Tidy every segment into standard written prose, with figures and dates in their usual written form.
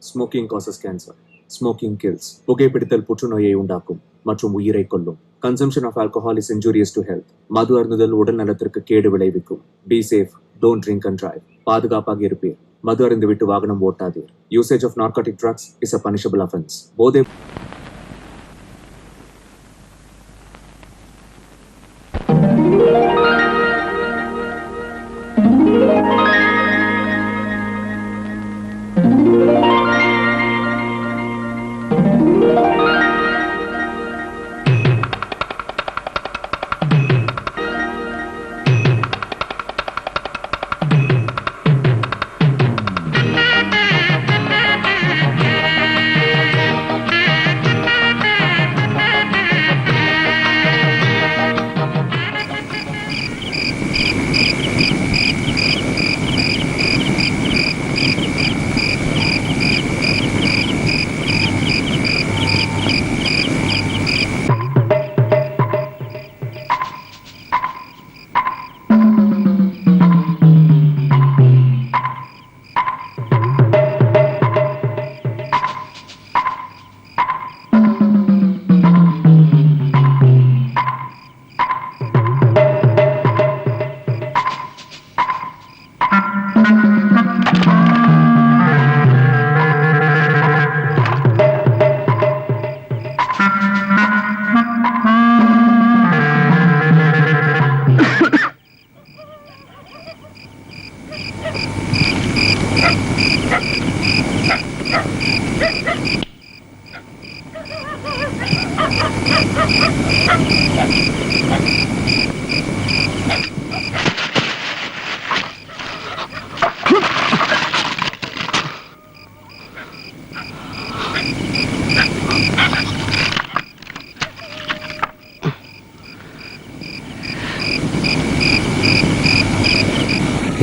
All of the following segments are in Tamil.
Smoking causes cancer. Smoking kills. புகைப்பிடித்தல் புற்றுநோயை உண்டாக்கும் மற்றும் உயிரை கொல்லும். Consumption of alcohol is injurious to health. மது அருந்துதல் உடல் நலத்திற்கு கேடு விளைவிக்கும். Be safe. Don't drink and drive. பாதுகாப்பாக இருப்பீர். மது அருந்து விட்டு வாகனம் ஓட்டாதீர். Usage of narcotic drugs is a punishable offense. போதை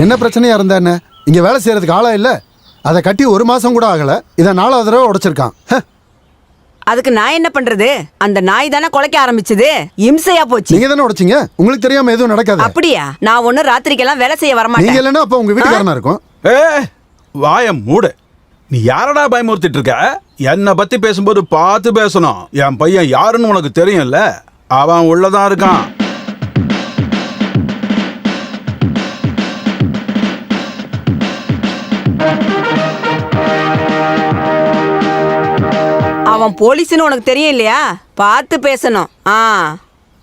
என்ன பிரச்சனையா இருந்தா என்ன? இங்க வேலை செய்யறதுக்கு ஆளா இல்ல? அதை கட்டி 1 மாசம் கூட ஆகல. இதை 4வது தடவை உடைச்சிருக்கான். அதுக்கு நான் என்ன பண்றது? அந்த நாய் தானே குலைக்க ஆரம்பிச்சது. இம்சையா போச்சு. நீங்க தானே உடைச்சீங்க. உங்களுக்கு தெரியாம எதுவும் நடக்காது. அப்படியா? நான் ஒண்ணு ராத்திரிக்கெல்லாம் வேலை செய்ய வர மாட்டேன். நீங்க இல்லன்னா அப்ப உங்க வீட்டுக்காரனா இருக்கும். வாய மூடு. நீ யாரடா பயமுறுத்திட்டு இருக்க? என்ன பத்தி பேசும்போது பார்த்து பேசணும். என் பையன் யாருன்னு உனக்கு தெரியும்ல. அவன் உள்ளதான் இருக்கான். அவன் போலீஸ்னு உனக்கு தெரியும் இல்லையா? பார்த்து பேசணும்.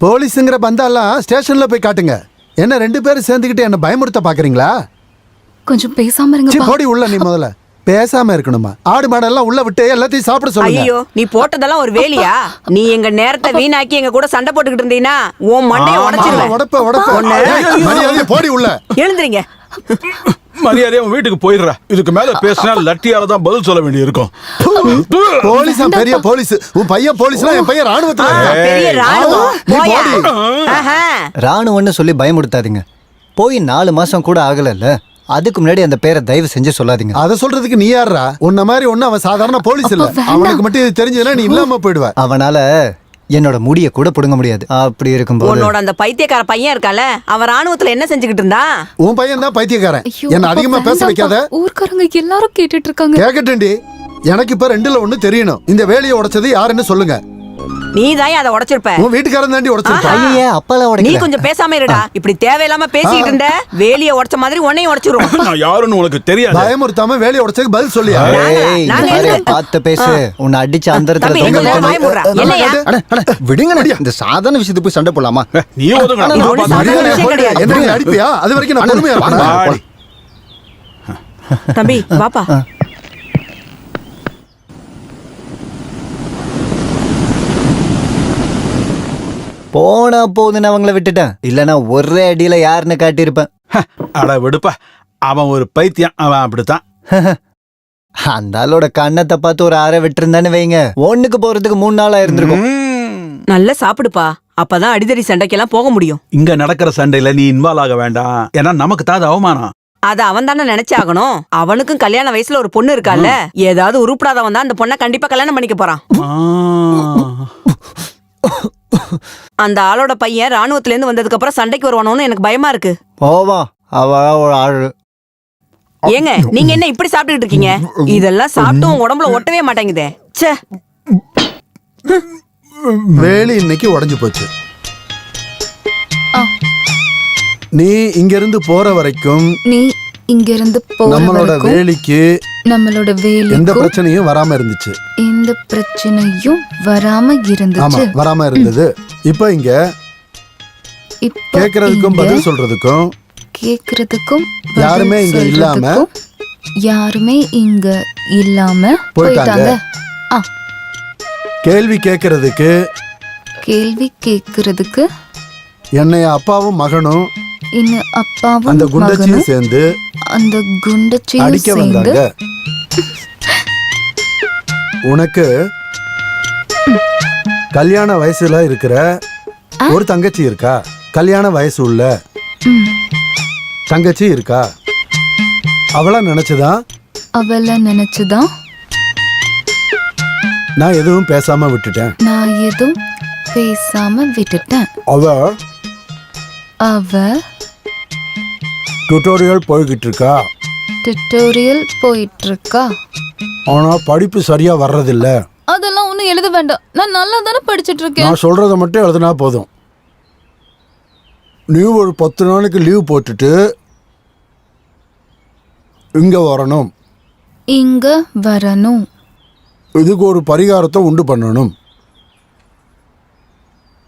போலீஸுங்கிற பந்தாலாம் ஸ்டேஷன்ல போய் காட்டுங்க. என்ன 2 பேரும் சேர்ந்துக்கிட்டு என்ன பயமுறுத்த பாக்குறீங்களா? கொஞ்சம் பேசாம இருங்க. போடி உள்ள. நீ முதல்ல பேசாம இருக்கணுமா? ஆடு மாடெல்லாம் உள்ள விட்டு எல்லாத்தையும் சாப்பிட சொல்லுங்க. ஐயோ, நீ போட்டதெல்லாம் ஒரு வேலையா? நீ எங்க நேரத்தை வீணாக்கி எங்க கூட சண்டை போட்டுக்கிட்டு இருந்தீனா உன் மண்டைய உடைச்சிருவேன். போடி உள்ள. எழுந்துறீங்க. மரியாதையா உன் வீட்டுக்கு போயிடுற. இதுக்கு மேல பேசினா லட்டியால தான் பதில் சொல்ல வேண்டி இருக்கும். போலீஸ் பெரிய போலீஸ். உன் பையன் போலீஸ்னா என் பையன் ராணுவத்துல. பெரிய ராணுவம். ராணுவம்னு சொல்லி பயமுடுத்தாதீங்க. போய் 4 மாசம் கூட ஆகலல்ல. அதுக்கு முன்னாடி அந்த பேரை தயவு செஞ்சு சொல்லாதீங்க. அதை சொல்றதுக்கு நீ யாரா? உன்ன மாதிரி ஒண்ணு அவன் சாதாரண போலீஸ் இல்ல. அவனுக்கு மட்டும் இது தெரிஞ்சதுன்னா நீ இல்லாம போயிடுவ. அவனால என்னோட முடிய கூட புடுங்க முடியாது. அப்படி இருக்கும்போது உன்னோட அந்த பைத்தியக்கார பையன் இருக்கால, அவன் ராணுவத்துல என்ன செஞ்சுக்கிட்டு இருந்தா? உன் பையன் தான் பைத்தியக்காரன். என்ன அதிகமா பேச வைக்காத. ஊர்க்காரங்க எல்லாரும் கேட்டுட்டு இருக்காங்க. கேக்கட்டேன்டி. எனக்கு இப்ப 2ல 1 தெரியணும். இந்த வேலையை உடைச்சது யாருன்னு சொல்லுங்க. நீ தான் அதை உடைச்சிருப்ப. உன் வீட்டுக்காரன் தாண்டி உடைச்சிருப்பான். ஐயே, அப்பால உடைக்கல. நீ கொஞ்சம் பேசாம இருடா. இப்படி தேவையில்லாம பேசிட்டு இருந்த வேலையை உடைச்ச மாதிரி உன்னையும் உடைச்சிரும். நான் யாருன்னு உனக்கு தெரியாது. பயமுறுத்தாம வேலையை உடைச்சதுக்கு பதில் சொல்லியா? பார்த்து பேசு. உன்னை அடிச்சு அந்தரத்துல விடுங்க. இந்த சாதாரண விஷயத்துக்கு போய் சண்டை போடலாமா? நீ என்ன அடிப்பியா? அது வரைக்கும் நான் பொறுமையா. தம்பி வாப்பா. போனா போதுன்னு அவங்கள விட்டுட்டேன். இல்லனா ஒரே அடியில யாருன்னு காட்டியிருப்பேன். அட விடுப்பா. அவன் ஒரு பைத்தியம். அவன் அப்படித்தான். அந்த ஆளோட கண்ணத்தை பார்த்து ஒரு அரை விட்டுருந்தான்னு வைங்க, ஒண்ணுக்கு போறதுக்கு 3 நாளா இருந்திருக்கும். நல்லா சாப்பிடுப்பா. அப்பதான் அடிதடி சண்டைக்கெல்லாம் போக முடியும். இங்க நடக்கிற சண்டையில நீ இன்வால்வ் ஆக வேண்டாம். ஏன்னா நமக்கு தான் அது அவமானம். அத அவன் தானே நினைச்சாகணும். அவனுக்கும் கல்யாண வயசுல ஒரு பொண்ணு இருக்கால. ஏதாவது உருப்படாதவன் தான் அந்த பொண்ணை கண்டிப்பா கல்யாணம் பண்ணிக்க போறான். அந்த ஆளோட பையன் ராணுவத்துல இருந்து வந்ததுக்கு அப்புறம் சண்டைக்கு வருவானோன்னு எனக்கு பயமா இருக்கு. போவா, அவ ஒரு ஆளு. ஏங்க நீங்க என்ன இப்படி சாப்பிட்டுட்டு இருக்கீங்க? இதெல்லாம் சாப்பிட்டு உங்க உடம்புல ஒட்டவே மாட்டேங்குதே. ச்சே. வேலி இன்னைக்கு உடைஞ்சு போச்சு. ஆ. நீ இங்க இருந்து போற வரைக்கும் நீ இங்க இருந்து போற நம்மளோட வரைக்கும் வேலிக்கு நம்மளோட எந்த வேலைக்கு பிரச்சனையும் வராம இருந்துச்சு. எந்த பிரச்சனையும் வராம ஆமா, இருந்துச்சு. வராம இருந்தது. இப்ப இங்க இப்ப கேக்குறதுக்கும் இங்க பதில் சொல்றதுக்கும் கேக்குறதுக்கும் யாருமே பதில் இங்க இல்லாம சொல்றதுக்கும் யாருமே இங்க இல்லாம போயிட்டாங்க. போயிட்டாங்க. ஆ, கேள்வி கேக்குறதுக்கு கேள்வி கேக்குறதுக்கு என்னைய அப்பாவும் மகனும் இன்னும் அப்பாவும் அந்த மகனும் குண்டச்சியும் சேர்ந்து அந்த குண்டச்சியும் அடிக்க சேர்ந்து வந்தாங்க. உனக்கு கல்யாண வயசுல இருக்கிற ஒரு தங்கச்சி இருக்கா? கல்யாண வயசு உள்ள ம், தங்கச்சி இருக்கா? அவள நினைச்சுதான் அவளை நினைச்சுதான் நான் எதுவும் பேசாம விட்டுட்டேன். நான் எதுவும் பேசாம விட்டுட்டேன். அவ அவ டுட்டோரியல் போய்கிட்டு இருக்கா. டுட்டோரியல் போயிட்டு இருக்கா. ஆனா படிப்பு சரியா வர்றதில்ல. அதெல்லாம் ஒண்ணும் எழுத வேண்டாம். நான் நல்லா தானே படிச்சிட்டு இருக்கேன். நான் சொல்றத மட்டும் எழுதுனா போதும். நீ ஒரு 10 நாளைக்கு லீவ் போட்டுட்டு இங்க வரணும். இங்க வரணும். இதுக்கு ஒரு பரிகாரத்தை உண்டு பண்ணணும்.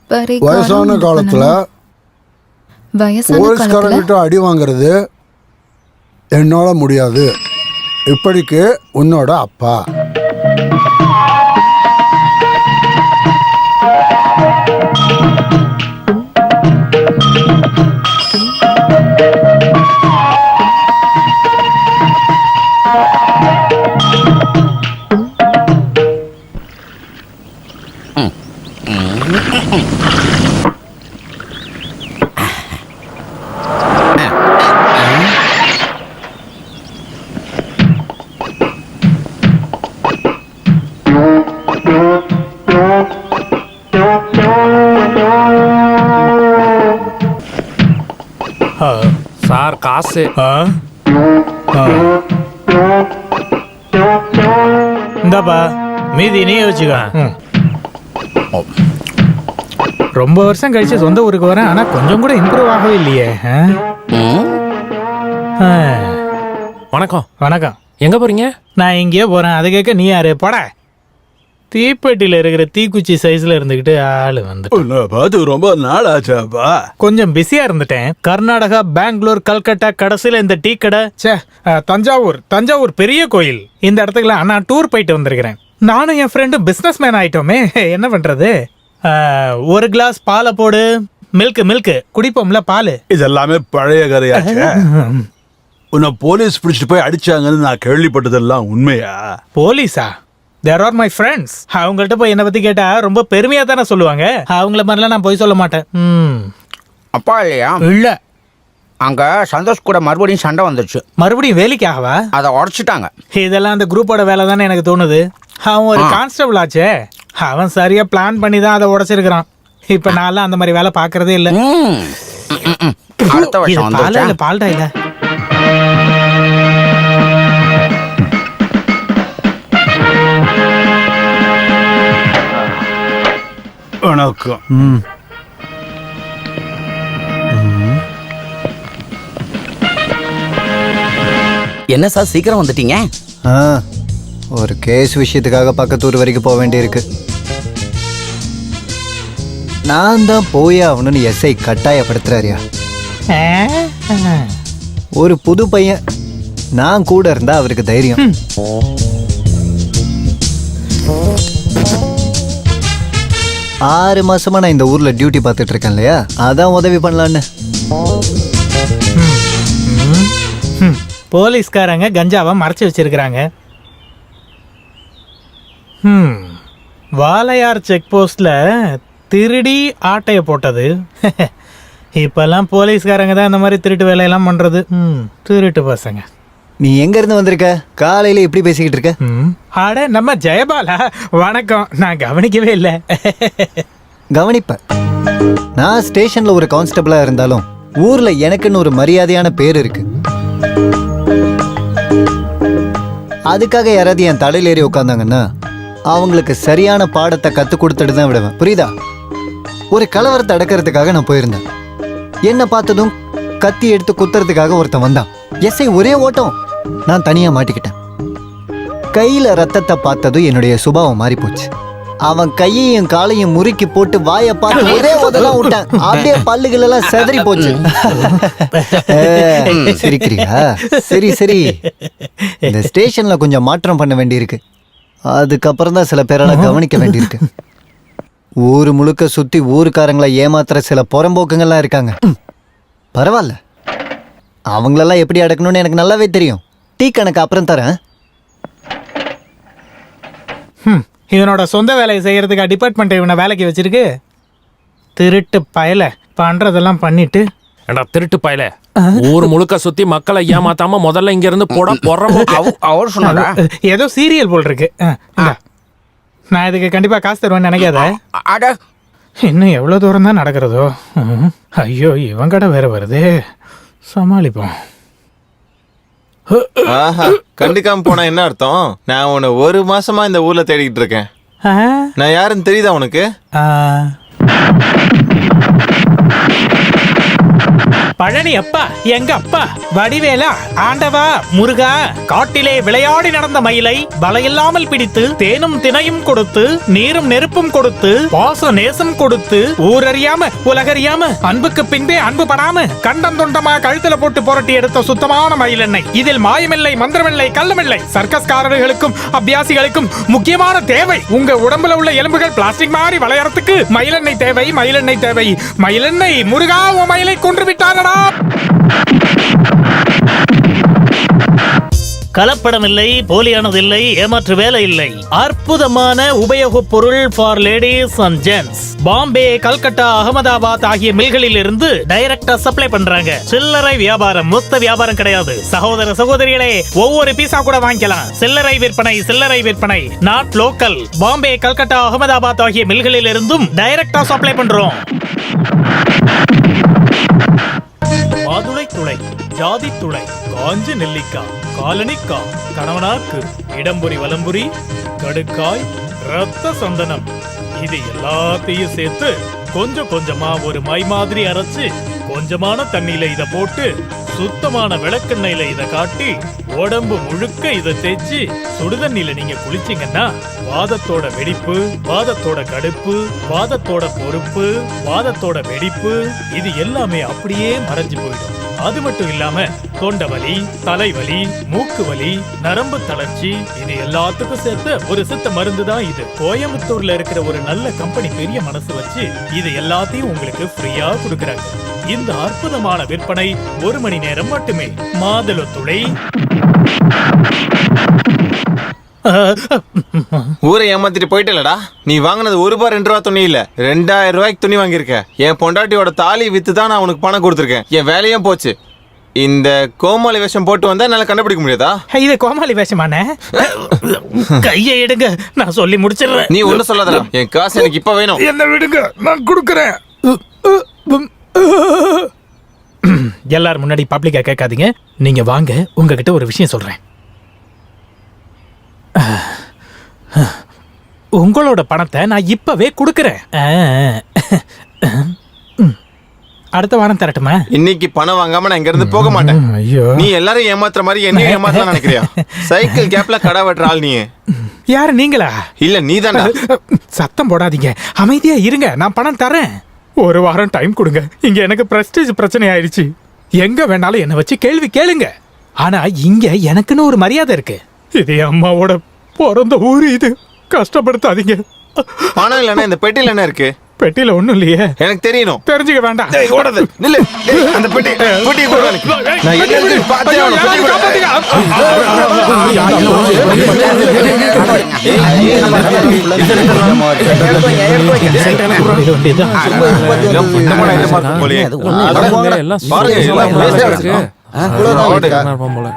பரிகாரம் வயசான உண்டு காலத்துல பண்ணணும். வயசான காலத்துல போலீஸ்காரங்கிட்ட அடி வாங்குறது என்னால முடியாது. இப்படிக்கு உன்னோட அப்பா. சார் காசு இந்தாப்பா மீதி நீ வச்சுக்க. ரொம்ப வருஷம் கழிச்சு சொந்த ஊருக்கு வரேன், ஆனா கொஞ்சம் கூட இம்ப்ரூவ் ஆகவே இல்லையே. வணக்கம். வணக்கம். எங்க போறீங்க? நான் எங்கேயோ போறேன், அது கேட்க நீ யாரு? போட. தீப்பெட்டியில இருக்கிற தீக்குச்சி சைஸ்ல இருந்துகிட்டு ஆளு வந்து உன்னை பார்த்து ரொம்ப நாள் ஆச்சாப்பா. கொஞ்சம் பிஸியா இருந்துட்டேன். கர்நாடகா, பெங்களூர், கல்கட்டா, கடைசியில இந்த டீ கடை. தஞ்சாவூர் பெரிய கோயில். இந்த இடத்துக்குலாம் நான் டூர் போயிட்டு வந்திருக்கிறேன். நானும் என் ஃப்ரெண்டும் பிசினஸ் மேன் ஆயிட்டோமே, என்ன பண்றது. ஒரு கிளாஸ் பாலை போடு. மில்க் குடிப்போம்ல பால். இதெல்லாமே பழைய கதையாச்சு. உன்னை போலீஸ் பிடிச்சிட்டு போய் அடிச்சாங்கன்னு நான் கேள்விப்பட்டதெல்லாம் உண்மையா? போலீஸா? There are my friends. அவங்கள்ட்ட போய் என்னை பத்தி கேட்டா ரொம்ப பெருமையா தானே சொல்லுவாங்க. அவங்கள மாதிரிலாம் நான் போய் சொல்ல மாட்டேன். அப்பா இல்லையா? இல்ல. அங்க சந்தோஷ் கூட மறுபடியும் சண்டை வந்துருச்சு. மறுபடியும் வேலைக்காகவா? அதை உடச்சிட்டாங்க. இதெல்லாம் அந்த குரூப்போட வேலை தானே எனக்கு தோணுது. அவன் ஒரு கான்ஸ்டபிள் ஆச்சே, அவன் சரியா பிளான் பண்ணி தான் அதை உடைச்சிருக்கிறான். இப்ப நான் அந்த மாதிரி வேலை பாக்குறதே இல்ல. அடுத்த வருஷம் வந்துருச்சா? பால்டா இல்ல. வணக்கம். என்ன சார் சீக்கிரம் வந்துட்டீங்க? ஒரு கேஸ் விஷயத்துக்காக பக்கத்தூர் வரைக்கும் போக வேண்டியிருக்கு. நான் தான் போயே ஆகணும்னு எஸ்ஐ கட்டாயப்படுத்துறாரியா. ஒரு புது பையன், நான் கூட இருந்தா அவருக்கு தைரியம். 6 மாசமா நான் இந்த ஊர்ல டியூட்டி பார்த்துட்டு இருக்கேன் இல்லையா, அதான் உதவி பண்ணலான்னு. போலீஸ்காரங்க கஞ்சாவை மறைச்சு வச்சிருக்கிறாங்க. வாளையார் செக் போஸ்ட்ல திருடி ஆட்டைய போட்டது. இப்பெல்லாம் போலீஸ்காரங்க தான் இந்த மாதிரி திருட்டு வேலையெல்லாம் பண்றது. திருட்டு பசங்க. நீ எங்க இருந்து வந்திருக்க? காலையில எப்படி பேசிக்கிட்டு இருக்க? அட நம்ம ஜெயபாலா, வணக்கம். நான் கவனிக்கவே இல்லை. கவனிப்ப. நான் ஸ்டேஷன்ல ஒரு கான்ஸ்டபிளா இருந்தாலும் ஊர்ல எனக்குன்னு ஒரு மரியாதையான பேர் இருக்கு. அதுக்காக யாராவது என் தலையில ஏறி உட்காந்தாங்கன்னா அவங்களுக்கு சரியான பாடத்தை கற்றுக் கொடுத்துட்டு தான் விடுவேன். புரியுதா? ஒரு கலவரத்தை அடக்கிறதுக்காக நான் போயிருந்தேன். என்னை பார்த்ததும் கத்தி எடுத்து குத்துறதுக்காக ஒருத்தன் வந்தான். எஸ்ஐ ஒரே ஓட்டம். நான் தனியாக மாட்டிக்கிட்டேன். கையில் ரத்தத்தை பார்த்ததும் என்னுடைய சுபாவம் மாறி போச்சு. அவன் கையையும் காலையும் முறுக்கி போட்டு வாயை பார்த்து ஒரே உதெல்லாம் விட்டான். அப்படியே பல்லுகள் எல்லாம் செதறி போச்சு. சிரிக்கிறியா? சரி சரி, இந்த ஸ்டேஷன்ல கொஞ்சம் மாற்றம் பண்ண வேண்டியிருக்கு. அதுக்கப்புறம் தான் சில பேரெல்லாம் கவனிக்க வேண்டியிருக்கு. ஊர் முழுக்க சுத்தி ஊருக்காரங்களை ஏமாத்துற சில புறம்போக்குங்கள்லாம் இருக்காங்க. பரவாயில்ல, அவங்களெல்லாம் எப்படி அடக்கணும்னு எனக்கு நல்லாவே தெரியும். டீ கணக்கு அப்புறம் தரேன். இவனோட சொந்த வேலையை செய்யறதுக்கு டிபார்ட்மெண்ட் இவனை வேலைக்கு வச்சிருக்கு. திருட்டு பயல பண்றதெல்லாம் பண்ணிட்டு. ஏண்டா திருட்டு பயல, ஊர் முழுக்க சுத்தி மக்களை ஏமாத்தாம முதல்ல இங்க இருந்து போட போறோம். அவர் சொன்னாடா ஏதோ சீரியல் போல் இருக்கு. இந்தா. நான் இதுக்கு கண்டிப்பா காசு தருவேன்னு நினைக்காத. அட இன்னும் எவ்வளவு தூரம் தான் நடக்கிறதோ. ஐயோ, இவன் கடை வேற வருது, சமாளிப்போம். ஆஹா, கண்டுக்காம போனா என்ன அர்த்தம்? நான் உன்னை 1 மாசமா இந்த ஊர்ல தேடிக்கிட்டு இருக்கேன். நான் யாருன்னு தெரியுதா உனக்கு? பழனி அப்பா, எங்க அப்பா வடிவேலா, ஆண்டவா, முருகா, காட்டிலே விளையாடி நடந்த மயிலை வலையில்லாமல் பிடித்து தேனும் தினையும் கொடுத்து நீரும் நெருப்பும் கொடுத்து பாச நேசம் கொடுத்து ஊரறியாம உலகறியாம அன்புக்கு பின்பே அன்பு படாம கண்டம் தொண்டமா கழுத்துல போட்டு புரட்டி எடுத்த சுத்தமான மயில் எண்ணெய். இதில் மாயமில்லை, மந்திரமில்லை, கள்ளமில்லை. சர்க்கஸ்காரர்களுக்கும் அபியாசிகளுக்கும் முக்கியமான தேவை. உங்க உடம்புல உள்ள எலும்புகள் பிளாஸ்டிக் மாதிரி வளையறதுக்கு மயிலெண்ணெய் தேவை, மயிலெண்ணெய் தேவை, மயிலெண்ணெய். முருகா, உன் மயிலை கொன்று விட்டாங்க. கலப்படம் இல்லை, போலியானது இல்லை, ஏமாற்று வேலை இல்லை. அற்புதமான உபயோகப் பொருள் for ladies and gents. Bombay, Calcutta, Ahmedabad ஆகிய மில்களில் இருந்து டைரக்டா சப்ளை பண்றாங்க. சில்லறை வியாபாரம், மொத்த வியாபாரம் கிடையாது. சகோதர சகோதரிகளே, ஒவ்வொரு பீஸா கூட வாங்கிக்கலாம். சில்லறை விற்பனை, சில்லறை விற்பனை. Not local. பாம்பே, கல்கட்டா, அகமதாபாத் ஆகிய மில்களில் இருந்தும் டைரக்டா சப்ளை பண்றோம். மாதுளை துளை, ஜாதி துளை, காஞ்ச நெல்லிக்காய், காலனிக்காய், கணவனாக்கு, இடம்புரி வலம்புரி, கடுக்காய், ரத்த சந்தனம். இது எல்லாத்தையும் சேர்த்து கொஞ்சம் கொஞ்சமா ஒரு மை மாதிரி அரைச்சு கொஞ்சமான தண்ணியில இத போட்டு சுத்தமான விளக்கெண்ணெயில இத காட்டி உடம்பு முழுக்க இத தேய்ச்சி சுடுதண்ணில நீங்க குளிச்சீங்கன்னா வாதத்தோட வெடிப்பு, வாதத்தோட கடுப்பு, வாதத்தோட பொறுப்பு, வாதத்தோட வெடிப்பு இது எல்லாமே அப்படியே மறைஞ்சு போயிடும். அது மட்டும் இல்லாம தொண்டை வலி, தலைவலி, மூக்கு வலி, நரம்பு தளர்ச்சி இது எல்லாத்துக்கும் சேர்த்து ஒரு சித்த மருந்து தான் இது. கோயம்புத்தூர்ல இருக்கிற ஒரு நல்ல கம்பெனி பெரிய மனசு வச்சு இது எல்லாத்தையும் உங்களுக்கு ஃப்ரீயா கொடுக்கறாங்க. இந்த அற்புதமான விற்பனை 1 மணி நேரம் மட்டுமே. மாதுளத்துளை. ஊரை ஏமாத்திட்டு போயிட்டலடா. நீ வாங்கினது ₹1 ₹2 துணி இல்ல, 2000 ரூபாய்க்கு துணி வாங்கியிருக்க. என் பொண்டாட்டியோட தாலி வித்து தான் நான் உனக்கு பணம் கொடுத்துருக்கேன். என் வேலையும் போச்சு. இந்த கோமாளி வேஷம் போட்டு வந்தா என்னால கண்டுபிடிக்க முடியாதா? இது கோமாளி வேஷமான? கையை எடுங்க, நான் சொல்லி முடிச்சிடுறேன். நீ ஒண்ணு சொல்லாதடா. என் காசு எனக்கு இப்ப வேணும். என்ன விடுங்க, நான் கொடுக்கறேன். எல்லாரும் முன்னாடி பப்ளிக்கா கேட்காதீங்க. நீங்க வாங்க, உங்ககிட்ட ஒரு விஷயம் சொல்றேன். உங்களோட பணத்தை நான் இப்பவே கொடுக்கறேன். அடுத்த வாரம் தரட்டுமா? இன்னைக்கு பணம் வாங்காம நான் இங்க இருந்து போக மாட்டேன். நீ எல்லாரும் ஏமாத்துற மாதிரி என்னையும் ஏமாத்தலாம் நினைக்கிறியா? சைக்கிள் கேப்ல கடை வெட்டுற ஆள் நீ. யாரு, நீங்களா? இல்ல நீதான்டா. சத்தம் போடாதீங்க, அமைதியா இருங்க, நான் பணம் தரேன். 1 வாரம் டைம் கொடுங்க. இங்க எனக்கு பிரஸ்டீஜ் பிரச்சனை ஆயிடுச்சு. எங்க வேணாலும் என்ன வச்சு கேள்வி கேளுங்க. ஆனா இங்க எனக்குன்னு ஒரு மரியாதை இருக்கு. இது அம்மாவோட பிறந்த ஊரு, இது கஷ்டப்படுத்தாதீங்க. பணம் இல்லைன்னா இந்த பெட்டியில என்ன இருக்கு? பெட்டியில ஒண்ணும் இல்லையே. எனக்கு தெரியணும். தெரிஞ்சுக்க வேண்டாம். ஓடாத, நில்லு. அந்த பெட்டி கூட நான் என்ன இருக்கு பார்த்தே ஆகணும். பெட்டி கூட போல.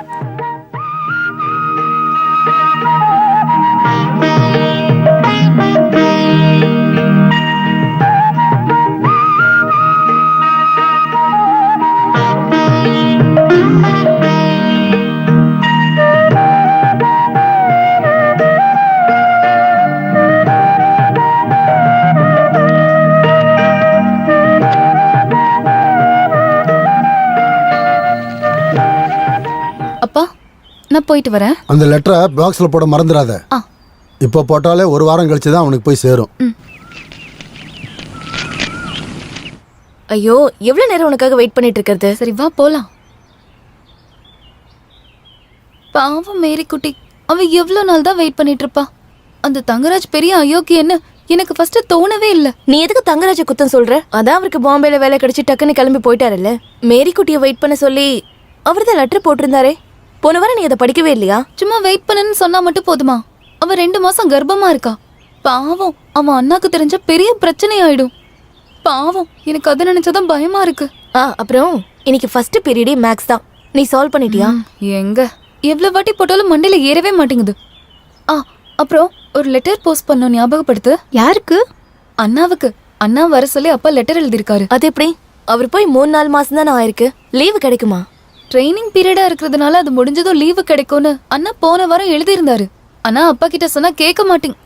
நான் போயிட்டு வரேன். அந்த லெட்டரை பாக்ஸ்ல போட மறந்துடாத. இப்போ போட்டாலே ஒரு வாரம் கழிச்சு தான் அவனுக்கு போய் சேரும். ஐயோ, எவ்வளவு நேரம் உனக்காக வெயிட் பண்ணிட்டு இருக்கிறது? சரி வா போலாம். பாவம் மேரி குட்டி, அவ எவ்வளவு நாள் தான் வெயிட் பண்ணிட்டு இருப்பா. அந்த தங்கராஜ் பெரிய அயோக்கியன்னு எனக்கு ஃபர்ஸ்ட் தோணவே இல்ல. நீ எதுக்கு தங்கராஜ குத்தம் சொல்ற? அதான் அவருக்கு பாம்பேல வேலை கிடைச்சு டக்குன்னு கிளம்பி போயிட்டாருல்ல. மேரி குட்டிய வெயிட் பண்ண சொல்லி அவர்தான் லெட்டர் போட்டிருந்தாரே. போன வாரம் நீ அதை படிக்கவே இல்லையா? சும்மா வெயிட் பண்ணன்னு சொன்னா மட்டும் போதுமா? அவ 2 மாசம் கர்ப்பமா இருக்கா. பாவம், அவன் அண்ணாக்கு தெரிஞ்ச பெரிய பிரச்சனை ஆயிடும். பாவம், எனக்கு அதை நினைச்சதான் பயமா இருக்கு. அப்புறம் இன்னைக்கு ஃபர்ஸ்ட் பீரியடே மேக்ஸ் தான். நீ சால்வ் பண்ணிட்டியா? எங்க எவ்வளவு வாட்டி போட்டாலும் மண்டையில ஏறவே மாட்டேங்குது. அப்புறம் ஒரு லெட்டர் போஸ்ட் பண்ண ஞாபகப்படுத்து. யாருக்கு? அண்ணாவுக்கு. அண்ணா வர சொல்லி அப்பா லெட்டர் எழுதிருக்காரு. அது எப்படி? அவர் போய் 3-4 மாசம் தானே ஆயிருக்கு. லீவு கிடைக்குமா? ட்ரைனிங் பீரியடா இருக்கிறதுனால அது முடிஞ்சதும் லீவு கிடைக்கும்னு அண்ணா போன வாரம் எழுதியிருந்தாரு. ஆனா அப்பா கிட்ட சொன்னா கேட்க மாட்டேங்க.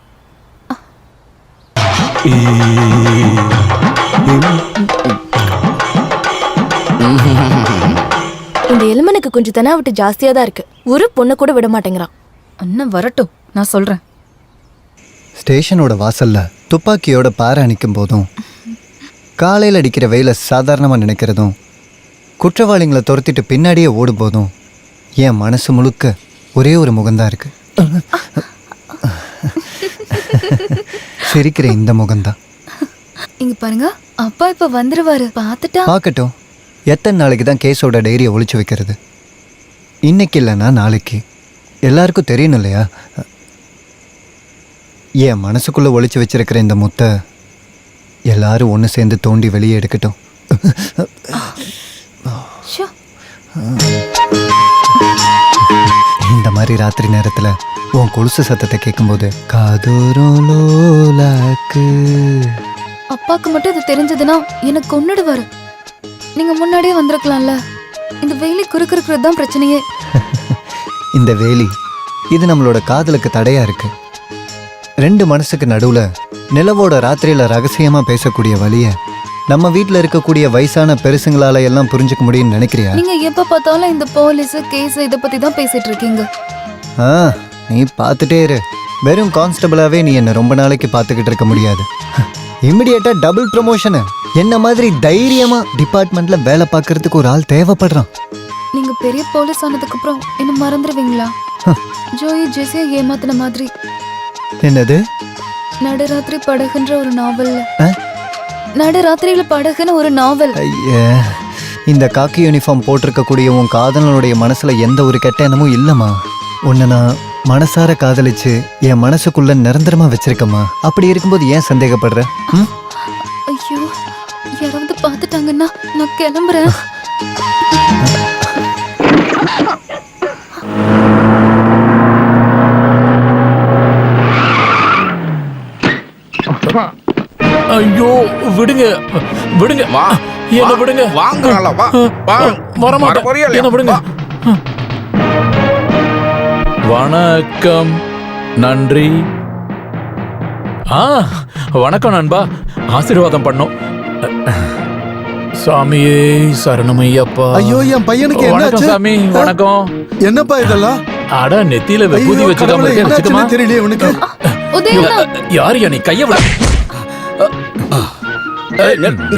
இந்த எலுமனுக்கு கொஞ்சம் தெனாவிட்டு ஜாஸ்தியா தான் இருக்கு. ஒரு பொண்ணு கூட விட மாட்டேங்கிறான். அண்ணன் வரட்டும், நான் சொல்றேன். ஸ்டேஷனோட வாசல்ல துப்பாக்கியோட பாறை அணிக்கும் போதும், காலையில் அடிக்கிற வெயில சாதாரணமாக நினைக்கிறதும், குற்றவாளிகளை துரத்திட்டு பின்னாடியே ஓடும் போதும் என் மனசு முழுக்க ஒரே ஒரு முகம்தான் இருக்கு. சிரிக்கிற இந்த முகம்தான். இங்க பாருங்க, அப்பா இப்ப வந்துருவாரு. பாத்துட்டா பார்க்கட்டும். எத்தனை நாளைக்கு தான் கேஸோட டைரியை ஒளிச்சு வைக்கிறது? இன்னைக்கு இல்லைன்னா நாளைக்கு எல்லாருக்கும் தெரியணும் இல்லையா? என் மனசுக்குள்ள ஒளிச்சு வச்சிருக்கிற இந்த முத்தை எல்லாரும் ஒன்று சேர்ந்து தோண்டி வெளியே எடுக்கட்டும். இந்த மாதிரி ராத்திரி நேரத்தில் உன் கொலுசு சத்தத்தை கேட்கும்போது காதோரோலாக்கு. அப்பாக்கு மட்டும் இது தெரிஞ்சதுன்னா எனக்கு கொன்னுடுவாரு. நீங்க முன்னாடியே வந்திருக்கலாம்ல. இந்த வேலி குறுக்குறது தான் பிரச்சனையே. இந்த வேலி இது நம்மளோட காதலுக்கு தடையா இருக்கு. 2 மனசுக்கு நடுவுல நிலவோட ராத்திரியில ரகசியமா பேசக்கூடிய வழிய நம்ம வீட்டில் இருக்கக்கூடிய வயசான பெருசுங்களால எல்லாம் புரிஞ்சுக்க முடியும்னு நினைக்கிறியா? நீங்க எப்ப பார்த்தாலும் இந்த போலீஸ் கேஸ் இதை பத்தி தான் பேசிட்டு இருக்கீங்க. நீ பார்த்துட்டே இரு. வெறும் கான்ஸ்டபிளாவே நீ என்ன ரொம்ப நாளைக்கு பார்த்துக்கிட்டு இருக்க முடியாது. இமிடியேட்டா டபுள் ப்ரமோஷனு. என்ன மாதிரி தைரியமா டிபார்ட்மெண்ட்ல வேலை பார்க்கறதுக்கு ஒரு ஆள் தேவைப்படுறான். நீங்க பெரிய போலீஸ் ஆனதுக்கு அப்புறம் என்ன மறந்துடுவீங்களா? ஜோயி ஜெசியா ஏமாத்தின மாதிரி. என்னது? நடுராத்திரி படகுன்ற ஒரு நாவல்ல. நடுராத்திரியில படகுன்னு ஒரு நாவல். ஐயா, இந்த காக்கி யூனிஃபார்ம் போட்டிருக்கக்கூடிய உன் காதலனுடைய மனசுல எந்த ஒரு கெட்ட எண்ணமும் இல்லம்மா. உன்னை நான் மனசார காதலிச்சு என் மனசுக்குள்ள நிரந்தரமா வச்சிருக்கம்மா. அப்படி இருக்கும்போது ஏன் சந்தேகப்படுற? ஐயோ, யாராவது பார்த்துட்டாங்கன்னா நான் கிளம்புறேன். ஐயோ, விடுங்க விடுங்க, என்ன விடுங்க. வாங்க, வரமாட்டேன், என்ன விடுங்க. வணக்கம், நன்றி. வணக்கம் நண்பா, ஆசீர்வாதம் பண்ணோம். சாமியே சரணமையப்பா. ஐயோ, என் பையனுக்கு வணக்கம் சாமி. வணக்கம். என்னப்பா இதெல்லாம்? அட, நெத்தியில விபூதி வச்சுக்காம தெரியல உனக்கு. யாரு நீ? கைய விட.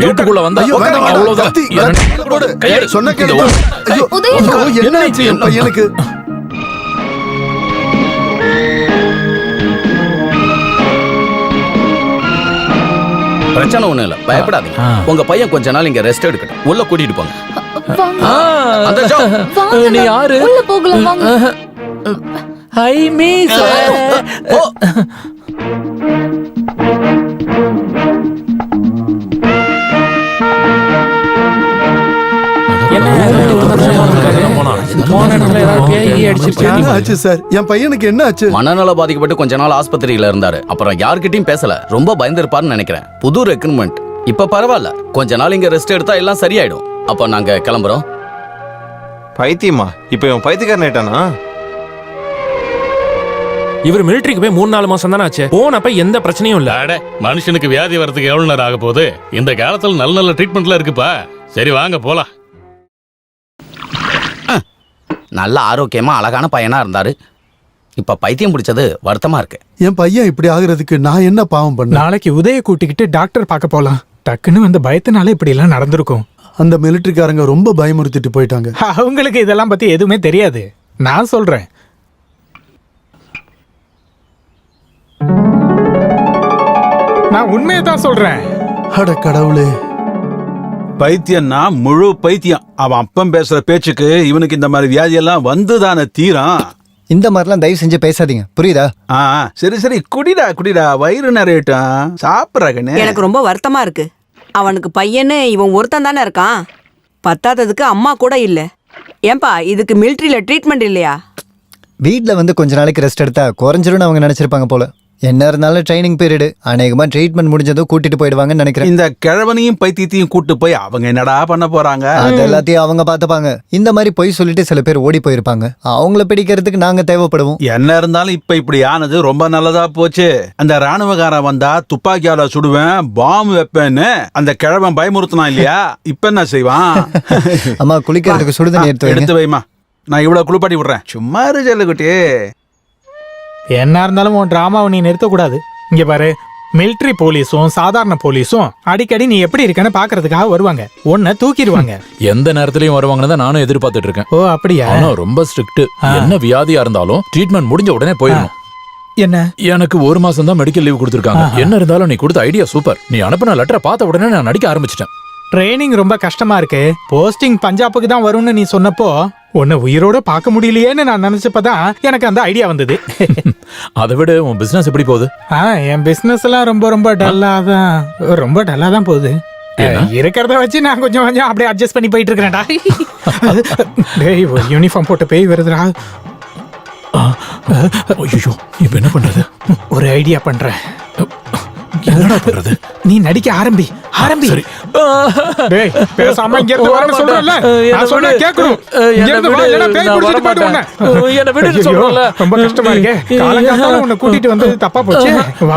வீட்டுக்குள்ள வந்தா அவ்வளவுதான். சொன்ன என்னாச்சு என் பையனுக்கு? பிரச்சனை ஒண்ணும் இல்ல, பயப்படாதீங்க. உங்க பையன் கொஞ்ச நாள் இங்க ரெஸ்ட் எடுக்கட்டும். உள்ள கூட்டிட்டு போங்க. நீ யாரு? உள்ள போகலாம் வாங்க. I miss. மனநல பாதிக்கப்பட்டு கொஞ்ச நாள் ஆஸ்பத்திரியில இருந்தாரு. அப்புறம் யார்கிட்டயும் பேசல. ரொம்ப பயந்திருப்பாருன்னு நினைக்கிறேன். புது ரெக்ரூட்மெண்ட். இப்ப பரவாயில்ல. கொஞ்ச நாள் இங்க ரெஸ்ட் எடுத்தா எல்லாம் சரியாயிடும். அப்ப நாங்க கிளம்புறோம். பைத்தியமா? இப்ப இவன் பைத்தியக்காரன் ஆயிட்டானா? இவர் மிலிட்டரிக்கு போய் 3-4 மாசம் தானே ஆச்சு. போனப்ப எந்த பிரச்சனையும் இல்ல. மனுஷனுக்கு வியாதி வரதுக்கு எவ்வளவு நேரம் ஆக போகுது? இந்த காலத்துல நல்ல நல்ல ட்ரீட்மெண்ட்லாம் இருக்குப்பா. சரி வாங்க போலாம். நல்ல ஆரோக்கியமா அழகான பையனா இருந்தாரு. இப்ப பைத்தியம் பிடிச்சது வருத்தமா இருக்கு. என் பையன் இப்படி ஆகுறதுக்கு நான் என்ன பாவம் பண்ண? நாளைக்கு உதய கூட்டிக்கிட்டு டாக்டர் பார்க்க போலாம். டக்குன்னு வந்து பயத்தினால இப்படி எல்லாம் நடந்திருக்கும். அந்த மிலிட்டரிக்காரங்க ரொம்ப பயமுறுத்திட்டு போயிட்டாங்க. அவங்களுக்கு இதெல்லாம் பத்தி எதுவுமே தெரியாது. நான் சொல்றேன். நான் உண்மையை தான் சொல்றேன். அட கடவுளே, பைத்தியம்னா முழு பைத்தியம். அவன் அப்பன் பேசுற பேச்சுக்கு இவனுக்கு இந்த மாதிரி வியாதியெல்லாம் வந்துதானே தீரம். இந்த மாதிரிலாம் தயவு செஞ்சு பேசாதீங்க, புரியுதா? சரி சரி, குடிடா, வயிறு நிறையட்டும், சாப்பிட்றாங்கன்னு. எனக்கு ரொம்ப வருத்தமா இருக்கு. அவனுக்கு பையன்னு இவன் ஒருத்தன் தானே இருக்கான். பத்தாததுக்கு அம்மா கூட இல்ல. ஏன்பா இதுக்கு மிலிட்டரியில ட்ரீட்மெண்ட் இல்லையா? வீட்டில் வந்து கொஞ்ச நாளைக்கு ரெஸ்ட் எடுத்தா குறைஞ்சிரும்னு அவங்க நினைச்சிருப்பாங்க போல. என்ன இருந்தாலும் ட்ரைனிங் பீரியடு, அநேகமா ட்ரீட்மெண்ட் முடிஞ்சதும் கூட்டிட்டு போயிடுவாங்கன்னு நினைக்கிறேன். இந்த கிழவனையும் பைத்தியத்தையும் கூட்டு போய் அவங்க என்னடா பண்ண போறாங்க? அது எல்லாத்தையும் அவங்க பார்த்துப்பாங்க. இந்த மாதிரி பொய் சொல்லிட்டு சில பேர் ஓடி போயிருப்பாங்க. அவங்கள பிடிக்கிறதுக்கு நாங்க தேவைப்படுவோம். என்ன இருந்தாலும் இப்ப இப்படி ஆனது ரொம்ப நல்லதா போச்சு. அந்த ராணுவக்காரன் வந்தா துப்பாக்கியால சுடுவேன், பாம்பு வைப்பேன்னு அந்த கிழவன் பயமுறுத்தினான் இல்லையா? இப்ப என்ன செய்வான்? அம்மா குளிக்கிறதுக்கு சுடுதண்ணி எடுத்து வைமா, நான் இவ்வளவு குளிப்பாட்டி விடுறேன். சும்மா இரு செல்லுக்குட்டி. என்ன இருந்தாலும் உன் டிராமாவை நீ நிறுத்தக்கூடாது. இங்க பாரு, மிலிட்டரி போலீஸும் சாதாரண போலீஸும் அடிக்கடி நீ எப்படி இருக்கன்னு பாக்குறதுக்காக வருவாங்க. உன்னை தூக்கிடுவாங்க. எந்த நேரத்திலயும் வருவாங்கன்னு தான் நானும் எதிர்பார்த்துட்டு இருக்கேன். ஓ அப்படியா? ஆனா ரொம்ப ஸ்ட்ரிக்ட். என்ன வியாதியா இருந்தாலும் ட்ரீட்மெண்ட் முடிஞ்ச உடனே போயிடணும். என்ன? எனக்கு 1 மாசம் தான் மெடிக்கல் லீவ் கொடுத்துருக்காங்க. என்ன இருந்தாலும் நீ கொடுத்த ஐடியா சூப்பர். நீ அனுப்பின லெட்டரை பார்த்த உடனே நான் நடிக்க ஆரம்பிச்சிட்டேன். ட்ரைனிங் ரொம்ப கஷ்டமா இருக்கு. போஸ்டிங் பஞ்சாபுக்கு தான் வரும்னு நீ சொன்னப்போ உன்னை உயிரோட பார்க்க முடியலையேன்னு நான் நினைச்சப்பதான் எனக்கு அந்த ஐடியா வந்தது. அதை விட உன் பிசினஸ் எப்படி போகுது? என் பிசினஸ் எல்லாம் ரொம்ப டல்லா தான் போகுது. இருக்கிறத வச்சு நான் கொஞ்சம் அப்படியே அட்ஜஸ்ட் பண்ணி போயிட்டு இருக்கிறேன்டா. டேய், ஒரு யூனிஃபார்ம் போட்டு பேய் வருதுடா. ஐயோ, இப்ப என்ன பண்றது? ஒரு ஐடியா பண்றேன். என்னடா பண்றது? நீ நடிக்க ஆரம்பி. சரி. டேய், பேசாம இங்க இருந்து வரேன்னு சொல்றல. நான் சொன்னா கேக்கணும். இங்க இருந்து வா, இல்லனா பேய் புடிச்சிட்டு போய்டு உன்னை. என்ன விடுன்னு சொல்றல. ரொம்ப கஷ்டமா இருக்கே. காலங்காத்தால உன்னை கூட்டிட்டு வந்து தப்பா போச்சு. வா.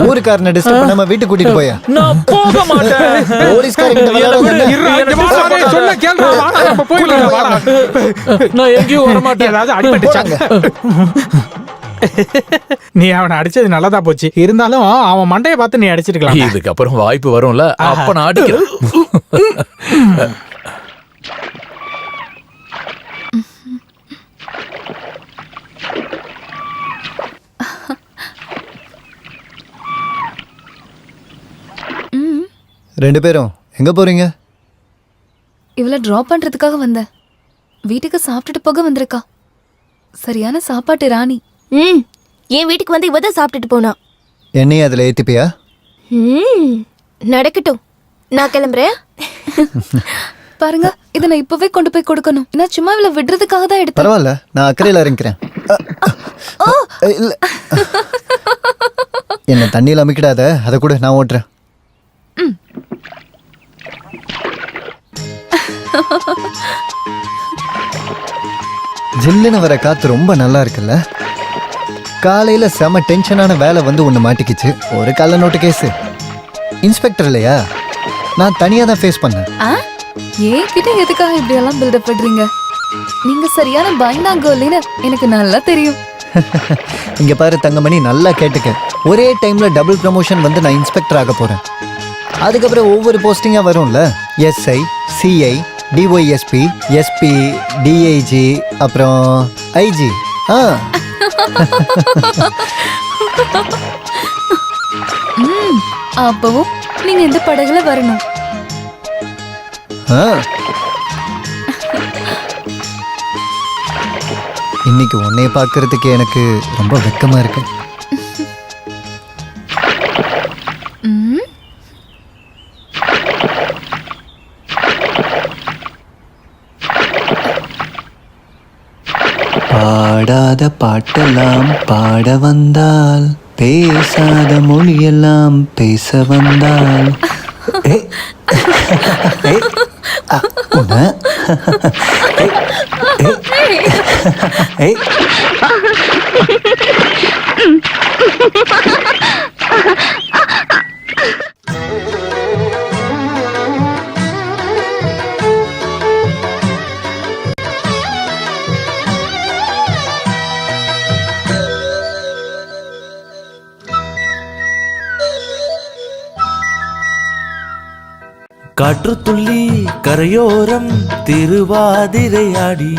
ஊர்க்காரனை டிஸ்டர்ப் பண்ணாம வீட்டுக்கு கூட்டிட்டு போயா? நான் போக மாட்டேன். போலீஸ்காரங்க சொல்ல கேளுடா. வாடா, நம்ம போயிடலாம். வாடா. நான் எங்கேயும் வர மாட்டேன். ஏதாவது அடிபட்டுச்சாங்க. நீ அவனை அடிச்சது நல்லதா போச்சு. இருந்தாலும் அவன் மண்டையை பார்த்து நீ அடிச்சிருக்கலாம். இதுக்கு அப்புறம் வாய்ப்பு வரும்ல, அப்ப நான் அடிக்கிறேன். ரெண்டு பேரும் எங்க போறீங்க? இவள டிராப் பண்றதுக்காக வந்தேன். வீட்டுக்கு சாப்பிட்டுட்டு போக வந்திருக்கா. சரியான சாப்பாட்டு ராணி. என் வீட்டுக்கு வந்து இவதான் சாப்பிட்டுட்டு போனா. என்னையும் அதுல ஏத்திப்பியா? நடக்கட்டும், நான் கிளம்புறேன். பாருங்க, இதை நான் இப்பவே கொண்டு போய் கொடுக்கணும். நான் சும்மா இவள விடுறதுக்காக தான் எடுத்தேன். பரவாயில்ல, நான் அக்கறையில இறங்கிறேன். என்ன தண்ணியில் அமைக்கிடாத, அதை கூட நான் ஓட்டுறேன். ஜில்லுன்னு வர காத்து ரொம்ப நல்லா இருக்குல்ல. காலையில செம டென்ஷனான வேலை வந்து ஒன்று மாட்டிக்கிச்சு. ஒரு கள்ள நோட்டு கேஸு. இன்ஸ்பெக்டர் இல்லையா, நான் தனியாக தான் ஃபேஸ் பண்ணேன். ஏன் கிட்ட எதுக்காக இப்படி எல்லாம் பில்டப் பண்றீங்க? நீங்க சரியான பயந்தாங்கோலின்னு எனக்கு நல்லா தெரியும். இங்க பாரு தங்கமணி, நல்லா கேட்டுக்க. ஒரே டைம்ல டபுள் ப்ரமோஷன் வந்து நான் இன்ஸ்பெக்டர் ஆக போறேன். அதுக்கப்புறம் ஒவ்வொரு போஸ்டிங்கா வரும்ல. SI, CI, DYSP, SP, DIG, அப்புறம் ஐஜி. அப்பவும் நீங்க இந்த படகுல வரணும். இன்னைக்கு உன்னைய பார்க்கறதுக்கு எனக்கு ரொம்ப வெக்கமா இருக்கு. பாடாத பாட்டெல்லாம் பாட வந்தால், பேசாத மொழியெல்லாம் பேச வந்தால், காற்று துள்ளி கரையோரம் திருவாதிரையாடி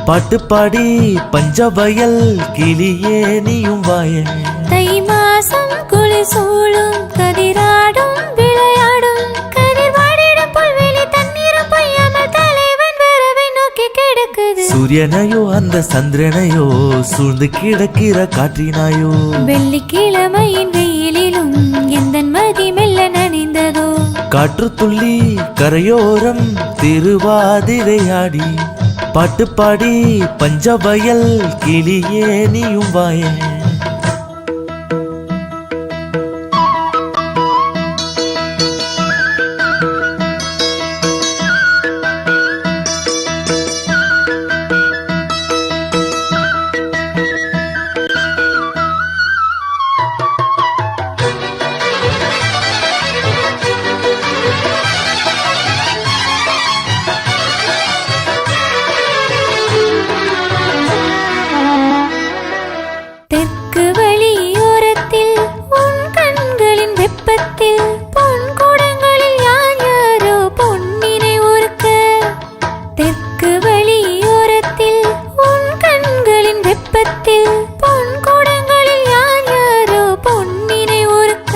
பாட்டு பாடி பஞ்சவயல் கிளியே நீயும் வாய தை மாசம் குளி சூழும் கதிராடும் விளையாடும் கதிர் வாடிடும் புல்வெளி தண்ணீரும் பொய்யாமல் தலைவன் வரவை நோக்கி கிடக்குது. சூரியனையோ அந்த சந்திரனையோ சூழ்ந்து கிடக்கிற காற்றினாயோ வெள்ளிக்கிழமையின் வெயிலிலும் எந்தன் மதி மெல்ல நனைந்ததோ காற்று துள்ளி கரையோரம் திருவாதிரையாடி பாட்டு பாடி பஞ்சவயல் கிளியே நீயும் வாய தெற்கு வழியோரத்தில் உன் கண்களின் வெப்பத்தில் பொன் கூடங்களில் யார் யாரோ பொன்னினை உருக்க தெற்கு வழியோரத்தில் உன் கண்களின் வெப்பத்தில் பொன் கூடங்களில் யார் யாரோ பொன்னினை உருக்க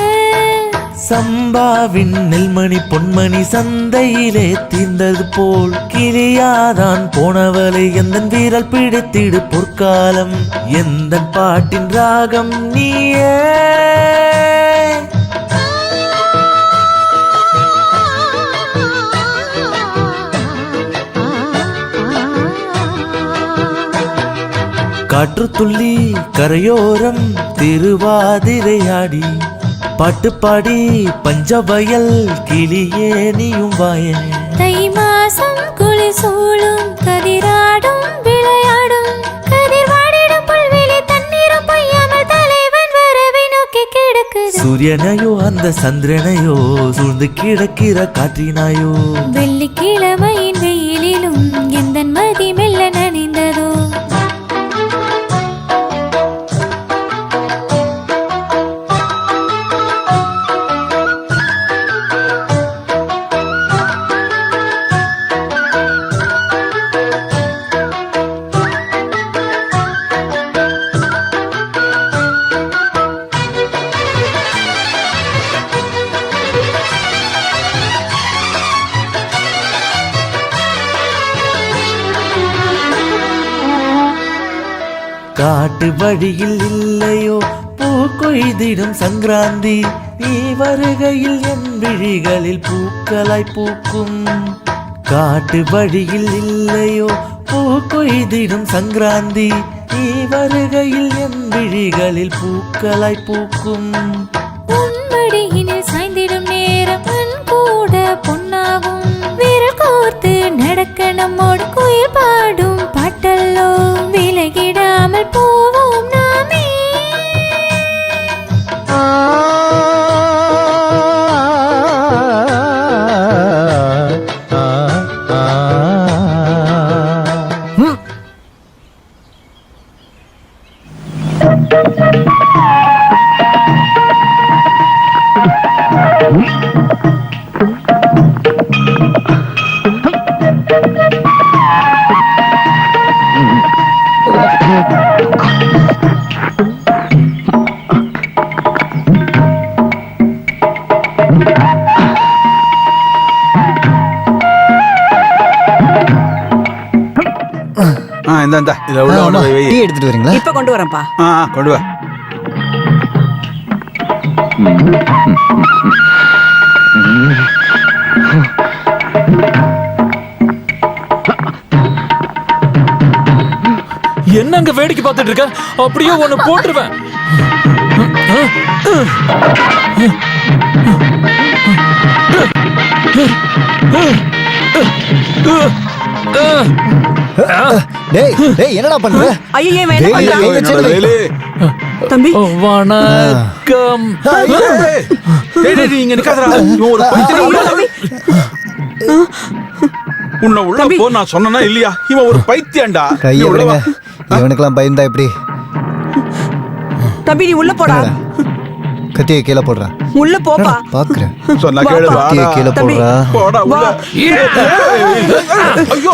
சம்பாவின் நெல்மணி பொன்மணி சந்தையிலே தீர்ந்தது போல் கிளியாதான் போனவளை எந்தன் வீரல் பிடித்திடு பொற்காலம் எந்தன் பாட்டின் ராகம் நீயே காற்று துள்ளி கரையோரம் திருவாதிரையாடி பாட்டு பாடி பஞ்சவயல் கிளியே நீயும் வாய தை மாசம் குளி சூழும் கதிராடும் விளையாடும் கதிர் வாடிடும் புல்வெளி தண்ணீரும் பொய்யாமல் தலைவன் வரவை நோக்கி கிடக்குது. சூரியனையோ அந்த சந்திரனையோ சூழ்ந்து கிடக்கிற காற்றினாயோ வெள்ளிக்கிழமையின் வெயிலிலும் எந்தன் மதி மெல்ல நனைந்ததோ காட்டு வழியில் இல்லையோ பூ கொய்திடும் சங்கராந்தி நீ வருகையில் என் விழிகளில் பூக்களாய் பூக்கும் காட்டு வழியில் இல்லையோ பூ கொய்திடும் சங்கராந்தி நீ வருகையில் என் விழிகளில் பூக்களாய் பூக்கும் உன்மடியினில் சாய்ந்திடும் நேரம் கண் கூட பொன்னாகும் விரல் கோர்த்து நடக்க நம்மோடு குயில் பாடும் பாட்டல்லோ விலகிடாமல் போவோம் நாமே இந்த இதை உள்ள கொண்டு போய் வை. டீ எடுத்துட்டு வரீங்களா? இப்ப கொண்டு வரேன்ப்பா. கொண்டு வா. என்னங்க வேடிக்கை பார்த்துட்டு இருக்க? அப்படியே ஒன்னு போட்டுருவேன். டேய் டேய் என்னடா பண்ற? ஐயே வேண்டாம் தம்பி. வணக்கம். நீங்க நிக்காதடா. ஒரு உன்னை உள்ள போ நான் சொன்னனா இல்லையா? இவன் ஒரு பைத்தியம்டா. கைய விடுங்க. இவனுக்கெல்லாம் பயந்தா எப்படி? தம்பி நீ உள்ள போடா. கத்தியை கீழே போடுறா. உள்ள போப்பா. பாக்குறேன். சொன்னா கேளு. கத்தியை கீழே போடுறா. போடா உள்ள. ஐயோ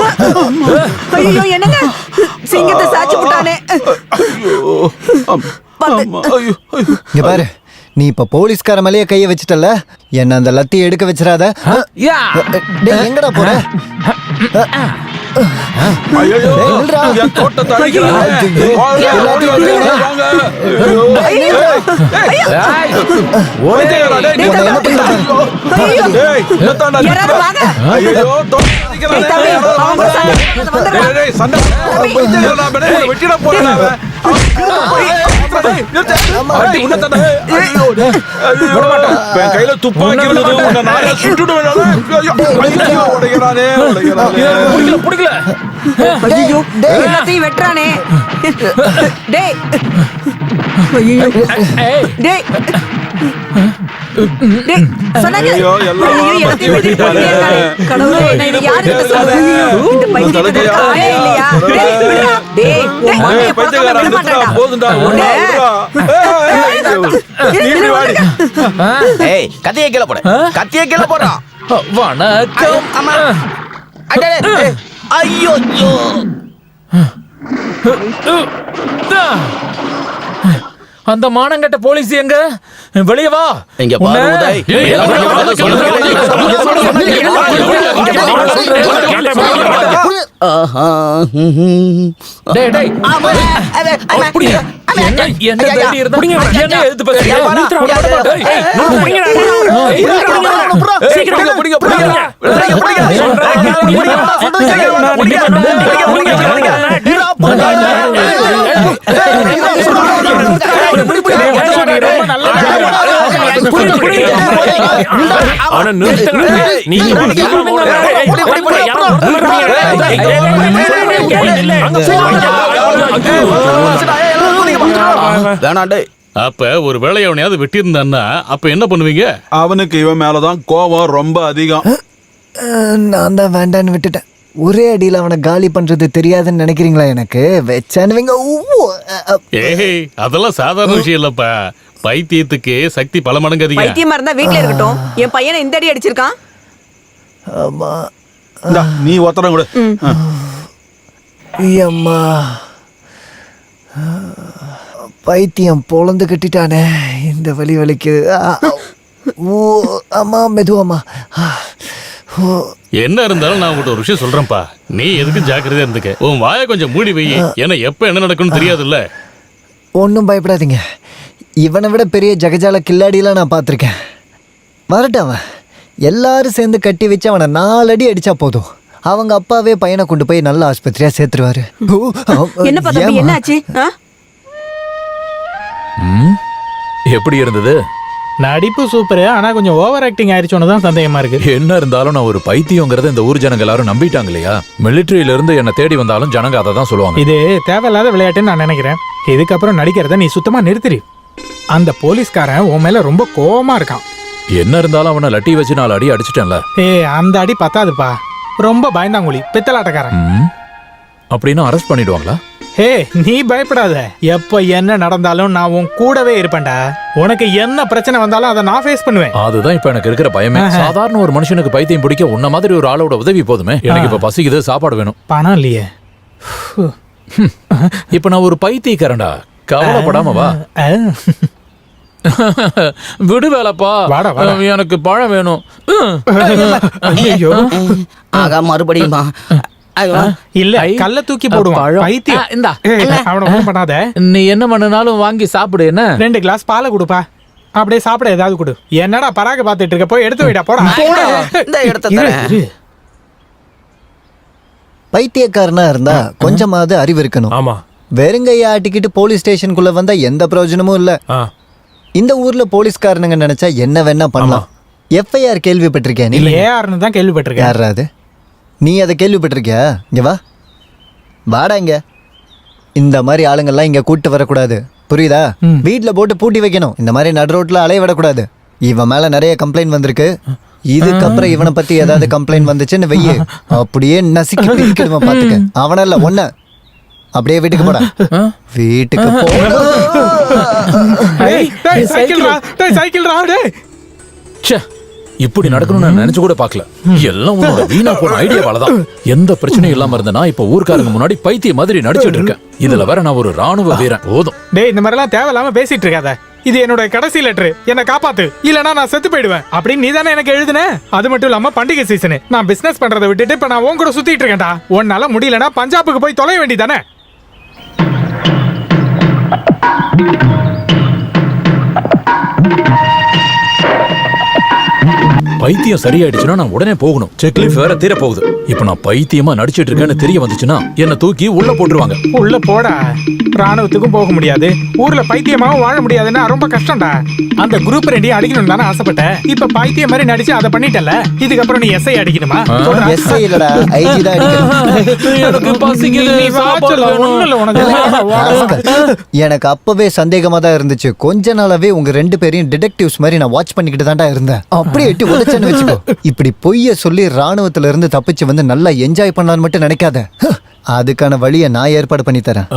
ஐயோ என்னங்க சிங்கத்தை சாச்சி விட்டானே. இங்க பாரு, நீ இப்ப போலீஸ்கார மேலேயே கைய வச்சிட்டல, என்ன அந்த லத்தி எடுக்க வச்சிடாத. டேய் எங்கடா போற? ஐயோ என் தோட்டத்தை அழிக்கிறானே. கையில துப்பாக்கி ஐயோ எல்லாத்தையும் வெட்டுறானே. டேய் ஐயோ டேய் டேய் சொன்னாங்க. ஐயோ எல்லாத்தையும் வெட்டிட்டு போறானே. கடவுளே நான் இத யாருக்கு சொல்றது? இந்த பைத்தியத்தை காலே இல்லையா? டேய் விடுடா. டேய் டேய் பைத்தியக்காரா நிறுத்துடா. போதும்டா. நீ வாடி. ஏய் கத்தியை கீழே போடு. கத்தியை கீழே போடுறா. வணக்கம். ஐயோ ஐயோ. அந்த மானங்கட்ட போலீஸ் எங்க? வெளியே வா. இங்க பாரு உதய். டேய் டேய் அப்படி என்ன என்ன தைரியம் இருந்தா என்ன எதிர்த்து பேசுறீங்க? சீக்கிரம் புடிங்க புடிங்க அவன நிறுத்துங்க. நீ வேணாண்டே. அப்ப ஒரு வேலையை அவனையாவது வெட்டி இருந்தான்னா அப்ப என்ன பண்ணுவீங்க? அவனுக்கு இவன் மேலதான் கோபம் ரொம்ப அதிகம். நான் தான் வேண்டான்னு விட்டுட்டேன். ஒரே அடியில் அவனை காலி பண்றது தெரியாதுன்னு நினைக்கிறீங்களா? எனக்கு வச்சானுவீங்க. ஏய் அதெல்லாம் சாதாரண விஷயம் இல்லப்பா. பைத்தியத்துக்கு சக்தி பல மடங்கு அதிகம். பைத்தியமா இருந்தா வீட்ல இருக்கட்டும். என் பையனை இந்த அடி அடிச்சிருக்கான். ஆமா நீ ஒத்தடம் கூட. அம்மா பைத்தியம் பொழந்து கட்டிட்டானே. இந்த வலி வலிக்குது. ஓ அம்மா மெதுவாம்மா. என்ன இருந்தாலும் நான் உங்கள்கிட்ட ஒரு விஷயம் சொல்றேன்ப்பா. நீ எதுக்கு ஜாக்கிரதையா இருந்துக்க. உன் வாயை கொஞ்சம் மூடி வை. ஏன்னா எப்ப என்ன நடக்கும்னு தெரியாதுல்ல. ஒன்றும் பயப்படாதீங்க. இவனை விட பெரிய ஜகஜால கில்லாடியெல்லாம் நான் பார்த்துருக்கேன். வரட்டும், அவன் எல்லாரும் சேர்ந்து கட்டி வச்சு அவனை 4 அடி அடிச்சா போதும். அவங்க அப்பாவே பையனை கொண்டு போய் நல்ல ஆஸ்பத்திரியா சேர்த்துருவாரு. என்ன பார்த்தா என்னாச்சு? எப்படி இருந்தது? நடிப்பு சூப்பர். ஆனா கொஞ்சம் ஓவர் ஆக்டிங் ஆயிடுச்சோன்னு தான் சந்தேகமா இருக்கு. என்ன இருந்தாலும் நான் ஒரு பைத்தியங்கிறத இந்த ஊர் ஜனங்க எல்லாரும் நம்பிட்டாங்க இல்லையா? மிலிட்டரியில இருந்து என்ன தேடி வந்தாலும் ஜனங்க அதை தான் சொல்லுவாங்க. இது தேவையில்லாத விளையாட்டுன்னு நான் நினைக்கிறேன். இதுக்கப்புறம் நடிக்கிறத நீ சுத்தமா நிறுத்திடு. அந்த போலீஸ்காரன் உன் மேல ரொம்ப கோவமா இருக்கான். என்ன இருந்தாலும் அவனை லட்டி வச்சு 4 அடி அடிச்சிட்டேன்ல. அந்த அடி பத்தாதுப்பா. ரொம்ப பயந்தாங்குழி பித்தலாட்டக்காரன். அப்படின்னா அரெஸ்ட் பண்ணிடுவாங்களா? நீ பயப்படாத. எப்ப என்ன நடந்தாலும் நான் உன் கூடவே இருப்பேன்டா. உனக்கு என்ன பிரச்சனை வந்தாலும் அதை நான் ஃபேஸ் பண்ணுவேன். அதுதான் இப்ப எனக்கு இருக்கிற பயமே. சாதாரண ஒரு மனுஷனுக்கு பைத்தியம் பிடிக்க உன்ன மாதிரி ஒரு ஆளோட உதவி போதுமே. எனக்கு இப்ப பசிக்குது, சாப்பாடு வேணும். பணம் இல்லையே. இப்ப நான் ஒரு பைத்தியக்காரன்டா. கவலைப்படாம வா. விடு வேலைப்பா. எனக்கு பழம் வேணும். ஆகா மறுபடியுமா? இல்ல கல்ல தூக்கி போடுவான் பைத்தியம். இந்தா அவன ஒண்ணும் பண்ணாத. நீ என்ன பண்ணனாலும் வாங்கி சாப்பிடு. என்ன 2 கிளாஸ் பாலை கொடுப்பா. அப்படியே சாப்பிட ஏதாவது கொடு. என்னடா பராக பாத்துட்டு இருக்க? போய் எடுத்து வைடா. போடா. இந்த இடத்த பைத்தியக்காரனா இருந்தா கொஞ்சமாவது அறிவு இருக்கணும். ஆமா. வெறுங்கையா ஆட்டிக்கிட்டு போலீஸ் ஸ்டேஷனுக்குள்ள வந்தா எந்த பிரயோஜனமும் இல்ல. இந்த ஊர்ல போலீஸ்காரனுங்க நினைச்சா என்ன வேணா பண்ணலாம். FIR கேள்விப்பட்டிருக்கேன். இல்ல ARன்னு தான் கேள்விப்பட்டிருக்கேன். யாரா அது? நீ அதை கேள்விப்பட்டிருக்கியா? இங்க வா, வாடா இங்க. இந்த மாதிரி ஆளுங்கள்லாம் இங்க கூட்டு வரக்கூடாது, புரியுதா? வீட்டுல போட்டு பூட்டி வைக்கணும். இந்த மாதிரி நடு ரோட்ல அலைய விடக்கூடாது. இவன் மேல நிறைய கம்ப்ளைண்ட் வந்திருக்கு. இதுக்கப்புறம் இவனை பத்தி ஏதாவது கம்ப்ளைண்ட் வந்துச்சுன்னு வெய்ய, அப்படியே நசுக்கி பிரிக்கிடுவான். பாத்துக்க. அவனல்ல ஒன்ன. அப்படியே வீட்டுக்கு போடா. வீட்டுக்கு போ. ச்சே, இப்படி நடக்கணும்னு நான் நினைச்சு கூட பார்க்கல. எல்லாம் உன்னோட வீணா போன ஐடியாவாலதான். எந்த பிரச்சனையும் இல்லாம இருந்தனா இப்ப ஊர்க்காரங்க முன்னாடி பைத்திய மாதிரி நடிச்சிட்டு இருக்கேன். இதுல வேற நான் ஒரு ராணுவ வீரன். போதும் டேய், இந்த மாதிரி எல்லாம் தேவையில்லாம பேசிட்டு இருக்காத. இது என்னோட கடைசி லெட்டர். என்ன காப்பாத்து, இல்லனா நான் செத்து போயிடுவேன் அப்படின்னு நீ தானே எனக்கு எழுதுன. அது மட்டும் இல்லாம பண்டிகை சீசன், நான் பிசினஸ் பண்றதை விட்டுட்டு இப்ப நான் உன் கூட சுத்திட்டு இருக்கேன்டா. உன்னால முடியலனா பஞ்சாபுக்கு போய் தொலைய வேண்டியதானே. பைத்தியம் சரியாயிடுச்சுன்னா நான் உடனே போகணும். செக்லீஃப் வேற தீர போகுது. இப்ப நான் பைத்தியமா நடிச்சிட்டு இருக்கேன்னு தெரிய வந்துச்சுன்னா என்ன தூக்கி உள்ள போட்டுருவாங்க. உள்ள போடா. ராணுவத்துக்கும் போக முடியாது, ஊர்ல பைத்தியமாவும் வாழ முடியாதுன்னா ரொம்ப கஷ்டம்டா. அந்த குரூப் ரெண்டையும் அடிக்கணும் தானே ஆசைப்பட்ட. இப்ப பைத்தியம் மாதிரி நடிச்சு அதை பண்ணிட்டல. இதுக்கப்புறம் நீ எஸ்ஐ அடிக்கணுமா? எஸ்ஐ இல்லடா, ஐஜி தான் அடிக்கணும். எனக்கு பசிக்குது, சாப்பாடு வேணும். எனக்கு அப்பவே சந்தேகமா தான் இருந்துச்சு. கொஞ்ச நாளாவே உங்க 2 பேரையும் டிடெக்டிவ்ஸ் மாதிரி நான் வாட்ச் பண்ணிக்கிட்டு தான்டா இருந்தேன். அப்படியே எட்டி உடைச்சேன்னு வச்சுக்கோ. இப்படி பொய்ய சொல்லி ராணுவத்துல இருந்து தப்பிச்சு வந்து நல்லா என்ஜாய் பண்ணலான்னு மட்டும் நினைக்காத. அதுக்கான வழியை நான் ஏற்பாடு பண்ணி தரேன்.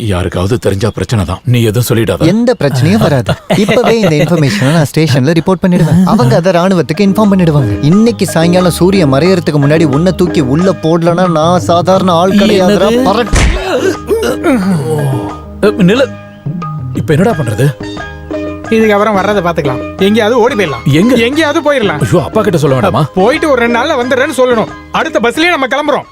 யாருக்காவது தெரிஞ்சா பிரச்சனை தான். நீ எதுவும் சொல்லிடாத. எந்த பிரச்சனையும் வராது. இப்பவே இந்த இன்ஃபர்மேஷனை நான் ஸ்டேஷன்ல ரிப்போர்ட் பண்ணிடுவேன். அவங்க அதை ராணுவத்துக்கு இன்ஃபார்ம் பண்ணிடுவாங்க. இன்னைக்கு சாயங்காலம் சூரியன் மறையறதுக்கு முன்னாடி உன்னை தூக்கி உள்ள போடலன்னா நான் சாதாரண ஆள் கிடையாதுடா. நில இப்ப என்னடா பண்றது? இதுக்கு அப்புறம் வர்றதை பாத்துக்கலாம். எங்கேயாவது ஓடி போயிடலாம். எங்கேயாவது போயிடலாம். ஐயோ, அப்பா கிட்ட சொல்ல வேண்டாமா? போயிட்டு ஒரு 2 நாள்ல வந்துடுறேன்னு சொல்லணும். அடுத்த பஸ்லயே நம்ம கிளம்புறோம்.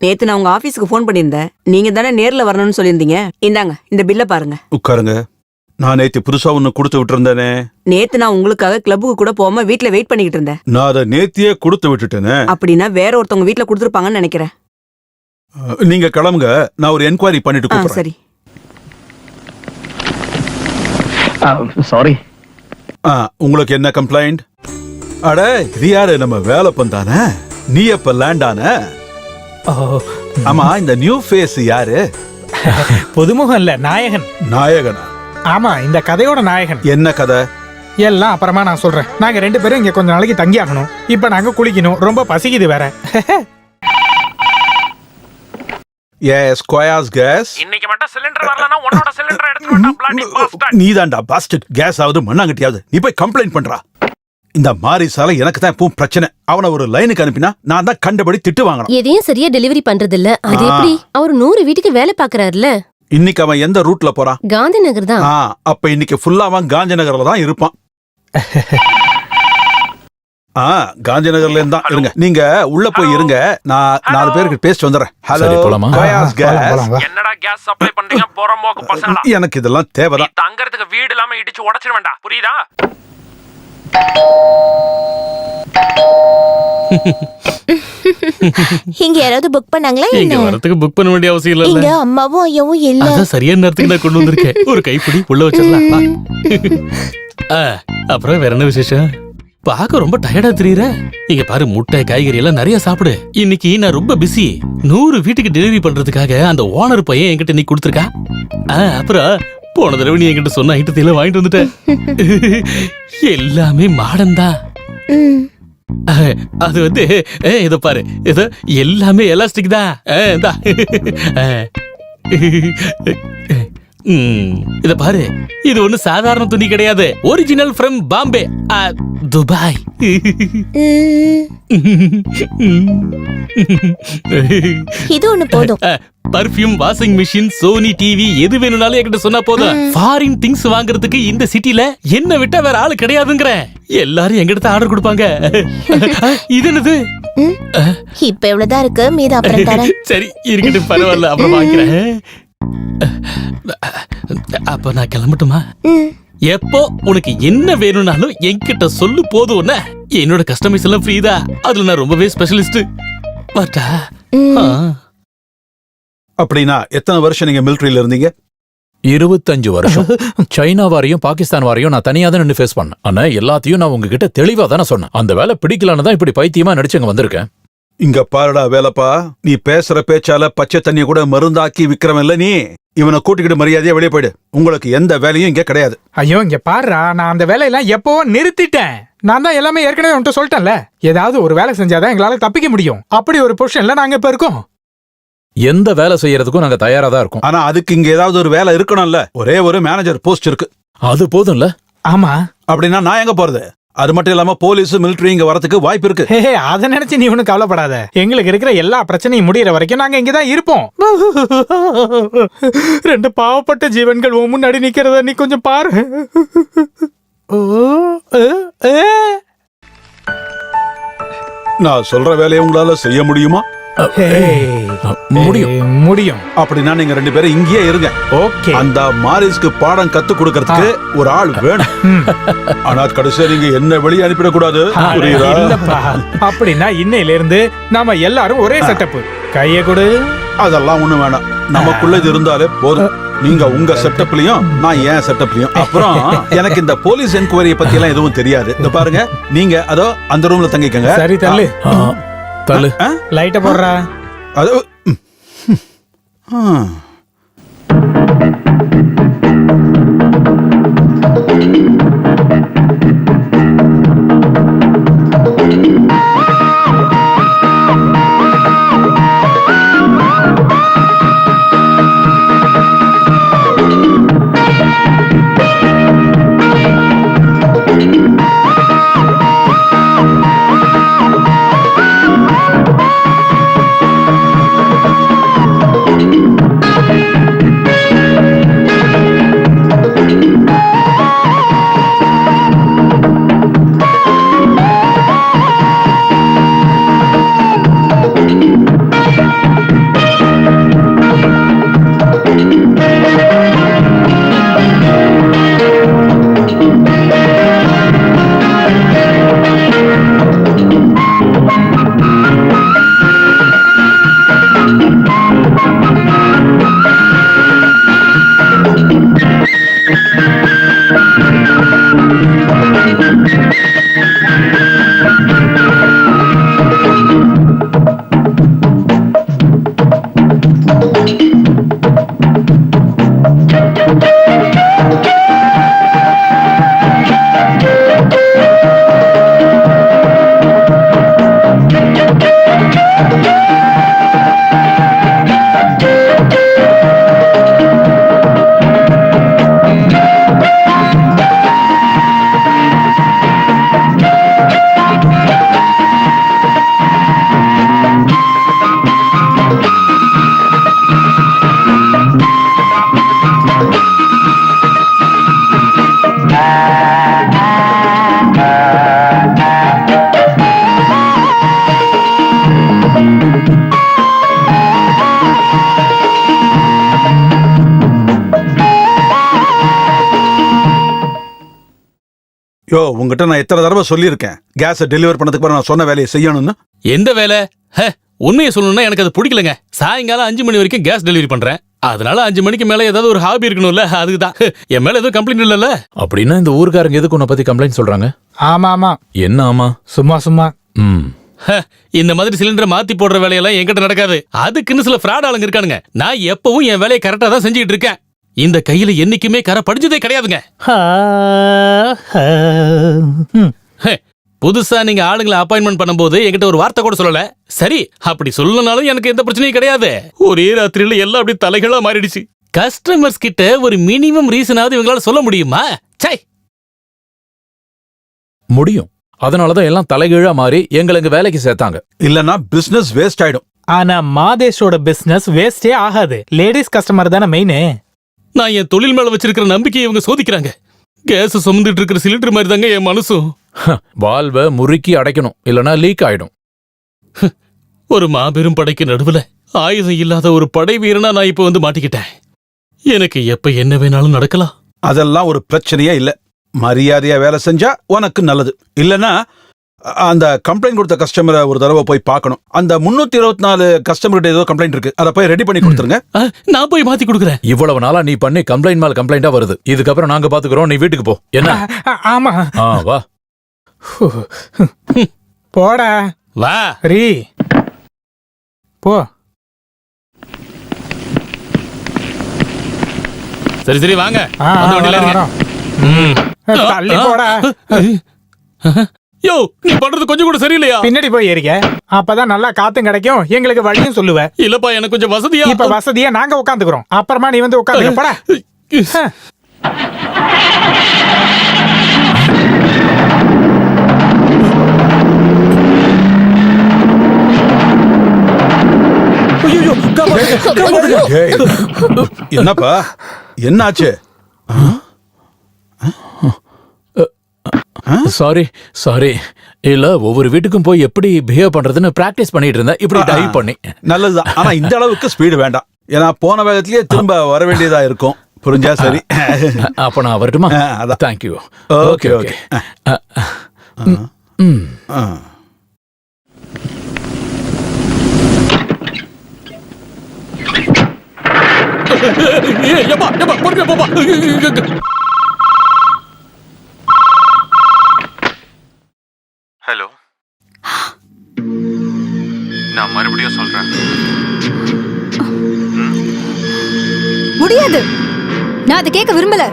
நேத்து நான் உங்க ஆபீஸ்க்கு போன் பண்ணியிருந்தேன். நீங்க தானே நேர்ல வரணும்னு சொல்லியிருந்தீங்க. இந்தாங்க, இந்த பில்ல பாருங்க. உட்காருங்க. நான் நேத்து புதுசா ஒண்ணு கொடுத்து விட்டுருந்தேனே. நேத்து நான் உங்களுக்காக கிளப்புக்கு கூட போகாம வீட்ல வெயிட் பண்ணிக்கிட்டு இருந்தேன். நான் அதை நேத்தியே கொடுத்து விட்டுட்டேனே. அப்படின்னா வேற ஒருத்தவங்க வீட்ல கொடுத்துருப்பாங்கன்னு நினைக்கிறேன். நீங்க கிளம்புங்க, நான் ஒரு என்கொயரி பண்ணிட்டு கூப்பிடுறேன். சரி. சாரி. உங்களுக்கு என்ன கம்ப்ளைண்ட்? அட, இது யாரு? நம்ம வேலை பந்தானே. நீ எப்ப லேண்ட் ஆன? ஆமா, இந்த நியூ ஃபேஸ் யாரு? புதுமுகம் இல்ல, நாயகன். நாயகனா? ஆமா, இந்த கதையோட நாயகன். என்ன கதை? எல்லாம் அப்புறமா நான் சொல்றேன். நாங்க 2 பேரும் இங்க கொஞ்ச நாளைக்கு தங்கி ஆகணும். இப்ப நாங்க குளிக்கணும், ரொம்ப பசிக்குது வேற. எஸ், கோயாஸ் கேஸ். இன்னைக்கு மட்டும் சிலிண்டர் வரலனா உன்னோட சிலிண்டர் எடுத்து விட்டா பிளாடி பாஸ்டர்ட். நீதான்டா பாஸ்டர்ட். கேஸ் ஆவது மண்ணாங்கட்டியாவது நீ போய் கம்ப்ளைண்ட் பண்றா. இந்த மாரி சாலை எனக்கு தான் எப்பவும் பிரச்சனை. அவனை ஒரு லைனுக்கு அனுப்பினா நான் தான் கண்டபடி திட்டு வாங்கணும். எதையும் சரியா டெலிவரி பண்றது இல்ல. அது எப்படி? அவர் 100 வீட்டுக்கு வேலை பாக்குறாருல. இன்னைக்கு அவன் எந்த ரூட்ல போறான்? காந்தி நகர் தான். அப்ப இன்னைக்கு ஃபுல்லா அவன் காந்தி நகர்ல தான் இருப்பான். காந்தி நகர்ல இருந்தா இருங்க. நீங்க உள்ள போய் இருங்க, நான் 4 பேருக்கு பேசிட்டு வந்துடுறேன். ஹலோ, கோயாஸ் கேஸ். என்னடா கேஸ் சப்ளை பண்றீங்க போறம்போக்கு பசங்களா? எனக்கு இதெல்லாம் தேவைதான். தங்கறதுக்கு வீடு இல்லாம இடிச்சு உடைச்சிர வேண்டாம், புரியுதா? இங்க யாராவது புக் பண்ணாங்களா? இங்க வரதுக்கு புக் பண்ண வேண்டிய அவசியம் இல்ல. இங்க அம்மாவும் ஐயாவும் இல்ல. அதான் சரியான நேரத்துக்கு நான் கொண்டு வந்திருக்கேன். ஒரு கைப்பிடி உள்ள வச்சிடலாம். அப்புறம் வேற என்ன விசேஷம்? பாக்க ரொம்ப டயர்டா தெரியுற. இங்க பாரு, முட்டை காய்கறி எல்லாம் நிறைய சாப்பிடு. இன்னைக்கு நான் ரொம்ப பிஸி. 100 வீட்டுக்கு டெலிவரி பண்றதுக்காக அந்த ஓனர் பையன் என்கிட்ட நீ கொடுத்துருக்கா. அப்புறம் போன தடவை நீ என்கிட்ட சொன்ன ஐட்டத்தையெல்லாம் வாங்கிட்டு வந்துட்டேன். எல்லாமே மாடன் தான். அது வந்து இத பாரு, இது எல்லாமே எலாஸ்டிக் தான். இத பாரு, இது ஒண்ணு சாதாரண துணி கிடையாது. Original from Bombay, Dubai. இது ஒண்ணு போதும். Perfume, washing machine, Sony TV எது வேணும்னாலும் என்கிட்ட சொன்னா போதும். ஃபாரின் திங்ஸ் வாங்குறதுக்கு இந்த சிட்டில என்ன விட்டா வேற ஆளு கிடையாதுங்கற. எல்லாரும் எங்கிட்ட ஆர்டர் கொடுப்பாங்க. இது என்னது? இப்ப எவ்வளவுதான் இருக்கு, மீது அப்புறம் தரேன். சரி இருக்கட்டும், பரவாயில்ல, அப்புறம் வாங்கிக்கிறேன். அப்ப நான் கிளம்பட்டுமா? எப்போ உனக்கு என்ன வேணும்னாலும் என்கிட்ட சொல்லு போதும். என்னோட கஸ்டமைஸ் எல்லாம் ஃப்ரீ தான். அதுல நான் ரொம்பவே ஸ்பெஷலிஸ்ட். வாட்டா. அப்படின்னா எத்தனை வருஷம் நீங்க மிலிட்டரியில இருந்தீங்க? 25 வருஷம். சைனா வாரையும் பாகிஸ்தான் வாரையும் நான் தனியா தான் நின்று ஃபேஸ் பண்ணேன். ஆனா எல்லாத்தையும் நான் உங்ககிட்ட தெளிவா தானே சொன்னேன். அந்த வேலை பிடிக்கலான்னு தான் இப்படி பைத்தியமா நடிச்சு அங்க வந்திருக்கேன். இங்க பாருடா வேலைப்பா, நீ பேசுற பேச்சால பச்சை தண்ணிய கூட மருந்தாக்கி விக்கிறவன் இல்ல நீ. இவனை கூட்டிக்கிட்டு மரியாதையா வெளியே போயிடு. உங்களுக்கு எந்த வேலையும் இங்க கிடையாது. ஐயோ, இங்க பாருடா, நான் அந்த வேலையெல்லாம் எப்பவோ நிறுத்திட்டேன். நான் தான் எல்லாமே ஏற்கனவே உன்கிட்ட சொல்லிட்டேன்ல. ஏதாவது ஒரு வேலை செஞ்சாதான் எங்களால தப்பிக்க முடியும். அப்படி ஒரு பொசிஷன்ல நாங்க இப்ப இருக்கோம். எந்த வேலை செய்யறதுக்கும் நாங்க தயாரா தான் இருக்கோம். ஆனா அதுக்கு இங்க ஏதாவது ஒரு வேலை இருக்கணும்ல. ஒரே ஒரு மேனேஜர் போஸ்ட் இருக்கு. அது போதும்ல. ஆமா. அப்படின்னா நான் எங்க போறது? அது மட்டும் இல்லாம போலீஸ் மிலிட்டரி இங்க வரதுக்கு வாய்ப்பு இருக்கு. அதை நினைச்சு நீ ஒன்னும் கவலைப்படாத. எங்களுக்கு இருக்கிற எல்லா பிரச்சனையும் முடியற வரைக்கும் நாங்க இங்கதான் இருப்போம். 2 பாவப்பட்ட ஜீவன்கள் உன் முன்னாடி நிக்கிறத நீ கொஞ்சம் பாரு. நான் சொல்ற வேலையை உங்களால செய்ய முடியுமா? முடியும். அப்படின்னா நீங்க 2 பேரும் இங்கேயே இருங்க. ஓகே. அந்த மாரிஸ்க்கு பாடம் கத்து கொடுக்கறதுக்கு ஒரு ஆள் வேணும். ஆனா கடைசியா நீங்க என்ன வெளியே அனுப்பிடக்கூடாது. புரியுதா? அப்படின்னா இன்னையில இருந்து நாம எல்லாரும் ஒரே செட்டப். கைய கொடு. அதெல்லாம் ஒண்ணு வேணாம். நமக்குள்ள இது இருந்தாலே போதும். நீங்க உங்க செட்டப்லயும் நான் ஏன் செட்டப்லயும். அப்புறம் எனக்கு இந்த போலீஸ் என்கொயரி பத்தி எல்லாம் எதுவும் தெரியாது. இந்த பாருங்க, நீங்க அதோ அந்த ரூம்ல தங்கிக்கங்க. சரி தள்ளு. தள்ளு. லைட்ட போடுறா. அது யோ, உங்ககிட்ட நான் எத்தனை தடவை சொல்லியிருக்கேன் கேஸை டெலிவர் பண்ணதுக்கு அப்புறம் நான் சொன்ன வேலையை செய்யணும்னு. எந்த வேலை? உண்மையை சொல்லணும்னா எனக்கு அது பிடிக்கலங்க. சாயங்காலம் 5 மணி வரைக்கும் கேஸ் டெலிவரி பண்றேன். அதனால 5 மணிக்கு மேல ஏதாவது ஒரு ஹாபி இருக்கணும்ல. அதுதான். என் மேல எதுவும் கம்ப்ளைண்ட் இல்லல்ல? அப்படின்னா இந்த ஊர்க்காரங்க எதுக்கு உன்னை பத்தி கம்ப்ளைண்ட் சொல்றாங்க? ஆமா ஆமா. என்ன ஆமா? சும்மா. இந்த மாதிரி சிலிண்டரை மாத்தி போடுற வேலையெல்லாம் என்கிட்ட நடக்காது. அதுக்குன்னு சில ஃப்ராட் ஆளுங்க இருக்கானுங்க. நான் எப்பவும் என் வேலையை கரெக்டா தான் செஞ்சுட்டு இருக்கேன். இந்த கையில என்னைக்குமே கரை படிச்சதே கிடையாதுங்க. புதுசா நீங்க ஆளுங்களை அப்பாயின்மெண்ட் பண்ணும்போது என்கிட்ட ஒரு வார்த்தை கூட சொல்லல. சரி, அப்படி சொல்லனாலும் எனக்கு எந்த பிரச்சனையும் கிடையாது. ஒரே ராத்திரியில எல்லாம் அப்படி தலைகளா மாறிடுச்சு. கஸ்டமர்ஸ் கிட்ட ஒரு மினிமம் ரீசனாவது இவங்களால சொல்ல முடியுமா? சை, முடியும். அதனாலதான் எல்லாம் தலைகீழா மாறி எங்களுக்கு வேலைக்கு சேர்த்தாங்க. இல்லன்னா பிசினஸ் வேஸ்ட் ஆயிடும். ஆனா மாதேஷோட பிசினஸ் வேஸ்டே ஆகாது. லேடிஸ் கஸ்டமர் தானே மெயின். நான் என் தொழில் மேல வச்சிருக்கிற நம்பிக்கையை இவங்க சோதிக்கிறாங்க. கேஸ் சுமந்துட்டு இருக்கிற சிலிண்டர் மாதிரி தாங்க என் மனசும். வால்வை முறுக்கி அடைக்கணும், இல்லனா லீக் ஆயிடும். ஒரு மாபெரும் படைக்கு நடுவுல ஆயுதம் இல்லாத ஒரு படை வீரனா நான் இப்ப வந்து மாட்டிக்கிட்டேன். எனக்கு எப்ப என்ன வேணாலும் நடக்கலாம். அதெல்லாம் ஒரு பிரச்சனையே இல்ல. மரியாதையா வேலை செஞ்சா உனக்கு நல்லது. இல்லனா அந்த கம்ப்ளைண்ட் கொடுத்த கஸ்டமரை ஒரு தடவை போய் பார்க்கணும். அந்த 324 கஸ்டமர்கிட்ட ஏதோ கம்ப்ளைண்ட் இருக்கு, அதை போய் ரெடி பண்ணி கொடுத்துருங்க. நான் போய் மாத்தி கொடுக்குறேன். இவ்வளவு நாளா நீ பண்ணி கம்ப்ளைண்ட் மேல கம்ப்ளைண்டா வருது. இதுக்கப்புறம் நாங்க பாத்துக்கிறோம், நீ வீட்டுக்கு போ. என்ன? ஆமா. வா போடா. வா ரீ போ. சரி வாங்க. தள்ளி போடா. யோ நீ பண்றது கொஞ்சம் கூட சரியில்லையா? பின்னாடி போய் ஏறிக்க, அப்பதான் நல்லா காத்தும் கிடைக்கும், எங்களுக்கு வழியும் சொல்லுவ. இல்லப்பா எனக்கு கொஞ்சம் வசதியா. இப்ப வசதியா நாங்க உட்காந்துக்கிறோம், அப்புறமா நீ வந்து உட்காந்து போடா. என்னப்பா என்னாச்சு? சாரி சாரி, இல்ல ஒவ்வொரு வீட்டுக்கும் போய் எப்படி பிஹேவ் பண்றதுன்னு பிராக்டிஸ் பண்ணிட்டு இருந்தேன், இப்படி டைவ் பண்ணி. நல்லதுதான், ஆனா இந்த அளவுக்கு ஸ்பீடு வேண்டாம், ஏன்னா போன வேகத்திலேயே திரும்ப வர வேண்டியதா இருக்கும். புரிஞ்சா சரி. அப்ப நான் வரட்டுமா? அதான். தேங்க்யூ. Okay okay. ஹலோ, நான் மறுபடியும் சொல்றேன். முடியாது, நான் அதை கேட்க விரும்பல.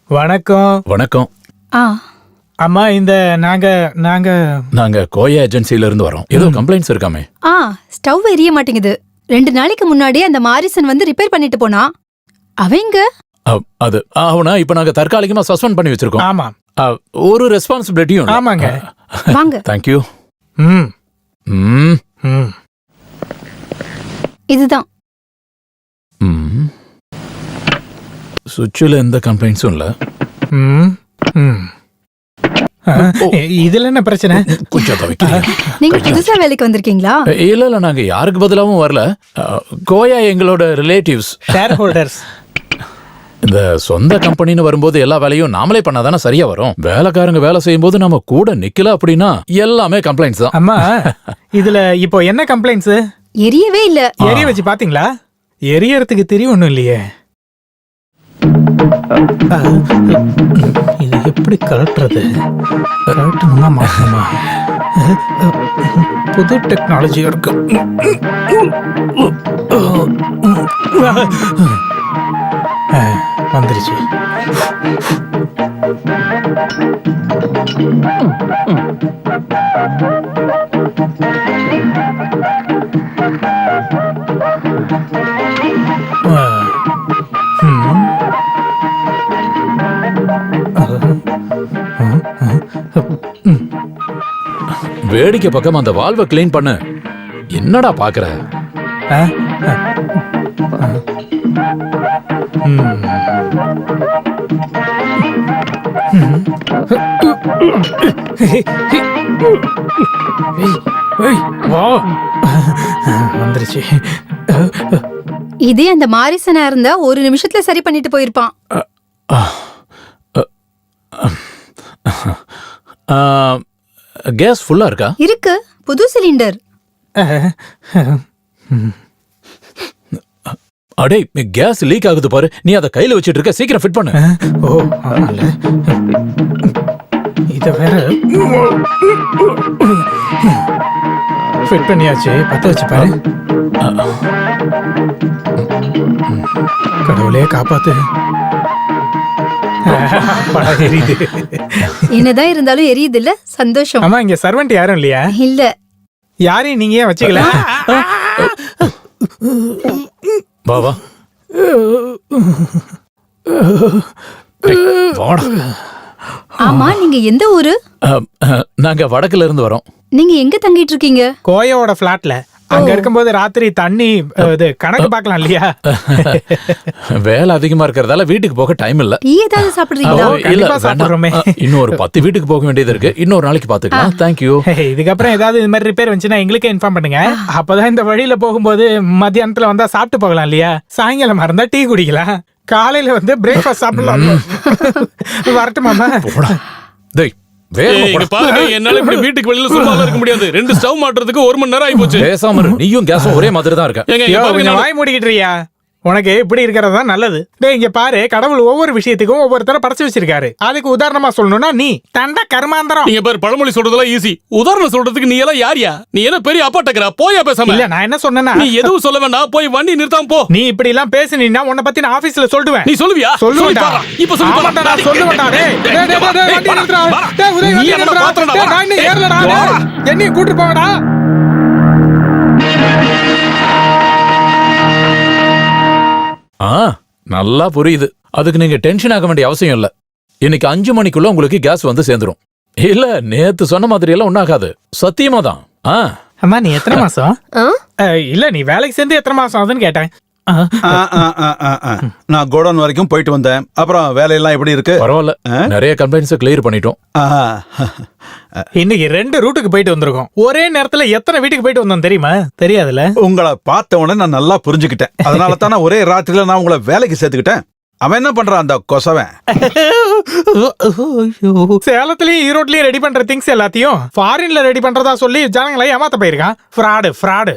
வணக்கம். வணக்கம். அம்மா, இந்த நாங்க நாங்க நாங்க கோயா ஏஜென்சில இருந்து வரோம். ஏதோ கம்ப்ளைண்ட்ஸ் இருக்காமே? ஸ்டவ் எரிய மாட்டேங்குது. 2 நாளைக்கு முன்னாடி அந்த மாரிசன் வந்து ரிப்பேர் பண்ணிட்டு போனா. அவங்க அது அவனா இப்ப நாங்க தற்காலிகமா சஸ்பெண்ட் பண்ணி வச்சிருக்கோம். ஆமா, ஒரு ரெஸ்பான்சிபிலிட்டியும். ஆமாங்க. வாங்க. தேங்க்யூ. இதுதான். சுவிட்சில் எந்த கம்ப்ளைண்ட்ஸும் இல்ல. இதுல என்ன பிரச்சனை? கொஞ்சம் தவிக்கிறேன். நீங்க புதுசா வேலைக்கு வந்திருக்கீங்களா? இல்ல நாங்க யாருக்கு பதிலாவும் வரல. கோயா எங்களோட ரிலேட்டிவ்ஸ், ஷேர் ஹோல்டர்ஸ். இந்த சொந்த கம்பெனின்னு வரும்போது எல்லா வேலையும் நாமளே பண்ணாதானே சரியா வரும். வேலைக்காரங்க வேலை செய்யும் போது நம்ம கூட நிக்கல அப்படின்னா எல்லாமே கம்ப்ளைண்ட்ஸ் தான். அம்மா, இதுல இப்போ என்ன கம்ப்ளைண்ட்ஸ்? எரியவே இல்ல. எரிய வச்சு பாத்தீங்களா? எரியறதுக்கு திரி ஒண்ணும் இல்லையே. இது எப்படி கலட்டுறது? கலட்டணுமா மாட்டணுமா? புது டெக்னாலஜி இருக்கு. வந்துருச்சு. வேடிக்கை பக்கம் அந்த வால்வை கிளீன் பண்ணு. என்னடா பாக்குற? வந்துருச்சு. இதே அந்த மாரிசனா இருந்தா 1 நிமிஷத்துல சரி பண்ணிட்டு போயிருப்பான். கேஸ் ஃபுல்லா இருக்கா? இருக்கு, புது சிலிண்டர். அடே, கேஸ் லீக் ஆகுது பாரு. நீ அதை கையில வச்சிட்டு இருக்க, சீக்கிரம் ஃபிட் பண்ணு. ஓ, ஆமால. இத வேற ஃபிட் பண்ணியாச்சு. பத்த வச்சு பாரு. கடவுளே காப்பாத்து. எரியுது. என்னதான் இருந்தாலும் எரியுது இல்ல? சந்தோஷம். ஆமா, இங்க சர்வெண்ட் யாரும் இல்லையா? இல்ல. யாரையும் நீங்க ஏன் வச்சுக்கல? வா வா. ஆமா, நீங்க எந்த ஊரு? நாங்க வடக்குல இருந்து வரோம். நீங்க எங்க தங்கிட்டு இருக்கீங்க? கோயாவோட பிளாட்ல. அங்க இருக்கும்போது ராத்திரி தண்ணி இது கணக்கு பார்க்கலாம் இல்லையா? வேலை அதிகமா இருக்கிறதால வீட்டுக்கு போக டைம் இல்ல. டீ ஏதாவது சாப்பிடுறீங்களா? கண்டிப்பா சாப்பிடுறோமே. இன்னும் ஒரு 10 வீட்டுக்கு போக வேண்டியது இருக்கு. இன்னொரு நாளைக்கு பாத்துக்கலாம். தேங்க்யூ. இதுக்கப்புறம் ஏதாவது இந்த மாதிரி ரிப்பேர் வந்துச்சுன்னா எங்களுக்கே இன்ஃபார்ம் பண்ணுங்க. அப்பதான் இந்த வழியில போகும்போது மத்தியானத்துல வந்தா சாப்பிட்டு போகலாம் இல்லையா? சாயங்காலம் இருந்தா டீ குடிக்கலாம். காலையில வந்து பிரேக்ஃபாஸ்ட் சாப்பிடலாம். வரட்டுமாமா? டேய் என்னால இப்படி வீட்டுக்கு வெளியில சும்மா இருக்க முடியாது. 2 ஸ்டவ் மாட்டுறதுக்கு 1 மணி நேரம் ஆயி போச்சு. பேசாம இரு. நீயும் கேஸும் ஒரே மாதிரி தான் இருக்க. வாய் மூடிக்கிட்டுறியா? உனக்கு இப்படி இருக்கிறது தான் நல்லது. டேய் இங்க பாரு, கடவுள் ஒவ்வொரு விஷயத்துக்கும் ஒவ்வொருத்தர படைச்சு வச்சிருக்காரு. அதுக்கு உதாரணமா சொல்லணும்னா நீ தண்ட கர்மாந்தரம். நீங்க பாரு, பழமொழி சொல்றதெல்லாம் ஈஸி. உதாரணம் சொல்றதுக்கு நீ எல்லாம் யாரியா? நீ என்ன பெரிய அப்பாட்டக்கறா? போயா பேசாம. இல்ல நான் என்ன சொன்னேன்னா, நீ எதுவும் சொல்ல வேண்டாம். போய் வண்டி நிறுத்தாம போ. நீ இப்படி எல்லாம் பேசினீன்னா உன்னை பத்தி நான் ஆபீஸ்ல சொல்லுவேன். நீ சொல்லுவியா? சொல்லுவேன்டா. இப்ப சொல்லு பாறா. நான் சொல்லுவேன்டா. டேய் வண்டி நிறுத்துடா. டேய் உதய் வண்டி நிறுத்துடா. டேய் நான் இன்னும் ஏறலடா. என்னையும் கூட்டி போங்கடா. நல்லா புரியுது. அதுக்கு நீங்க டென்ஷன் ஆக வேண்டிய அவசியம் இல்ல. இன்னைக்கு 5 மணிக்குள்ள உங்களுக்கு கேஸ் வந்து சேர்ந்துரும். இல்ல நேத்து சொன்ன மாதிரி எல்லாம் ஒண்ணாகாது. சத்தியமா தான். அம்மா நீ எத்தனை மாசம்? இல்ல நீ வேலைக்கு சேர்ந்து எத்தனை மாசம் ஆகுதுன்னு கேட்டேன். நான் கோடவுன் வரைக்கும் போயிட்டு வந்தேன். அப்புறம் வேலையெல்லாம் எப்படி இருக்கு? பரவாயில்ல, நிறைய கம்ப்ளைண்ட்ஸ் கிளியர் பண்ணிட்டோம். இன்னைக்கு 2 ரூட்டுக்கு போயிட்டு வந்திருக்கோம். ஒரே நேரத்துல எத்தனை வீட்டுக்கு போயிட்டு வந்தோம் தெரியுமா? தெரியாதுல்ல. உங்களை பார்த்த உடனே நான் நல்லா புரிஞ்சுக்கிட்டேன். அதனால தான் ஒரே ராத்திரில நான் உங்களை வேலைக்கு சேர்த்துக்கிட்டேன். அவன் என்ன பண்றான் அந்த கொசவன்? சேலத்திலயும் ஈரோட்லயும் ரெடி பண்ற திங்ஸ் எல்லாத்தையும் ஃபாரின்ல ரெடி பண்றதா சொல்லி ஜனங்களை ஏமாத்த போயிருக்கான். ஃப்ராடு.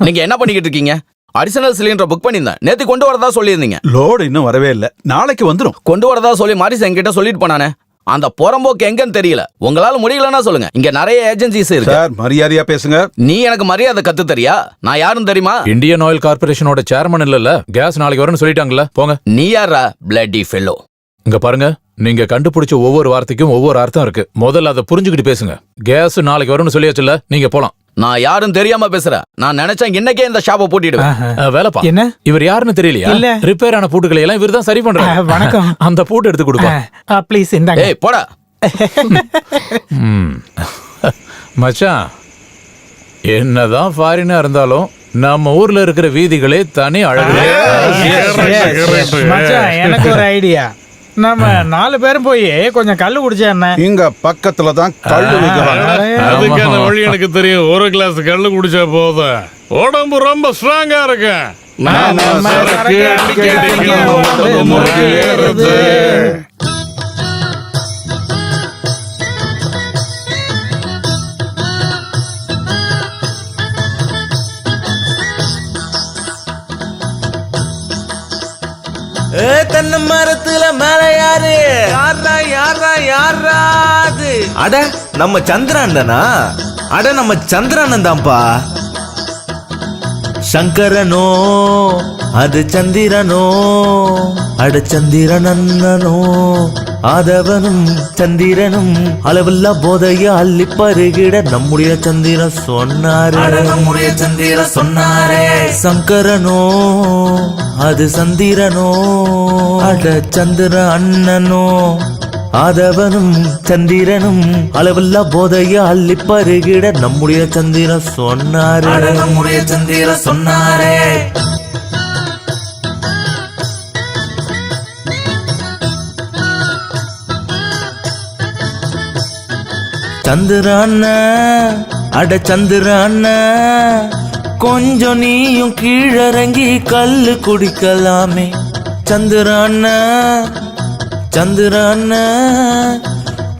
நீங்க என்ன பண்ணிக்கிட்டு இருக்கீங்க? அடிஷனல் சிலிண்டர் புக் பண்ணிருந்தேன். நேத்து கொண்டு வரதா சொல்லியிருந்தீங்க. லோடு இன்னும் வரவே இல்ல. நாளைக்கு வந்துடும். கொண்டு வரதா சொல்லி மாரிஸ் என்கிட்ட சொல்லிட்டு போனானே. அந்த புறம்போக்கு எங்கன்னு தெரியல. உங்களால முடியலன்னா சொல்லுங்க. இங்க நிறைய ஏஜென்சிஸ் இருக்கு. சார் மரியாதையா பேசுங்க. நீ எனக்கு மரியாதை கத்து தரியா? நான் யாரும் தெரியுமா? இந்தியன் ஆயில் கார்பரேஷனோட சேர்மன் இல்லல்ல. கேஸ் நாளைக்கு வரும்னு சொல்லிட்டாங்கல்ல. போங்க. நீ யாரா? Bloody fellow. இங்க பாருங்க, நீங்க கண்டுபிடிச்ச ஒவ்வொரு வார்த்தைக்கும் ஒவ்வொரு அர்த்தம் இருக்கு. முதல்ல அதை புரிஞ்சுக்கிட்டு பேசுங்க. கேஸ் நாளைக்கு வரும்னு சொல்லியாச்சுல்ல, நீங்க போலாம். நான் யாரும் தெரியாம பேசுறேன். நான் நினைச்சேன் இன்னைக்கே இந்த ஷாப்பை பூட்டிடுவேன். வேலைப்பா என்ன? இவர் யாருன்னு தெரியலையா? இல்ல. ரிப்பேர் ஆன பூட்டுகளை எல்லாம் இவர் தான் சரி பண்றாரு. வணக்கம். அந்த பூட்டு எடுத்து கொடுப்பா. ப்ளீஸ் இந்தாங்க. ஏய் போடா. மச்சான், என்னதான் ஃபாரினா இருந்தாலும் நம்ம ஊர்ல இருக்கிற வீதிகளே தனி அழகு. மச்சான் எனக்கு ஒரு ஐடியா. நம்ம 4 பேரும் போய் கொஞ்சம் கல்லு குடிச்சா என்ன? இங்க பக்கத்துல தான் கல்லு விக்கிறாங்க. அதுக்கான வழி எனக்கு தெரியும். ஒரு கிளாஸ் கல்லு குடிச்சா போதும். உடம்பு ரொம்ப ஸ்ட்ராங்கா இருக்கு. தென்னை மரத்துல மேல யாரு? யாராது? அட நம்ம சந்திரானந்தனா? அட நம்ம சந்திரானந்த் தான்ப்பா. சங்கரனோ அது சந்திரனோ? அட சந்திரனோ ஆதவனும் சந்திரனும் அளவில்ல போதைய அள்ளி பருகிட நம்முடைய சந்திரன் சொன்னாரே. சங்கரனோ அது சந்திரனோ? அட சந்திர அண்ணனோ ஆதவனும் சந்திரனும் அளவில்ல போதைய அள்ளி பருகிட நம்முடைய சந்திரன் சொன்னாரே. சந்திரான அட சந்திரான கொஞ்சம் நீயும் கீழறங்கி கல்லு குடிக்கலாமே. சந்திரான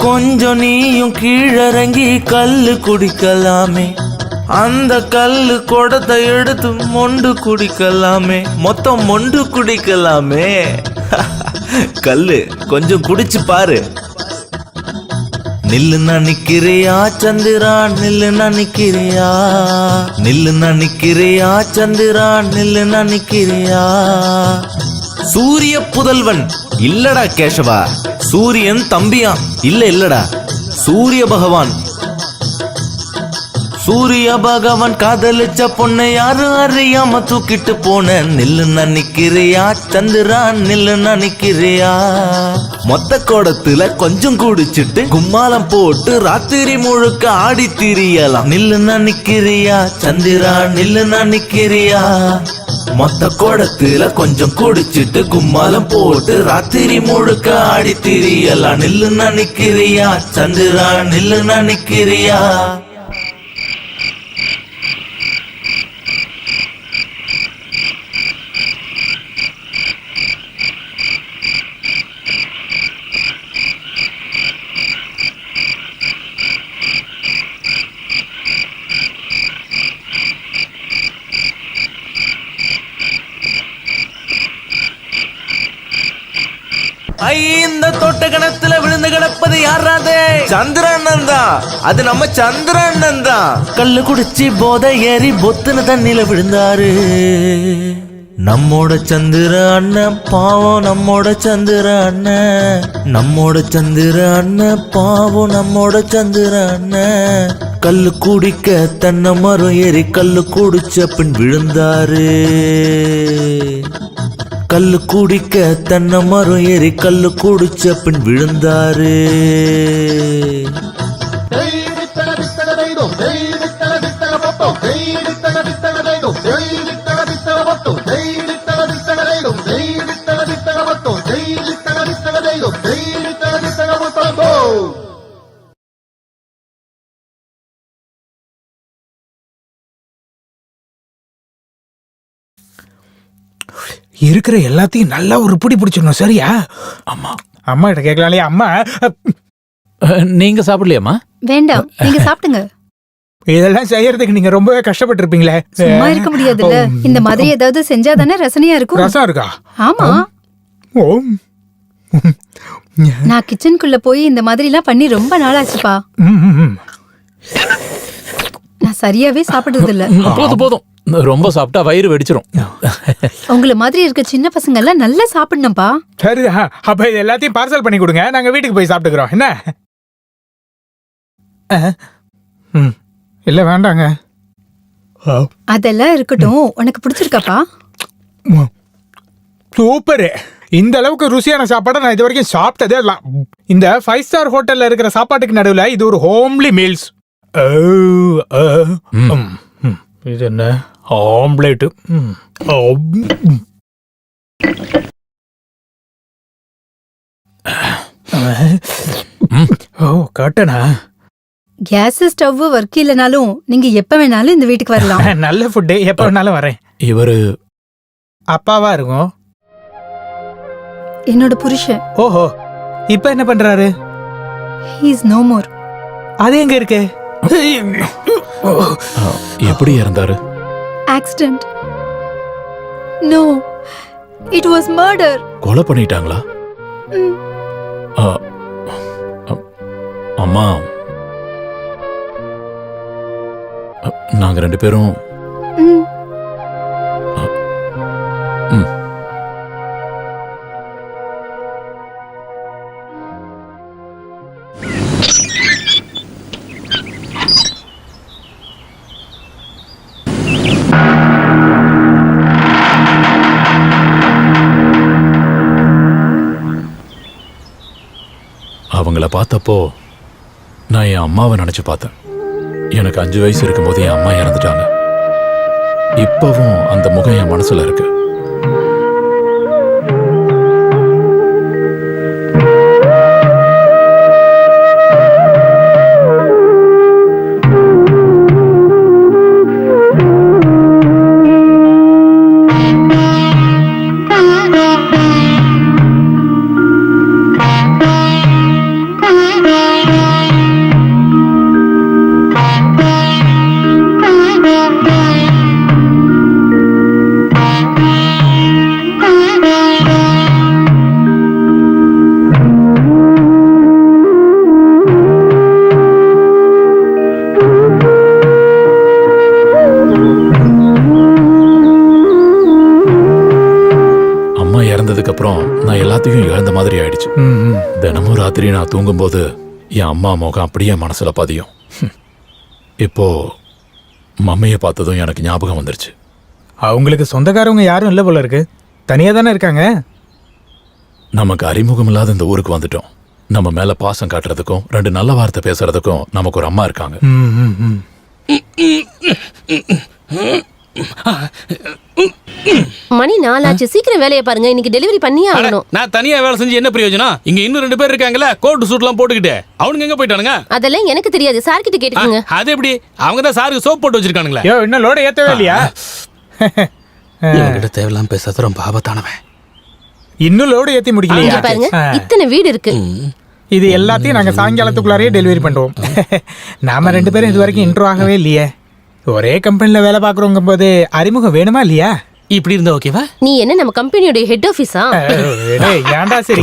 கொஞ்சம் நீயும் கீழறங்கி கல்லு குடிக்கலாமே. அந்த கல்லு குடத்தை எடுத்து மொண்டு குடிக்கலாமே. மொத்தம் மொண்டு குடிக்கலாமே. கல்லு கொஞ்சம் குடிச்சு பாரு. நில்லுன்னா நிக்கிறியா சந்திரா? நில்லுன்னா நிக்கிறியா சந்திரா? நில்லுன்னா நிக்கிறியா? சூரிய புதல்வன் இல்லடா கேசவா. சூரியன் தம்பியா? இல்லடா சூரிய பகவான். சூரிய பகவான் காதலிச்ச பொண்ணை யாரும் அறியாம தூக்கிட்டு போன நில்லு நிக்கிறியா சந்திரா நில்லு நிக்கிறியா மொத்த கோடத்துல கொஞ்சம் குடிச்சிட்டு கும்மாலம் போட்டு ராத்திரி முழுக்க ஆடி திரியலாம் நில்லு நிக்கிறியா சந்திரா நில்லு நிக்கிறியா மொத்த கோடத்துல கொஞ்சம் குடிச்சிட்டு கும்மாலம் போட்டு ராத்திரி முழுக்க ஆடி திரியலாம் நில்லு நிக்கிறியா சந்திரா நில்லு நிக்கிறியா இந்த தோட்ட கணத்துல விழுந்து கிடப்பது யாராது? சந்திரண்ணன் தான். அது நம்ம சந்திரண்ணன் தான். கல்லு குடிச்சு போதை ஏறி பொத்துன தண்ணில விழுந்தாரு. நம்மோட சந்திர அண்ணன் பாவம், நம்மோட சந்திர அண்ணன், நம்மோட சந்திர அண்ணன் பாவம், நம்மோட சந்திர அண்ணன். கல்லு குடிக்க தென்னை மரம் ஏறி கல்லு குடிச்ச பின் விழுந்தாரு. கல்லு குடிக்க தென்னை மரம் ஏறி கல்லு குடிச்ச பின் விழுந்தாரு. இருக்கிற எல்லாத்தையும் நல்லா ஒரு பிடி பிடிச்சிடணும், சரியா? அம்மா அம்மா கிட்ட கேட்கலாம் இல்லையா? அம்மா நீங்க சாப்பிடலையாம்மா? வேண்டாம், நீங்க சாப்பிடுங்க. இதெல்லாம் செய்யறதுக்கு நீங்க ரொம்பவே கஷ்டப்பட்டு இருப்பீங்களே. சும்மா இருக்க முடியாதுல்ல, இந்த மாதிரி ஏதாவது செஞ்சா தானே ரசனையா இருக்கும். ரசம் இருக்கா? ஆமா. நான் கிச்சனுக்குள்ள போய் இந்த மாதிரி எல்லாம் பண்ணி ரொம்ப நாளாச்சுப்பா. நான் சரியாவே சாப்பிடுறது இல்ல. போதும் போதும், ரொம்ப சாப்பிட்டா வயிறு வெடிச்சிரும். உங்களை மாதிரி இருக்க சின்ன பசங்க எல்லாம் நல்லா சாப்பிடணும்பா. சரிதான், அப்ப இது எல்லாத்தையும் பார்சல் பண்ணி கொடுங்க, நாங்க வீட்டுக்கு போய் சாப்பிட்டுக்கிறோம். என்ன? இல்ல வேண்டாங்க. அதெல்லாம் இருக்கட்டும், உனக்கு பிடிச்சிருக்காப்பா? சூப்பரு. இந்த அளவுக்கு ருசியான சாப்பாடை நான் இது வரைக்கும் சாப்பிட்டதே இல்ல. இந்த 5 ஸ்டார் ஹோட்டல்ல இருக்கிற சாப்பாட்டுக்கு நடுவுல இது ஒரு ஹோம்லி மீல்ஸ். இது என்ன? ஆம்லேட். ஓ, கட்டனா? கேஸ் ஸ்டவ் ஒர்க் இல்லனாலும் நீங்க எப்ப வேணாலும் இந்த வீட்டுக்கு வரலாம். நல்ல ஃபுட், எப்ப வேணாலும் வரேன். இவரு அப்பாவா இருக்கும்? என்னோட புருஷன். ஓஹோ, இப்ப என்ன பண்றாரு? He is no more. அது எங்க இருக்கு? எப்படி இறந்தாரு? Accident. No, it was murder. கொலை பண்ணிட்டாங்களா? அம்மா, நாங்க 2 பேரும் அவங்கள பார்த்தப்போ நான் என் அம்மாவை நினைச்சு பார்த்தேன். எனக்கு 5 வயசு இருக்கும்போது என் அம்மா இறந்துட்டாங்க. இப்பவும் அந்த முகம் என் மனசுல இருக்கு. அப்புறம் நான் எல்லாத்தையும் இழந்த மாதிரி ஆயிடுச்சு. தினமும் ராத்திரி நான் தூங்கும்போது என் அம்மா முகம் அப்படியே மனசுல பதியும். இப்போ மம்மியை பார்த்ததும் எனக்கு ஞாபகம் வந்துருச்சு. அவங்களுக்கு சொந்தக்காரவங்க யாரும் இல்லை போல இருக்கு. தனியா தானே இருக்காங்க. நமக்கு அறிமுகம் இல்லாத இந்த ஊருக்கு வந்துட்டோம். நம்ம மேல பாசம் காட்டுறதுக்கும் 2 நல்ல வார்த்தை பேசுறதுக்கும் நமக்கு ஒரு அம்மா இருக்காங்க. மணி 4 ஆச்சு. சீக்கிரம் வேலையை பாருங்க. இன்னைக்கு டெலிவரி பண்ணியே ஆகணும். நான் தனியா வேலை செஞ்சு என்ன பிரயோஜனம்? இங்க இன்னும் 2 பேர் இருக்காங்கல்ல, கோட் சூட்லாம் போட்டுக்கிட்டு. அவனுங்க எங்க போயிட்டானுங்க? அதெல்லாம் எனக்கு தெரியாது. சார் கிட்ட கேட்டுக்கோங்க. அது எப்படி? அவங்க தான் சாருக்கு சோப் போட்டு வச்சிருக்கானுங்களே. யோ, இன்னும் லோட ஏத்தவே இல்லையா? இவங்கிட்ட தேவையில்லாம பேசாத, ரொம்ப ஆபத்தானவன். இன்னும் லோடு ஏத்தி முடிக்கலையா? பாருங்க, இத்தனை வீடு இருக்கு. இது எல்லாத்தையும் நாங்க சாயங்காலத்துக்குள்ளாரையே டெலிவரி பண்ணுவோம். நாம 2 பேரும் இது வரைக்கும் இன்ட்ரோ ஆகவே இல்லையே. ஒரே கம்பெனில வேலை பாக்குறோங்க போது அறிமுகம் வேணுமா இல்லையா? இப்படி இருந்தா ஓகேவா? நீ என்ன நம்ம கம்பெனியோட ஹெட் ஆபீஸா? ஏன்டா சரி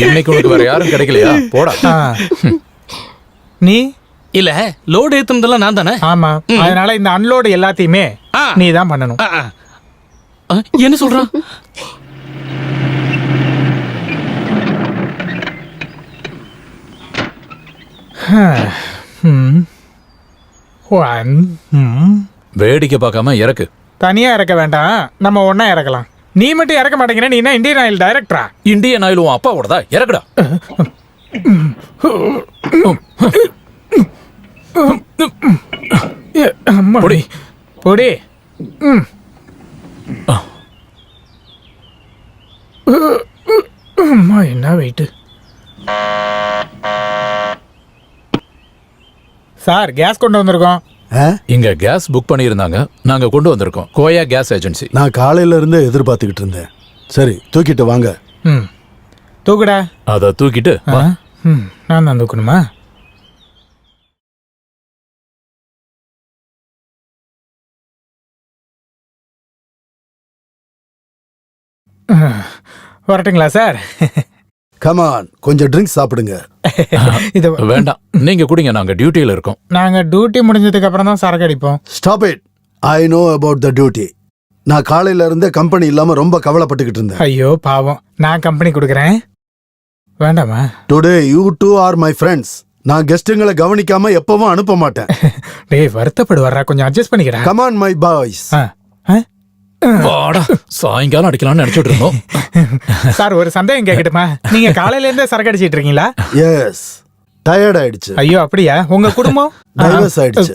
இன்னைக்கு உனக்கு வேற யாரும் கிடைக்கலையா? போடா. நீ இல்ல, லோடு ஏத்துனதெல்லாம் நான் தானே. ஆமா, அதனால இந்த அன்லோடு எல்லாத்தையுமே நீ தான் பண்ணணும். என்ன சொல்றான்? வேடிக்கை பார்க்காம இறக்கு. தனியா இறக்க வேண்டாம், நம்ம ஒன்னா இறக்கலாம். நீ மட்டும் இறக்க மாட்டேங்கிற. நீ என்ன இந்தியன் ஆயில் டைரக்டரா? இந்தியன் ஆயில் உன் அப்பாவோடதா? இறக்குடா. பொடி பொடி. அம்மா, என்ன வெயிட். சார், கேஸ் கொண்டு வந்திருக்கோம். இங்க கேஸ் புக் பண்ணியிருந்தாங்க, நாங்க கொண்டு வந்திருக்கோம். கோயா கேஸ் ஏஜென்சி. நான் காலையில இருந்து எதிர்பார்த்துக்கிட்டு இருந்தேன். சரி, தூக்கிட்டு வாங்க. தூக்குடா. அத தூக்கிட்டு வா. நான் தான் தூக்கணுமா? வரட்டுங்களா சார்? கமான், கொஞ்சம் ட்ரிங்க்ஸ் சாப்பிடுங்க. இது வேண்டாம், நீங்க குடிங்க, நாங்க டியூட்டில இருக்கோம். நாங்க டியூட்டி முடிஞ்சதுக்கு அப்புறம் தான் சரக்கு அடிப்போம். Stop it. I know about the duty. நான் காலையில இருந்தே கம்பெனி இல்லாம ரொம்ப கவலைப்பட்டுக்கிட்டு இருந்தேன். ஐயோ பாவம், நான் கம்பெனி கொடுக்குறேன். வேண்டாமா? Today you two are my friends. நான் கெஸ்ட்டுங்களை கவனிக்காம எப்பவும் அனுப்ப மாட்டேன். டேய், வருத்தப்படுவாரா? கொஞ்சம் அட்ஜஸ்ட் பண்ணிக்கிறேன். Come on my boys. வாடா, சாயங்காலம் அடிக்கலாம்னு நினைச்சிட்டு இருந்தோம். சார், ஒரு சந்தேகம் கேட்கட்டுமா? நீங்க காலையில இருந்தே சரக்கு அடிச்சிட்டு இருக்கீங்களா? எஸ், டயர்ட் ஆயிடுச்சு. ஐயோ அப்படியா? உங்க குடும்பம் டைவர்ஸ் ஆயிடுச்சு.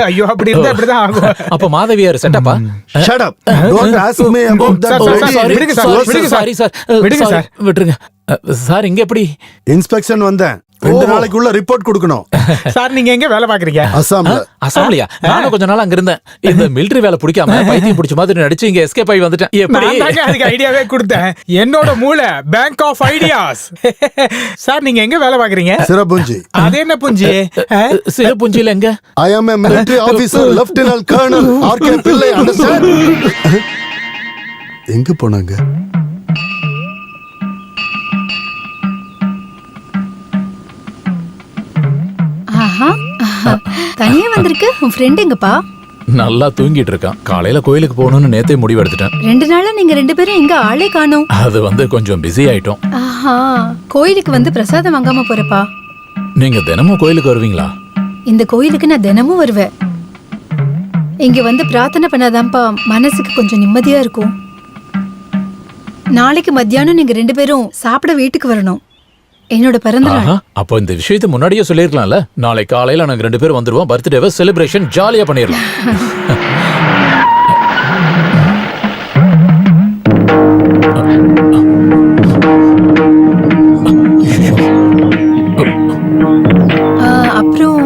ஐயோ, அப்படி இருந்தா அப்படிதான் ஆகும். அப்ப மாதவியார் செட்டப்பா? Shut up. Don't ask me about that. விடுங்க சார், விடுங்க சார். விடுங்க சார், விட்டுருங்க சார். இங்க எப்படி இன்ஸ்பெக்ஷன் வந்தேன். 2 நாளைக்குள்ள ரிப்போர்ட் கொடுக்கணும். சார், நீங்க எங்க வேலை பாக்குறீங்க? அசாம்ல. அசாம்லையா? நானும் கொஞ்ச நாள் அங்க இருந்தேன். இந்த மிலிட்டரி வேலை பிடிக்காம பைத்தியம் பிடிச்ச மாதிரி நடிச்சு இங்க எஸ்கேப் ஆகி வந்துட்டேன். எப்படி? அதுக்கு ஐடியாவே கொடுத்தேன். என்னோட மூளை பேங்க் ஆஃப் ஐடியாஸ். சார், நீங்க எங்க வேலை பாக்குறீங்க? சிறப்புஞ்சி. அது என்ன புஞ்சி? சிறப்புஞ்சில எங்க? I am a military officer, Lieutenant Colonel R.K. Pillai. Understand? எங்க போனாங்க? தனியா வந்திருக்கு. உன் ஃப்ரெண்ட் எங்கப்பா? நல்லா தூங்கிட்டு இருக்கான். காலையில கோயிலுக்கு போகணும்னு நேத்தே முடிவு எடுத்துட்டேன். 2 நாளா நீங்க 2 பேரும் எங்க ஆளே காணோம். அது கொஞ்சம் பிஸி ஆயிட்டோம். கோயிலுக்கு வந்து பிரசாதம் வாங்காம போறப்பா? நீங்க தினமும் கோயிலுக்கு வருவீங்களா? இந்த கோயிலுக்கு நான் தினமும் வருவேன். இங்க வந்து பிரார்த்தனை பண்ணாதான்ப்பா மனசுக்கு கொஞ்சம் நிம்மதியா இருக்கும். நாளைக்கு மத்தியானம் நீங்க 2 பேரும் சாப்பிட வீட்டுக்கு வரணும். என்னோட பிறந்த நாள். அப்போ இந்த விஷயத்தை முன்னாடியே சொல்லிருக்கலாம்ல. நாளை காலையில நாங்க 2 பேரும் வந்துருவோம். பர்த்டேவை செலிப்ரேஷன் ஜாலியா பண்ணிடலாம். அப்புறம்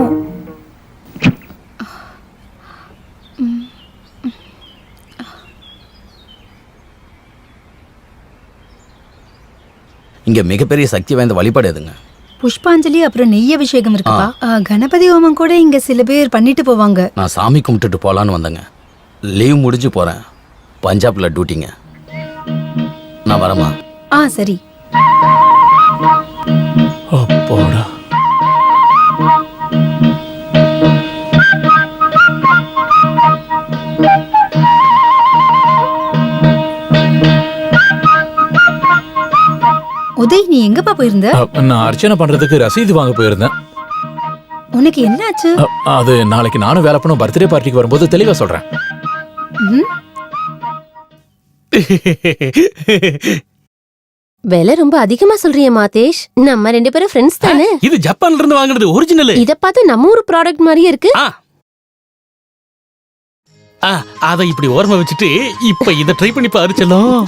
இங்க மிகப்பெரிய சக்தி வாய்ந்த வழிபாடு எதுங்க? புஷ்பாஞ்சலி, அப்புறம் நெய் அபிஷேகம் இருக்குப்பா. கணபதி ஹோமம் கூட இங்க சில பேர் பண்ணிட்டு போவாங்க. நான் சாமி கும்பிட்டுட்டு போலான்னு வந்தேங்க. லீவ் முடிஞ்சு போறேன். பஞ்சாப்ல டியூட்டிங்க. நான் வரமா? சரி. அப்பாடா. உதய், நீ எங்கப்பா போயிருந்த? நான் அர்ச்சனை பண்றதுக்கு ரசீது வாங்க போயிருந்தேன். உனக்கு என்னாச்சு? அது நாளைக்கு நானும் வேலை பண்ணும் பர்த்டே பார்ட்டிக்கு வரும்போது தெளிவா சொல்றேன். விலை ரொம்ப அதிகமா சொல்றிய மாதேஷ். நம்ம 2 பேரும் ஃப்ரெண்ட்ஸ் தானே? இது ஜப்பான்ல இருந்து வாங்குனது ஒரிஜினல். இத பார்த்து நம்ம ஊர் ப்ராடக்ட் மாதிரியே இருக்கு. அத இப்படி ஓரமா வச்சுட்டு இப்ப இத ட்ரை பண்ணி பாரு செல்லம்.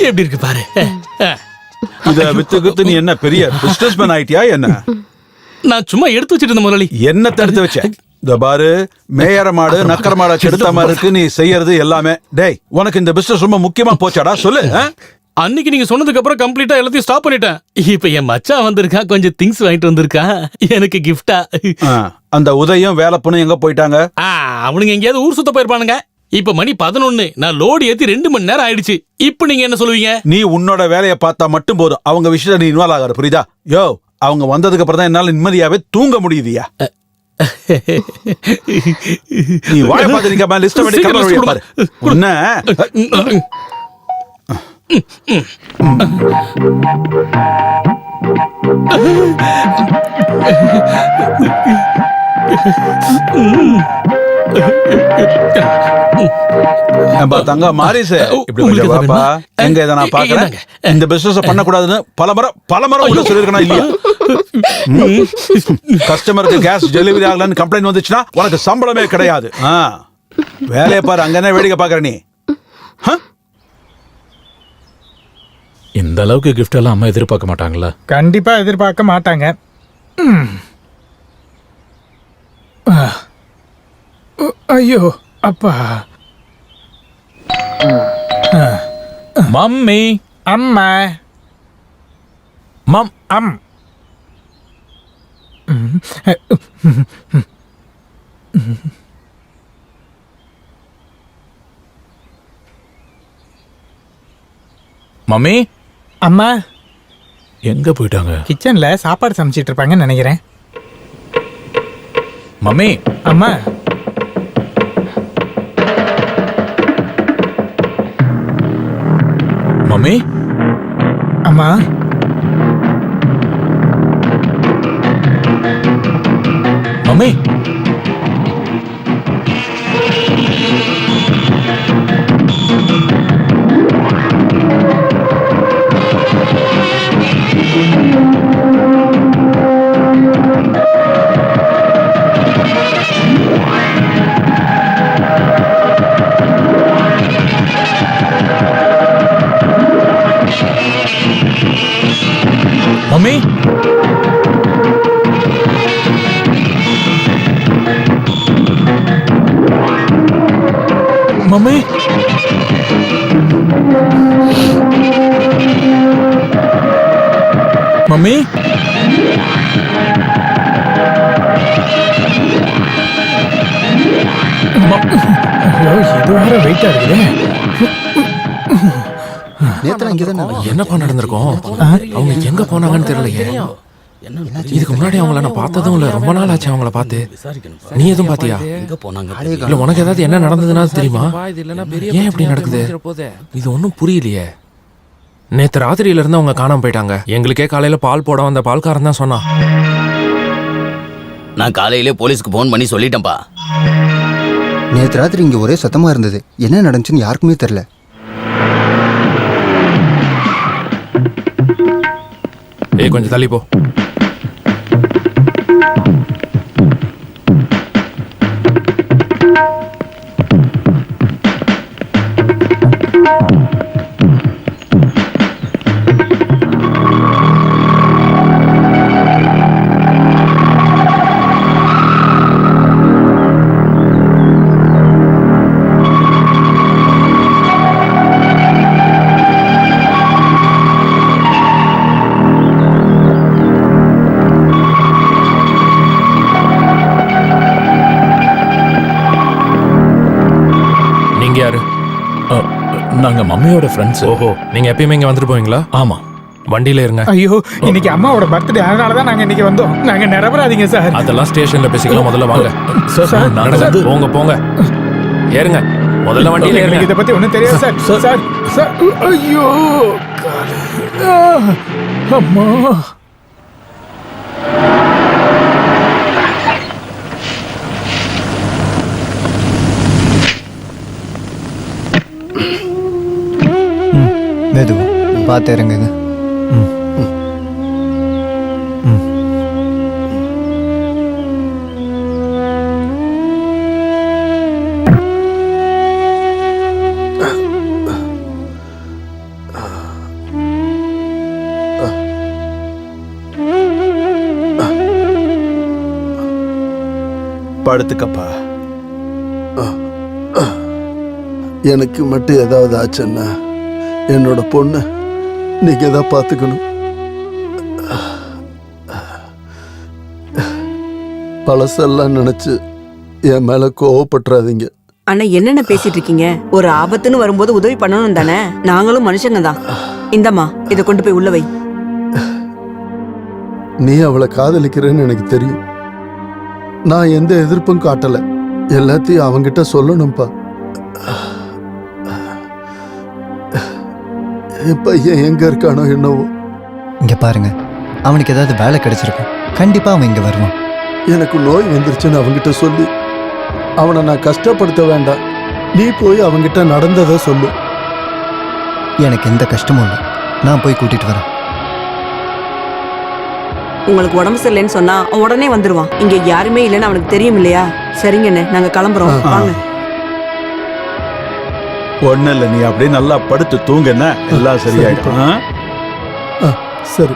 எப்படி இருக்கு பாரு. இத வித்துக்கு நீ என்ன பெரிய பிசினஸ்மேன் ஆயிட்டியா என்ன? நான் சும்மா எடுத்து வச்சிட்டு இருந்த முதலாளி. என்ன தடுத்து வச்ச? இந்த பாரு, மேயற மாடு நக்கர மாடா கெடுத்த மாதிரி இருக்கு நீ செய்யறது எல்லாமே. டேய், உனக்கு இந்த பிசினஸ் ரொம்ப முக்கியமா போச்சாடா? சொல்லு. அன்னைக்கு நீங்க சொன்னதுக்கு அப்புறம் கம்ப்ளீட்டா எல்லாத்தையும் ஸ்டாப் பண்ணிட்டேன். இப்ப என் மச்சான் வந்திருக்கான், கொஞ்சம் திங்ஸ் வாங்கிட்டு வந்திருக்கான் எனக்கு கிஃப்டா. அந்த உதயம் வேலை பண்ண எங்க போயிட்டாங்க? அவனுங்க எங்கேயாவது ஊர் சுத்த போயிருப்பானுங்க. இப்ப மணி 11. நான் லோடு ஏத்தி 2 மணி நேரம் ஆயிடுச்சு. இப்ப நீங்க என்ன சொல்லுவீங்க? நீ உன்னோட வேலையை பார்த்தா மட்டும் போதும், அவங்க விஷயத்துல நீ இன்வால்வ் ஆகாத, புரியுதா? யோ, அவங்க வந்ததுக்கு அப்புறம் தான் என்னால நிம்மதியாவே தூங்க முடியுதுயா. நீ வாய பார்த்து நிக்காம லிஸ்ட் பண்ணி கலர் பாரு. உன்ன தங்க மாரிசே, இப்படி கொஞ்சம் வாப்பா. எங்க இதை நான் பாக்குறேன். இந்த பிசினஸ் பண்ணக்கூடாதுன்னு பலமுறை உள்ள சொல்லிருக்கா இல்லையா? கஸ்டமருக்கு கேஸ் டெலிவரி ஆகலன்னு கம்ப்ளைண்ட் வந்துச்சுன்னா உனக்கு சம்பளமே கிடையாது. வேலையை பாரு, அங்க என்ன வேடிக்கை பாக்குற நீ? இந்த அளவுக்கு கிஃப்ட் எல்லாம் அம்மா எதிர்பார்க்க மாட்டாங்களா? கண்டிப்பா எதிர்பார்க்க மாட்டாங்க. ஐயோ அப்பா. மம்மி, அம்மா, மம் அம். மம்மி, அம்மா எங்க போயிட்டாங்க? கிச்சன்ல சாப்பாடு சமைச்சிட்டு இருப்பாங்கன்னு நினைக்கிறேன். மம்மி, அம்மா, மம்மி, அம்மா, மம்மி, மம்மி, மம்மி, மம்மி, இது வேற வெயிட்டா இருக்குது. என்னப்பா நடந்திருக்கும்? அவங்க எங்க போனாங்கன்னு தெரியலையே. இதுக்கு முன்னாடி அவங்கள நான் பார்த்ததும் இல்ல, ரொம்ப நாள் ஆச்சு அவங்கள பார்த்து. நீ எதுவும் பாத்தியா? இல்ல உனக்கு ஏதாவது என்ன நடந்ததுன்னா தெரியுமா? ஏன் இப்படி நடக்குது? இது ஒன்னும் புரியலையே. நேத்து ராத்திரியில இருந்து அவங்க காணாம போயிட்டாங்க. எங்களுக்கே காலையில பால் போட வந்த பால்காரன் தான் சொன்னான். நான் காலையிலே போலீஸ்க்கு போன் பண்ணி சொல்லிட்டேன்பா. நேற்று ராத்திரி இங்க ஒரே சத்தமா இருந்தது. என்ன நடந்துச்சுன்னு யாருக்குமே தெரியல. ஏய், கொஞ்சம் தள்ளி போ. யாரு? நாங்க மம்மியோட ஃப்ரெண்ட்ஸ். ஓஹோ, நீங்க எப்பயுமே இங்க வந்துட்டு போவீங்களா? ஆமா. வண்டியில இருங்க. ஐயோ, இன்னைக்கு அம்மாவோட பர்த்டே, அதனாலதான் நாங்க இன்னைக்கு வந்தோம். நாங்க நிரபராதிங்க சார். அதெல்லாம் ஸ்டேஷன்ல பேசிக்கலாம். முதல்ல வாங்க சார். போங்க போங்க, ஏறுங்க. முதல்ல வண்டியில ஏறுங்க. இத பத்தி ஒண்ணும் தெரியாது சார். சார் சார், ஐயோ அம்மா. மெதுவா பார்த்து இறங்குங்க. படுத்துக்கப்பா. எனக்கு மட்டும் ஏதாவது ஆச்சுன்னா என்னோட பொண்ணு நீங்க தான் பார்த்துக்கணும். பழசெல்லாம் நினைச்சு என் மேல கோவப்பட்டுறாதீங்க. அண்ணா என்னென்ன பேசிட்டு இருக்கீங்க? ஒரு ஆபத்துன்னு வரும்போது உதவி பண்ணணும் தானே? நாங்களும் மனுஷங்க தான். இந்தம்மா இதை கொண்டு போய் உள்ள வை. நீ அவளை காதலிக்கிறேன்னு எனக்கு தெரியும். நான் எந்த எதிர்ப்பும் காட்டல. எல்லாத்தையும் அவங்கிட்ட சொல்லணும்ப்பா. இப்ப எங்க இருக்கானோ என்னவோ. இங்க பாருங்க, அவனுக்கு ஏதாவது வேலை கிடைச்சிருக்கும். கண்டிப்பா அவன் இங்க வருவான். எனக்கு நோய் வந்துருச்சுன்னு அவங்கிட்ட சொல்லி அவனை நான் கஷ்டப்படுத்த வேண்டாம். நீ போய் அவங்கிட்ட நடந்ததை சொல்லு. எனக்கு எந்த கஷ்டமும் இல்லை. நான் போய் கூட்டிட்டு வரேன். உங்களுக்கு உடம்பு சரியில்லைன்னு சொன்னா அவன் உடனே வந்துருவான். இங்க யாருமே இல்லைன்னு அவனுக்கு தெரியும் இல்லையா? சரிங்கண்ணே, நாங்க கிளம்புறோம். வாங்க. ஒண்ணு இல்ல, நீ அப்படியே நல்லா படுத்து தூங்குன, எல்லாம் சரியாயிடும். சரி.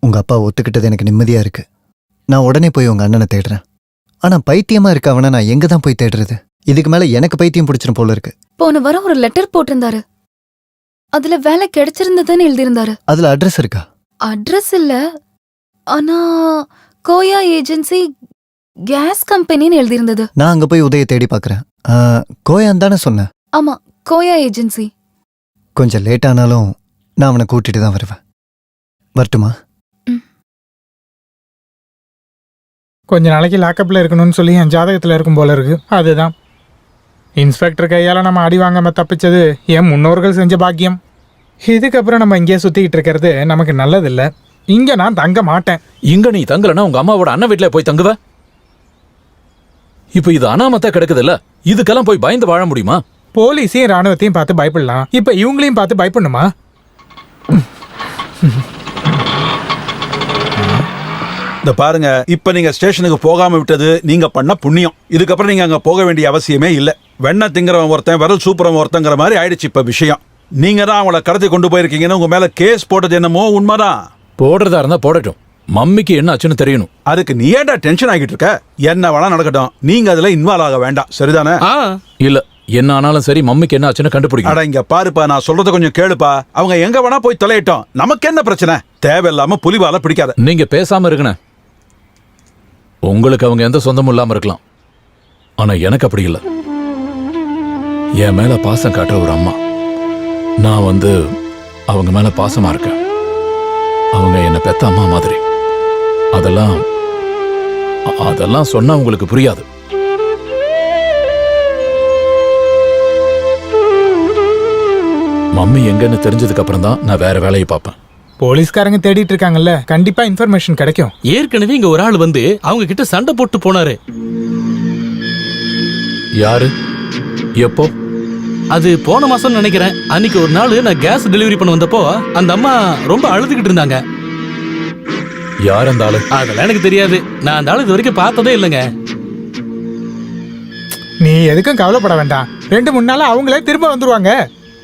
உங்க அப்பா ஒத்துக்கிட்டது எனக்கு நிம்மதியா இருக்கு. நான் உடனே போய் உங்க அண்ணனை தேடுறேன். ஆனா பைத்தியமா இருக்க அவனை நான் எங்க தான் போய் தேடுறது? இதுக்கு மேல எனக்கு பைத்தியம் பிடிச்சிரும் போல இருக்கு. போன வாரம் ஒரு லெட்டர் போட்டிருந்தாரு. அதுல வேலை கிடைச்சிருந்ததுன்னு எழுதியிருந்தாரு. அதுல அட்ரஸ் இருக்கா? அட்ரஸ் இல்ல, ஆனா கோயா ஏஜென்சி கேஸ் கம்பெனின்னு எழுதியிருந்தது. நான் அங்க போய் உதய தேடி பாக்குறேன். கோயான் தானே சொன்னேன்? ஆமா, கோயா ஏஜென்சி. கொஞ்சம் லேட் ஆனாலும் நான் அவனை கூட்டிட்டு தான் வருவேன். வரட்டுமா? கொஞ்ச நாளைக்கு லாக்கப்ல இருக்கணும்னு சொல்லி என் ஜாதகத்துல இருக்கும் போல இருக்கு. அதுதான் இன்ஸ்பெக்டர் கையால நம்ம அடி வாங்காம தப்பிச்சது என் முன்னோர்கள் செஞ்ச பாக்கியம். இதுக்கப்புறம் நம்ம இங்கேயே சுத்திக்கிட்டு இருக்கிறது நமக்கு நல்லதில்ல. இங்க நான் தங்க மாட்டேன். இங்க நீ தங்கலன்னா உங்க அம்மாவோட அண்ணன் வீட்டுல போய் தங்குவ. இப்ப இது அனாமத்தா கிடக்குதுல்ல, இதுக்கெல்லாம் போய் பயந்து வாழ முடியுமா? போலீஸையும் ராணுவத்தையும் பார்த்து பயப்படலாம், இப்ப இவங்களையும் பார்த்து பயப்படணுமா? இந்த பாருங்க, இப்ப நீங்க ஸ்டேஷனுக்கு போகாம விட்டது நீங்க பண்ண புண்ணியம். இதுக்கப்புறம் நீங்க அங்க போக வேண்டிய அவசியமே இல்ல. வெண்ண திங்கிறவன் ஒருத்தன், விரல் சூப்பரவன் ஒருத்தங்கிற மாதிரி ஆயிடுச்சு இப்ப விஷயம். நீங்க தான் அவங்கள கடத்தி கொண்டு போயிருக்கீங்கன்னு உங்க மேல கேஸ் போட்டது என்னமோ உண்மைதான். போடுறதா இருந்தா போடட்டும். மம்மிக்கு என்ன ஆச்சுன்னு தெரியணும். அதுக்கு நீ ஏன்டா டென்ஷன் ஆகிட்டு இருக்க? என்ன வேணா நடக்கட்டும், நீங்க அதுல இன்வால்வ் ஆக வேண்டாம், சரிதானே? இல்ல, என்ன ஆனாலும் சரி, மம்மிக்கு என்ன ஆச்சுன்னு கண்டுபிடிக்கும். அட இங்க பாருப்பா, நான் சொல்றத கொஞ்சம் கேளுப்பா. அவங்க எங்க வேணா போய் தொலையட்டும், நமக்கு என்ன பிரச்சனை? தேவையில்லாம புலிவால பிடிக்காத. நீங்க பேசாம இருக்கணே. உங்களுக்கு அவங்க எந்த சொந்தமும் இல்லாம இருக்கலாம், ஆனா எனக்கு அப்படி இல்லை. என் மேல பாசம் காட்டுற ஒரு அம்மா. நான் அவங்க மேல பாசமா இருக்கேன். அவங்க என்ன பெத்த அம்மா மாதிரி. அதெல்லாம் சொன்னா உங்களுக்கு புரியாது. மம்மி எங்கன்னு தெரிஞ்சதுக்கு அப்புறம் தான் நான் வேற வேலையை பார்ப்பேன். போலீஸ்காரங்க தேடிட்டு இருக்காங்கல்ல, கண்டிப்பா இன்ஃபர்மேஷன் கிடைக்கும். ஏற்கனவே இங்க ஒரு ஆள் வந்து அவங்க கிட்ட சண்டை போட்டு போனாரு. யாரு? எப்போ? அது போன மாசம் நினைக்கிறேன். அன்னைக்கு ஒரு நாள் நான் கேஸ் டெலிவரி பண்ண வந்தப்போ அந்த அம்மா ரொம்ப அழுதுகிட்டு இருந்தாங்க. யார் அந்த ஆளு? அதெல்லாம் எனக்கு தெரியாது. நான் அந்த ஆளு இது வரைக்கும் பார்த்ததே இல்லைங்க. நீ எதுக்கும் கவலைப்பட வேண்டாம். 2-3 நாள் அவங்களே திரும்ப வந்துருவாங்க.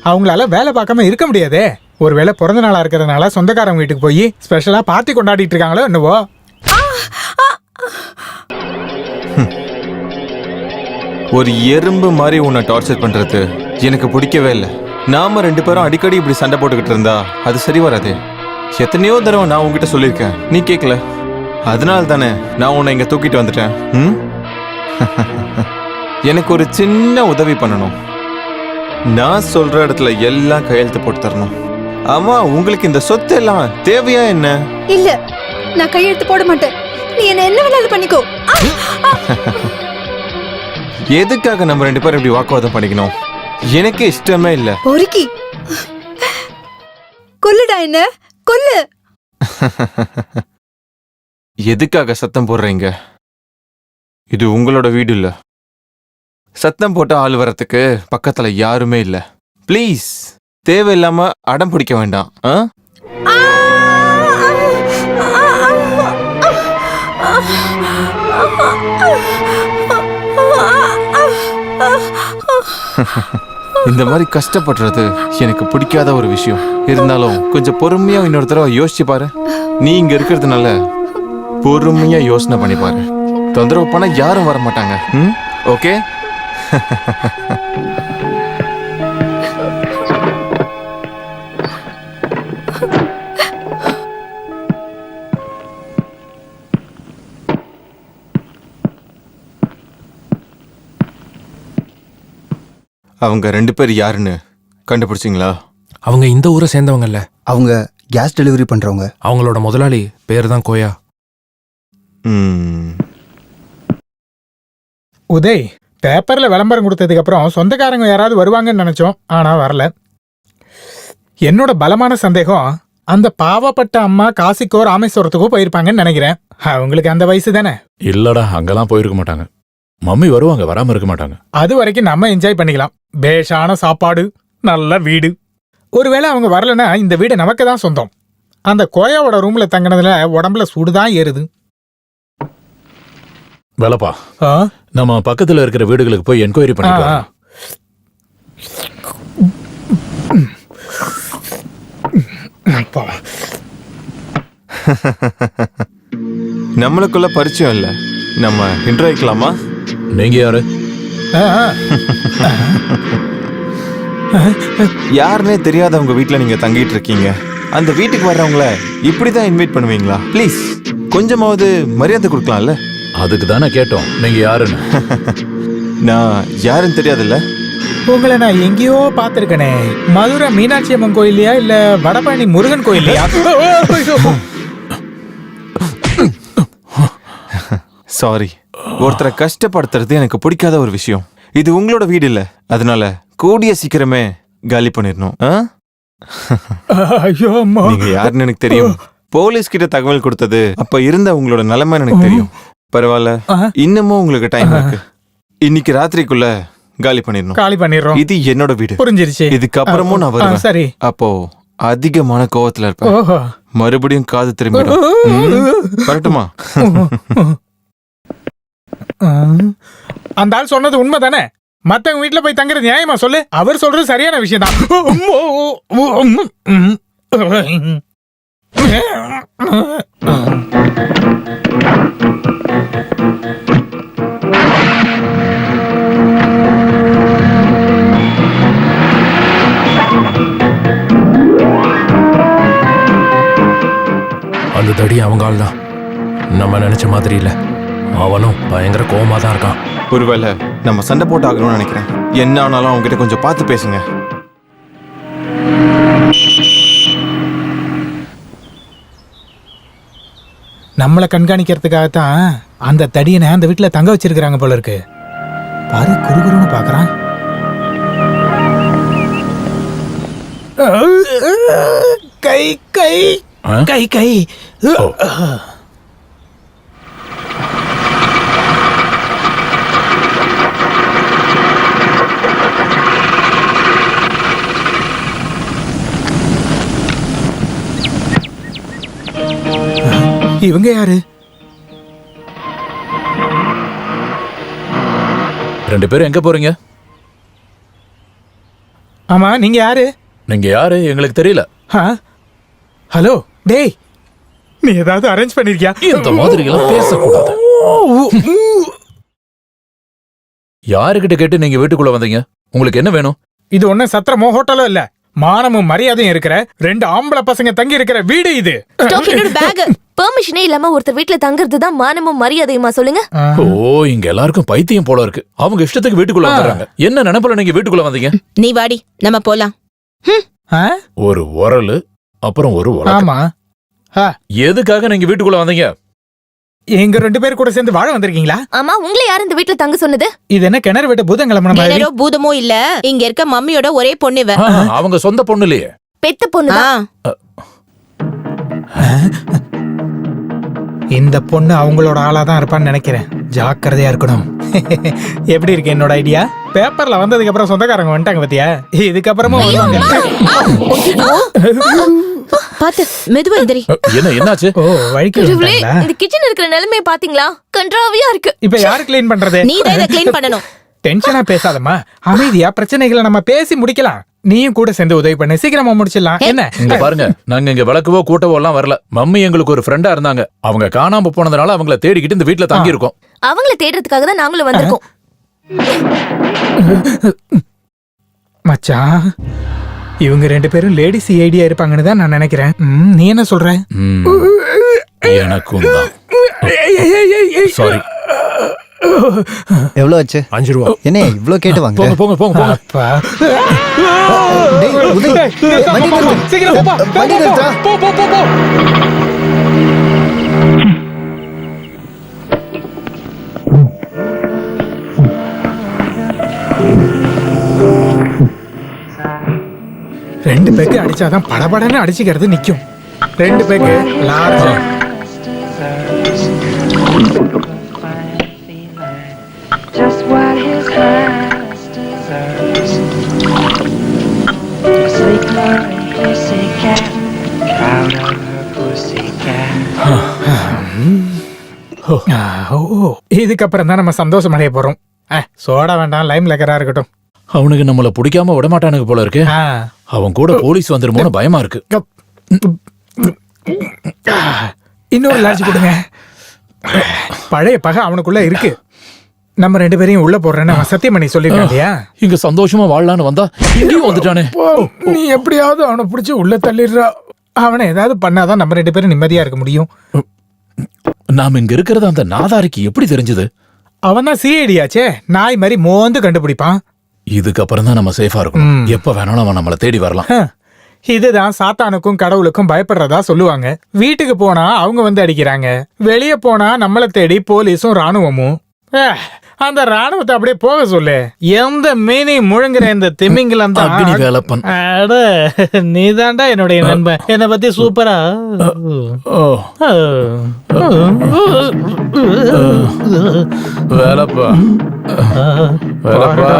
அவங்களால வேலை பார்க்காம இருக்க முடியாதே. ஒருவேளை பிறந்த நாளா இருக்கிறதுனால சொந்தக்காரங்க வீட்டுக்கு போய் ஸ்பெஷலா பார்ட்டி கொண்டாடிட்டு இருக்காங்களோ என்னவோ. ஒரு எறும்பு மாதிரி உன்னை டார்ச்சர் பண்றது எனக்கு பிடிக்கவே இல்லை. நாம 2 பேரும் அடிக்கடி இப்படி சண்டை போட்டுக்கிட்டு இருந்தா அது சரி வராது. எத்தனையோ தடவை நான் உங்ககிட்ட சொல்லியிருக்கேன், நீ கேட்கல. அதனால தானே நான் உன்னை இங்க தூக்கிட்டு வந்துட்டேன். எனக்கு ஒரு சின்ன உதவி பண்ணணும். நான் சொல்ற இடத்துல எல்லாம் கையெழுத்து போட்டு தரணும். ஆமா, உங்களுக்கு இந்த சொத்து எல்லாம் தேவையா என்ன? இல்ல, நான் கையெழுத்து போட மாட்டேன். நீ என்ன வேணாலும் பண்ணிக்கோ. எதுக்காக நம்ம 2 பேரும் இப்படி வாக்குவாதம் பண்ணிக்கணும்? எனக்கு இஷ்டமே இல்ல. பொறுக்கி கொல்லுடா, என்ன கொல்லு. எதுக்காக சத்தம் போடுறீங்க? இது உங்களோட வீடு இல்ல. சத்தம் போட்டு ஆள் வரத்துக்கு பக்கத்துல யாருமே இல்ல. ப்ளீஸ் தேவையில்லாம அடம் பிடிக்க வேண்டாம். இந்த மாதிரி கஷ்டப்படுறது எனக்கு பிடிக்காத ஒரு விஷயம். இருந்தாலும் கொஞ்சம் பொறுமையா இன்னொரு தடவை யோசிச்சு பாரு. நீ இங்க இருக்கிறதுனால பொறுமையா யோசனை பண்ணி பாரு. தொந்தரவு பண்ண யாரும் வர மாட்டாங்க. ஓகே? அவங்க 2 பேர் யாருன்னு கண்டுபிடிச்சிங்களா? அவங்க இந்த ஊரை சேர்ந்தவங்கல்ல. அவங்க கேஸ் டெலிவரி பண்றவங்க. அவங்களோட முதலாளி பேர் தான் கோயா. உதய், பேப்பர்ல விளம்பரம் கொடுத்ததுக்கு அப்புறம் சொந்தக்காரங்க யாராவது வருவாங்கன்னு நினைச்சோம். ஆனா வரல. என்னோட பலமான சந்தேகம், அந்த பாவப்பட்ட அம்மா காசிக்கோ ராமேஸ்வரத்துக்கோ போயிருப்பாங்கன்னு நினைக்கிறேன். அவங்களுக்கு அந்த வயசு தானே. இல்லடா, அங்கெல்லாம் போயிருக்க மாட்டாங்க. மம்மி வருவாங்க, வராம இருக்க மாட்டாங்க. அது வரைக்கும் நம்ம என்ஜாய் பண்ணிக்கலாம். பேஷான சாப்பாடு, நல்ல வீடு. ஒருவேளை அவங்க வரலன்னா இந்த வீடு நமக்கு தான் சொந்தம். அந்த கோயாவோட ரூம்ல தங்கினதுல உடம்புல சூடுதான் ஏறுது. வேலப்பா, நம்ம பக்கத்துல இருக்கிற வீடுகளுக்கு போய் என்கொயரி பண்ணிக்கலாம். நம்மளுக்குள்ள பரிச்சயம் இல்ல, நம்ம இன்ட்ரோ வைக்கலாமா? நீங்க யாரு? யாருன்னே தெரியாதவங்க வீட்டுல நீங்க தங்கிட்டு இருக்கீங்க. அந்த வீட்டுக்கு வர்றவங்கள இப்படிதான் இன்வைட் பண்ணுவீங்களா? ப்ளீஸ் கொஞ்சமாவது மரியாதை கொடுக்கலாம்ல. அதுக்கு தானே கேட்டோம், நீங்க யாருன்னு. நான் யாருன்னு தெரியாதுல்ல? உங்களை நான் எங்கேயோ பார்த்திருக்கனே. மதுரை மீனாட்சி அம்மன் கோயிலையா இல்ல வடபழனி முருகன் கோயிலையா? சாரி, ஒருத்தரை கஷ்டப்படுத்துறது எனக்கு பிடிக்காத ஒரு விஷயம். இது உங்களோட வீடு இல்ல, அதனால கூடிய சீக்கிரமே காலி பண்ணிடணும். நீங்க யாருன்னு எனக்கு தெரியும். போலீஸ் கிட்ட தகவல் கொடுத்தது அப்ப இருந்த உங்களோட நிலைமை எனக்கு தெரியும். பரவாயில்ல, இன்னமும் உங்களுக்கு டைம் இருக்கு. இன்னைக்கு ராத்திரிக்குள்ள காலி பண்ணிடணும். காலி பண்ணிடுறோம். இது என்னோட வீடு. புரிஞ்சிருச்சு. இதுக்கு அப்புறமும் நான் வருவேன். சரி. அப்போ அதிகமான கோவத்துல இருப்பேன். மறுபடியும் காது திரும்பிடும். வரட்டுமா? அந்த ஆள் சொன்னது உண்மை தானே? மத்தவங்க வீட்டுல போய் தங்குறது நியாயமா சொல்லு? அவர் சொல்றது சரியான விஷயம் தான். அந்த தடி அவங்க ஆள் தான். நம்ம நினைச்ச மாதிரி இல்ல. அவனும் பயங்கர கோவமா தான் இருக்கான். ஒருவேளை நம்ம சண்டை போட்டு ஆகணும்னு நினைக்கிறேன். என்ன ஆனாலும் அவங்க கிட்ட கொஞ்சம் பார்த்து பேசுங்க. நம்மளை கண்காணிக்கிறதுக்காகத்தான் அந்த தடியனை அந்த வீட்டுல தங்க வச்சிருக்கிறாங்க போல இருக்கு. பாரு, குறுகுறுன்னு பாக்குறான். கை கை கை கை. இவங்க யாரு? 2 பேரும் எங்க போறீங்க? ஆமா, நீங்க யாரு? நீங்க யாரு எங்களுக்கு தெரியல. ஹலோ, டேய், நீ ஏதாவது அரேஞ்ச் பண்ணிருக்கியா? இந்த மாதிரி எல்லாம் பேசக்கூடாது. யாருக்கிட்ட கேட்டு நீங்க வீட்டுக்குள்ள வந்தீங்க? உங்களுக்கு என்ன வேணும்? இது ஒன்னும் சத்திரமோ ஹோட்டலோ இல்ல. மானமும் மரியாதையும் இருக்கிற 2 ஆம்பளை பசங்க தங்கி இருக்கிற வீடு இது. பெர்மிஷனே இல்லாம ஒருத்தர் வீட்டுல தங்குறது தான் மானமும் மரியாதையுமா சொல்லுங்க? ஓ, இங்க எல்லாருக்கும் பைத்தியம் போல இருக்கு. அவங்க இஷ்டத்துக்கு வீட்டுக்குள்ள வர்றாங்க. என்ன நினைப்பல நீங்க வீட்டுக்குள்ள வந்தீங்க? நீ வாடி, நம்ம போலாம். ஒரு உரலு, அப்புறம் ஒரு உலகம். ஆமா, எதுக்காக நீங்க வீட்டுக்குள்ள வந்தீங்க? எங்க 2 பேர் கூட சேர்ந்து வாழ வந்திருக்கீங்களா? ஆமா, உங்களை யார் இந்த வீட்டுல தங்க சொன்னது? இது என்ன கிணறு வெட்ட பூதங்கிழமை மாதிரி? பூதமோ இல்ல, இங்க இருக்க மம்மியோட ஒரே பொண்ணு இவ. அவங்க சொந்த பொண்ணு இல்லையே, பெத்த பொண்ணு. இந்த பொண்ணு அவங்களோட ஆளா தான் இருப்பான்னு நினைக்கிறேன். ஜாக்கிரதையா இருக்கணும். எப்படி இருக்கு என்னோட ஐடியா? பேப்பர்ல வந்ததுக்கு அப்புறம் சொந்தக்காரங்க வந்துட்டாங்க பத்தியா? இதுக்கப்புறமா வருவாங்க. பாத்து மெதுவா எந்திரி. என்ன என்னாச்சு? ஓ வழிக்கு வந்துட்டாங்களா? இந்த கிச்சன் இருக்கிற நிலைமையை பாத்தீங்களா? கன்றாவியா இருக்கு. இப்ப யாரு க்ளீன் பண்றது? நீ தான் இதை க்ளீன் பண்ணணும். டென்ஷனா பேசாதம்மா, அமைதியா பிரச்சனைகளை நம்ம பேசி முடிக்கலாம். நீயும் கூட சேர்ந்து உதவி பண்ணு, சீக்கிரமா முடிச்சிடலாம். என்ன இங்க பாருங்க, நாங்க இங்க விளக்குவோ கூட்டவோ எல்லாம் வரல. மம்மி எங்களுக்கு ஒரு ஃப்ரெண்டா இருந்தாங்க. அவங்க காணாம போனதுனால அவங்கள தேடிக்கிட்டு இந்த வீட்டுல தங்கி இருக்கோம். அவங்கள தேடுறதுக்காக தான் நாங்களும் வந்திருக்கோம். மச்சான், இவங்க 2 பேரும் லேடிஸ் ஐடியா இருப்பாங்கன்னு தான் நான் நினைக்கிறேன். நீ என்ன சொல்ற? எனக்கும் தான். சாரி. எவ்வளவு ஆச்சு? 5 ரூபா. என்ன இவ்ளோ கேட்டு வாங்க? போங்க போங்க போங்க போங்க. டேய் உதய், வண்டி நிறுத்து. சீக்கிரம் போ. வண்டி நிறுத்துடா. போ போ போ போ. ரெண்டு பேக்கு அடிச்சாதான் படபடன்னு அடிச்சுக்கிறது நிக்கும். 2 peg large. Just what his heart deserves. A sleek Marie pussycat, proud of her pussycat. இதுக்கப்புறம் தான் நம்ம சந்தோஷம் அடைய போறோம். சோடா வேண்டாம், லைம் லெக்கரா இருக்கட்டும். அவனுக்கு நம்மள பிடிக்காம விட மாட்டானுங்க போல இருக்கு. அவன் கூட போலீஸ் வந்துருமோன்னு பயமா இருக்கு. இன்னொரு லார்ஜ் கொடுங்க. பழைய பகை அவனுக்குள்ள இருக்கு. நம்ம 2 பேரையும் உள்ள போடுறேன்னு அவன் சத்தியம் பண்ணி சொல்லிருக்கான் இல்லையா? இங்க சந்தோஷமா வாழலான்னு வந்தா இங்கேயும் வந்துட்டானே. நீ எப்படியாவது அவனை பிடிச்சி உள்ள தள்ளிடுறா. அவனை ஏதாவது பண்ணாதான் நம்ம 2 பேரும் நிம்மதியா இருக்க முடியும். நாம இங்க இருக்கிறது அந்த நாதாரிக்கு எப்படி தெரிஞ்சது? அவன் தான் சிஐடியாச்சே, நாய் மாதிரி மோந்து கண்டுபிடிப்பான். இதுக்கப்புறம் தான் நம்ம சேஃபா இருக்கணும். எப்ப வேணாலும் அவன் நம்மள தேடி வரலாம். இதுதான் சாத்தானுக்கும் கடவுளுக்கும் பயப்படுறதா சொல்லுவாங்க. வீட்டுக்கு போனா அவங்க வந்து அடிக்கிறாங்க, வெளியே போனா நம்மள தேடி போலீஸும் ராணுவமும். அந்த ராணுவத்தை அப்படியே போக சொல்லு. எந்த மீனை முழுங்குற இந்த திமிங்கலம் தான் அக்னி வேலப்பன். நீ தாண்டா என்னுடைய நண்பன். என்னை பத்தி சூப்பரா. வேலப்பா வேலப்பா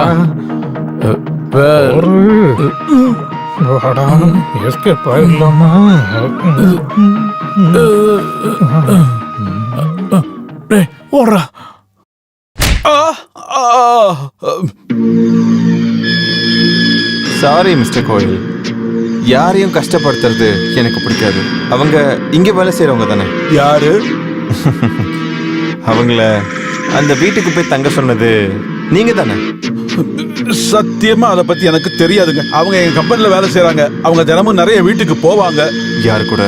எஸ்கேப் ஆயிடலாமா? ஓடுறா. சாரி மிஸ்டர் கோயில், யாரையும் கஷ்டப்படுத்துறது எனக்கு பிடிக்காது. அவங்க இங்க வேலை செய்யறவங்க தானே? யாரு? அவங்கள அந்த வீட்டுக்கு போய் தங்க சொன்னது நீங்க தானே? சத்தியமா அதை பத்தி எனக்கு தெரியாதுங்க. அவங்க எங்க கம்பெனில வேலை செய்யறாங்க. அவங்க தினமும் நிறைய வீட்டுக்கு போவாங்க. யாரு கூட?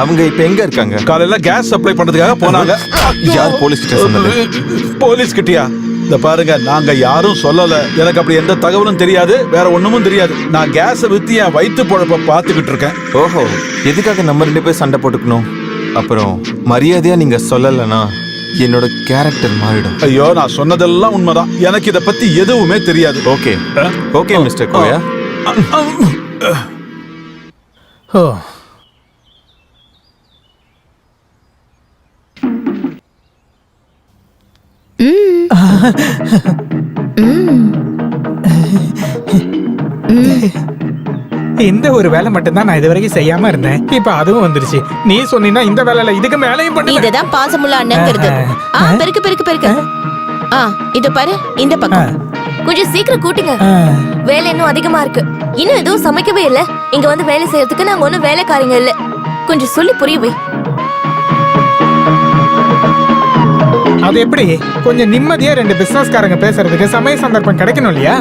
அவங்க இப்ப எங்க இருக்காங்க? காலையில கேஸ் சப்ளை பண்றதுக்காக போனாங்க. யார் போலீஸ் கிட்ட சொன்னது? போலீஸ் கிட்டயா? இந்த பாருங்க, நாங்க யாரும் சொல்லல. எனக்கு அப்படி எந்த தகவலும் தெரியாது, வேற ஒண்ணுமும் தெரியாது. நான் கேஸை வித்து என் வயிற்று பொழப்ப பாத்துக்கிட்டு இருக்கேன். ஓஹோ, எதுக்காக நம்ம 2 பேர் சண்டை போட்டுக்கணும்? அப்புறம் மரியாதையா நீங்க சொல்லலனா என்னோட கேரக்டர் மாறிடும். ஐயோ, நான் சொன்னதெல்லாம் உண்மைதான். எனக்கு இத பத்தி எதுவுமே தெரியாது. ஓகே ஓகே மிஸ்டர் கோயா. இந்த ஒரு வேலை மட்டும்தான் நான் இதுவரைக்கும் செய்யாம இருந்தேன். இப்ப அதுவும் வந்துருச்சு. நீ சொன்னீன்னா இந்த வேலையில இதுக்கு மேலையும் பண்ணு. இதுதான் பாசமுள்ள அண்ணங்கிறது. பெருக்கு பெருக்கு பெருக்கு. இது பாரு, இந்த பக்கம் கொஞ்சம் சீக்கிரம் கூட்டுங்க. வேலை இன்னும் அதிகமா இருக்கு. இன்னும் எதுவும் சமைக்கவே இல்ல. இங்க வந்து வேலை செய்யறதுக்கு நாங்க ஒண்ணும் வேலைக்காரங்க இல்ல. கொஞ்சம் சொல்லி புரியவே. அது எப்படி? கொஞ்சம் நிம்மதியா 2 பிசினஸ்காரங்க பேசுறதுக்கு சமய சந்தர்ப்பம் கிடைக்கணும் இல்லையா?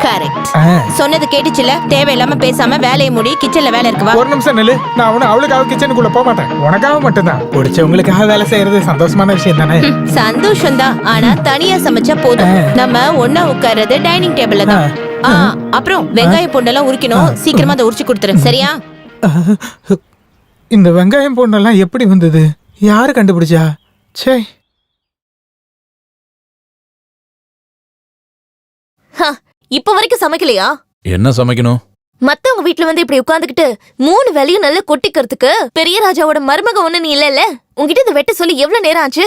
கரெக்ட். சொன்னது கேட்டுச்சுல. தேவையில்லாம பேசாம வேலையை முடி. கிச்சன்ல வேலை இருக்குவா. ஒரு நிமிஷம் நில்லு. நான் அவளுக்காக கிச்சனுக்குள்ள போக மாட்டேன். உனக்காக மட்டும்தான். பிடிச்சவங்களுக்காக வேலை செய்யறது சந்தோஷமான விஷயம் தானே? சந்தோஷம் தான். ஆனா தனியா சமைச்சா போதும். நம்ம ஒன்னா உட்கார்றது டைனிங் டேபிள்ல தான். அப்புறம் வெங்காயம் பூண்டெல்லாம் உரிக்கணும். சீக்கிரமா அதை உரிச்சு கொடுத்துரு, சரியா? இந்த வெங்காயம் பூண்டெல்லாம் எப்படி வந்தது? யாரு கண்டுபிடிச்சா? சே, இப்ப வரைக்கும் சமைக்கலையா? என்ன சமைக்கணும்? மத்தவங்க வீட்ல வந்து இப்படி உட்கார்ந்துகிட்டு 3 வேலையும் நல்லா கொட்டிக்கிறதுக்கு பெரிய ராஜாவோட மருமக ஒண்ணு நீ இல்ல உங்ககிட்ட இதை வெட்ட சொல்லி எவ்வளவு நேரம் ஆச்சு?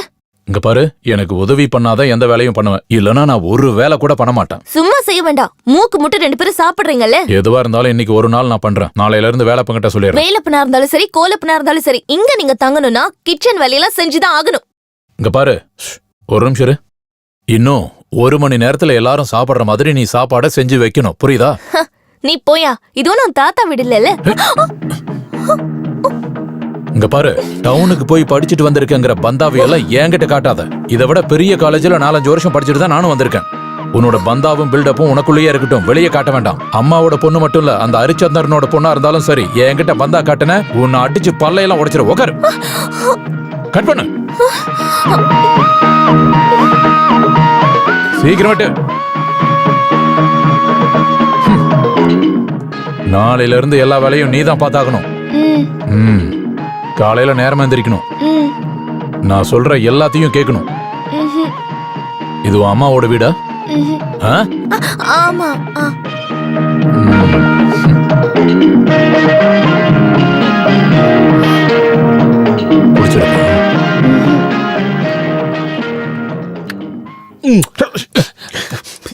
இங்க பாரு, எனக்கு உதவி பண்ணாதான் எந்த வேலையும் பண்ணுவேன், இல்லனா நான் ஒரு வேலை கூட பண்ண மாட்டேன். சும்மா செய்ய வேண்டாம், மூக்கு முட்டை 2 பேரும் சாப்பிடுறீங்கல்ல. எதுவா இருந்தாலும் இன்னைக்கு ஒரு நாள் நான் பண்றேன், நாளையில இருந்து வேலை பங்கிட்ட சொல்லிடுறேன். வேலைப்பனா இருந்தாலும் சரி, கோலப்பனா இருந்தாலும் சரி, இங்க நீங்க தங்கணும்னா கிச்சன் வேலையெல்லாம் செஞ்சுதான் ஆகணும். இங்க பாரு, ஒரு நிமிஷம் இரு. இன்னும் 1 மணி நேரத்துல எல்லாரும் சாப்பிடுற மாதிரி நீ சாப்பாடை செஞ்சு வைக்கணும், புரியுதா? நீ போயா, இது ஒன்னும் தாத்தா வீடு இல்ல. இங்க பாரு, டவுனுக்கு போய் படிச்சுட்டு வந்திருக்கேங்கிற பந்தாவையெல்லாம் என்கிட்ட காட்டாத. இதை விட பெரிய காலேஜ்ல 4-5 வருஷம் படிச்சுட்டு தான் நானும் வந்திருக்கேன். உன்னோட பந்தாவும் பில்டப்பும் உனக்குள்ளேயே இருக்கட்டும், வெளியே காட்ட வேண்டாம். அம்மாவோட பொண்ணு மட்டும் இல்ல, அந்த ஹரிச்சந்திரனோட பொண்ணா இருந்தாலும் சரி, என்கிட்ட பந்தா காட்டுன உன்னை அடிச்சு பல்லையெல்லாம் உடைச்சிரு. உட்காரு, கட் பண்ணு, சீக்கிரமாட்டு. நாளையில இருந்து எல்லா வேலையும் நீ தான் பார்த்தாகணும். காலையில நேரமா எந்திரிக்கணும். நான் சொல்ற எல்லாத்தையும் கேட்கணும். இது அம்மாவோட வீடா? ஆமா.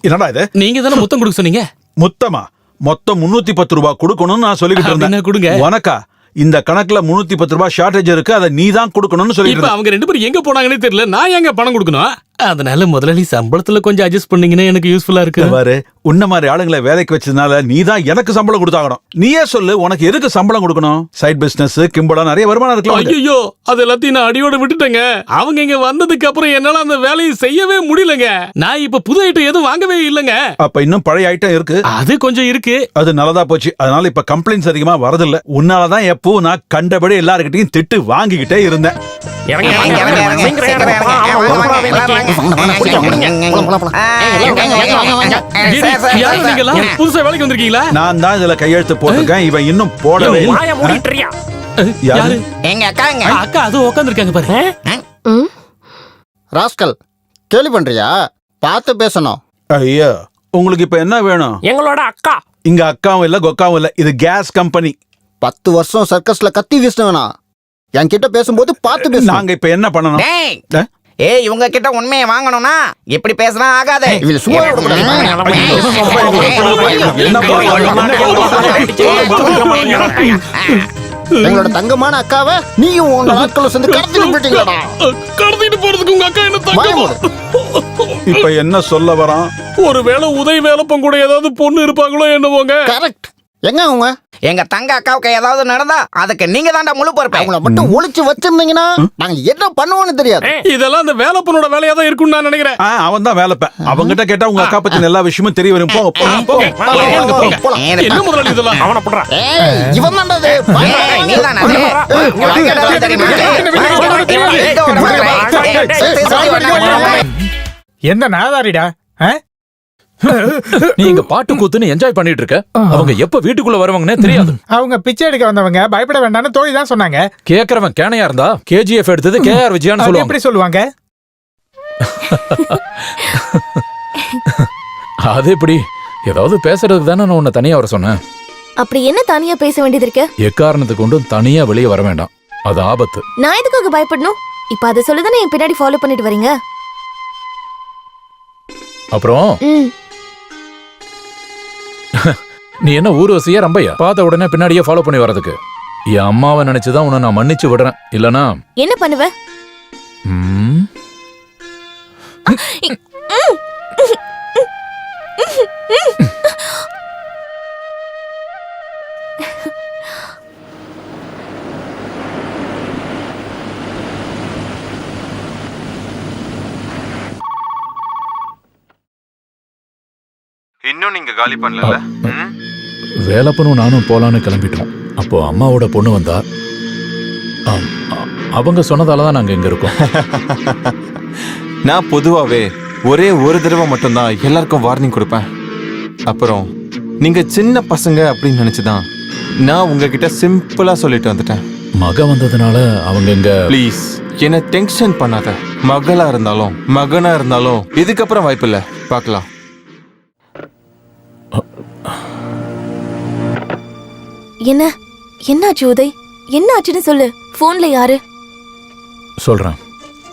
என்னடா இது? நீங்க தானே முத்தம் கொடுக்க சொன்னீங்க. முத்தமா? மொத்தம் 310 ரூபாய் கொடுக்கணும்னு நான் சொல்லிக்கிட்டு இருந்தேன். கொடுங்க. உனக்கா இந்த கணக்குல 310 ரூபாய் ஷார்டேஜ் இருக்கு, அதை நீ தான் கொடுக்கணும்னு சொல்லிட்டு. அவங்க 2 பேரும் எங்க போனாங்கன்னே தெரியல, நான் எங்க பணம் கொடுக்கணும்? அதனால முதலாளி சம்பளத்துல கொஞ்சம் அட்ஜஸ்ட் பண்ணீங்கன்னா எனக்கு யூஸ்ஃபுல்லா இருக்கு. பாரு, உன்ன மாதிரி ஆளுங்களை வேலைக்கு வச்சதுனால நீ தான் எனக்கு சம்பளம் கொடுத்தாகணும். நீயே சொல்லு, உனக்கு எதுக்கு சம்பளம் கொடுக்கணும்? சைட் பிசினஸ், கிம்பளா நிறைய வருமானம் இருக்கலாம். ஐயோ, அது எல்லாத்தையும் நான் அடியோட விட்டுட்டேங்க. அவங்க இங்க வந்ததுக்கு அப்புறம் என்னால அந்த வேலையை செய்யவே முடியலங்க. நான் இப்ப புது ஐட்டம் எதுவும் வாங்கவே இல்லங்க. அப்ப இன்னும் பழைய ஐட்டம் இருக்கு. அது கொஞ்சம் இருக்கு. அது நல்லதா போச்சு. அதனால இப்ப கம்ப்ளைண்ட்ஸ் அதிகமா வரதில்ல. உன்னாலதான் எப்போ நான் கண்டபடி எல்லாருக்கிட்டையும் திட்டு வாங்கிக்கிட்டே இருந்தேன். புதுசா வேலைக்கு வந்திருக்கீங்களா? நான் தான் இதுல கையெழுத்து போட்டிருக்கேன், இவன் இன்னும் போடவே இல்லை. யாரு? எங்க அக்கா அது உட்கார்ந்திருக்காங்க பாரு. ராஸ்கல், கேள்வி பண்றியா? பார்த்து பேசணும். ஐயா, உங்களுக்கு இப்ப என்ன வேணும்? எங்களோட அக்கா. இங்க அக்காவும் இல்ல கொக்காவும் இல்ல, இது கேஸ் கம்பெனி. 10 வருஷம் சர்க்கஸ்ல கத்தி வீசினவனா என்கிட்ட பேசும்போது பார்த்து பேச. நாங்க இப்ப என்ன பண்ணணும்? இவங்க கிட்ட உண்மையை வாங்கணும்னா இப்படி பேசினா ஆகாது. எங்களோட தங்கமான அக்காவை நீயும் உங்க நாட்கள சேர்ந்து கடத்திட்டு போயிட்டீங்கடா. கடத்திட்டு போறதுக்கு உங்க அக்கா என்ன தங்கம்? இப்ப என்ன சொல்ல வரான்? ஒருவேளை உதவி வேலைப்பன் கூட ஏதாவது பொண்ணு இருப்பாங்களோ என்னவோங்க? கரெக்ட். எங்க அவங்க? எங்க தங்க அக்காவுக்கு ஏதாவது நடந்தா அதுக்கு நீங்க தான்டா முழு பொறுப்பு. அவங்கள மட்டும் ஒளிச்சு வச்சிருந்தீங்கன்னா நாங்க என்ன பண்ணுவோம்னு தெரியாது. இதெல்லாம் அந்த வேலைப்பனோட வேலையா தான் இருக்கும்னு நான் நினைக்கிறேன். அவன் தான் வேலைப்பன். அவங்கிட்ட கேட்டா உங்க அக்கா பத்தி எல்லா விஷயமும் தெரிய வரும். என்ன முதலாளி இதெல்லாம்? அவனை போடுறா. இவன் தான்டா இது. என்ன நாதாரிடா? நீ இங்க பாட்டு கூத்துன்னு என்ஜாய் பண்ணிட்டு இருக்க. அவங்க எப்ப வீட்டுக்குள்ள வருவாங்கன்னே தெரியாது. அவங்க பிச்சை எடுக்க வந்தவங்க பயப்பட வேண்டாம்னு தோழி தான் சொன்னாங்க. கேக்குறவன் கேனையா இருந்தா KGF எடுத்தது KR விஜயான்னு சொல்லுவாங்க. எப்படி சொல்லுவாங்க? அது எப்படி? ஏதாவது பேசுறதுக்கு தானே நான் உன்னை தனியா வர சொன்னேன். அப்படி என்ன தனியா பேச வேண்டியது இருக்கு? எக்காரணத்துக்கு கொண்டும் தனியா வெளியே வர வேண்டாம், அது ஆபத்து. நான் எதுக்காக பயப்படணும்? இப்ப அதை சொல்லுதானே என் பின்னாடி ஃபாலோ பண்ணிட்டு வரீங்க. அப்புறம் நீ என்ன ஊர்வசியா ரம்பையா? பார்த்த உடனே பின்னாடியே ஃபாலோ பண்ணி வர்றதுக்கு? என் அம்மாவை நினைச்சுதான் உன்னை நான் மன்னிச்சு விடுறேன். இல்லனா என்ன பண்ணுவ? இன்னும் நீங்க காலி பண்ணல. வேலைப்பனும் நானும் போலான்னு கிளம்பிட்டோம். அப்போ அம்மாவோட பொண்ணு வந்தா. அவங்க சொன்னதாலதான் நாங்க இங்க இருக்கோம். நான் பொதுவாவே ஒரே ஒரு தடவை மட்டும்தான் எல்லாருக்கும் வார்னிங் கொடுப்பேன். அப்புறம் நீங்க சின்ன பசங்க அப்படின்னு நினைச்சுதான் நான் உங்ககிட்ட சிம்பிளா சொல்லிட்டு வந்துட்டேன். மக வந்ததுனால அவங்க இங்க. ப்ளீஸ் என்ன டென்ஷன் பண்ணாத. மகளா இருந்தாலும் மகனா இருந்தாலும் இதுக்கப்புறம் வாய்ப்பு இல்ல. பார்க்கலாம். என்னாச்சு உதய்? என்ன ஆச்சுன்னு சொல்லு. போன்ல யாரு? சொல்றேன்,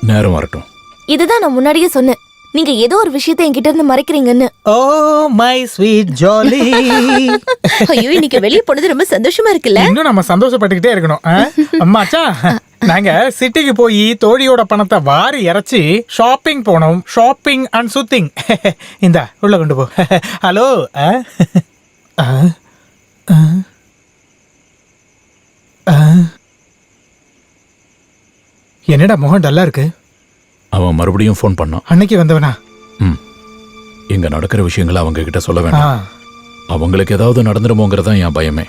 நேரம் வரட்டும். இதுதான் நான் முன்னாடியே சொன்னேன். நீங்க ஏதோ ஒரு விஷயத்தை என்கிட்ட இருந்து மறைக்கிறீங்கன்னு. Oh my sweet jolly. ஐயோ, இன்னைக்கு வெளிய போனது ரொம்ப சந்தோஷமா இருக்குல்ல? இன்னும் நம்ம சந்தோஷப்பட்டுக்கிட்டே இருக்கணும். அம்மாச்சா, நாங்க சிட்டிக்கு போய் தோழியோட பணத்தை வாரி இறைச்சி ஷாப்பிங் போனோம். ஷாப்பிங் அண்ட் சுத்திங். இந்தா உள்ள கொண்டு போ. ஹலோ. என்னடா முகம் டல்லா இருக்கு? அவன் மறுபடியும் ஃபோன் பண்ணான். அன்னைக்கு வந்தவனா? இங்க நடக்கிற விஷயங்களை அவங்க கிட்ட சொல்ல வேண்டாம். அவங்களுக்கு ஏதாவது நடந்துருமோங்கிறதான் என் பயமே.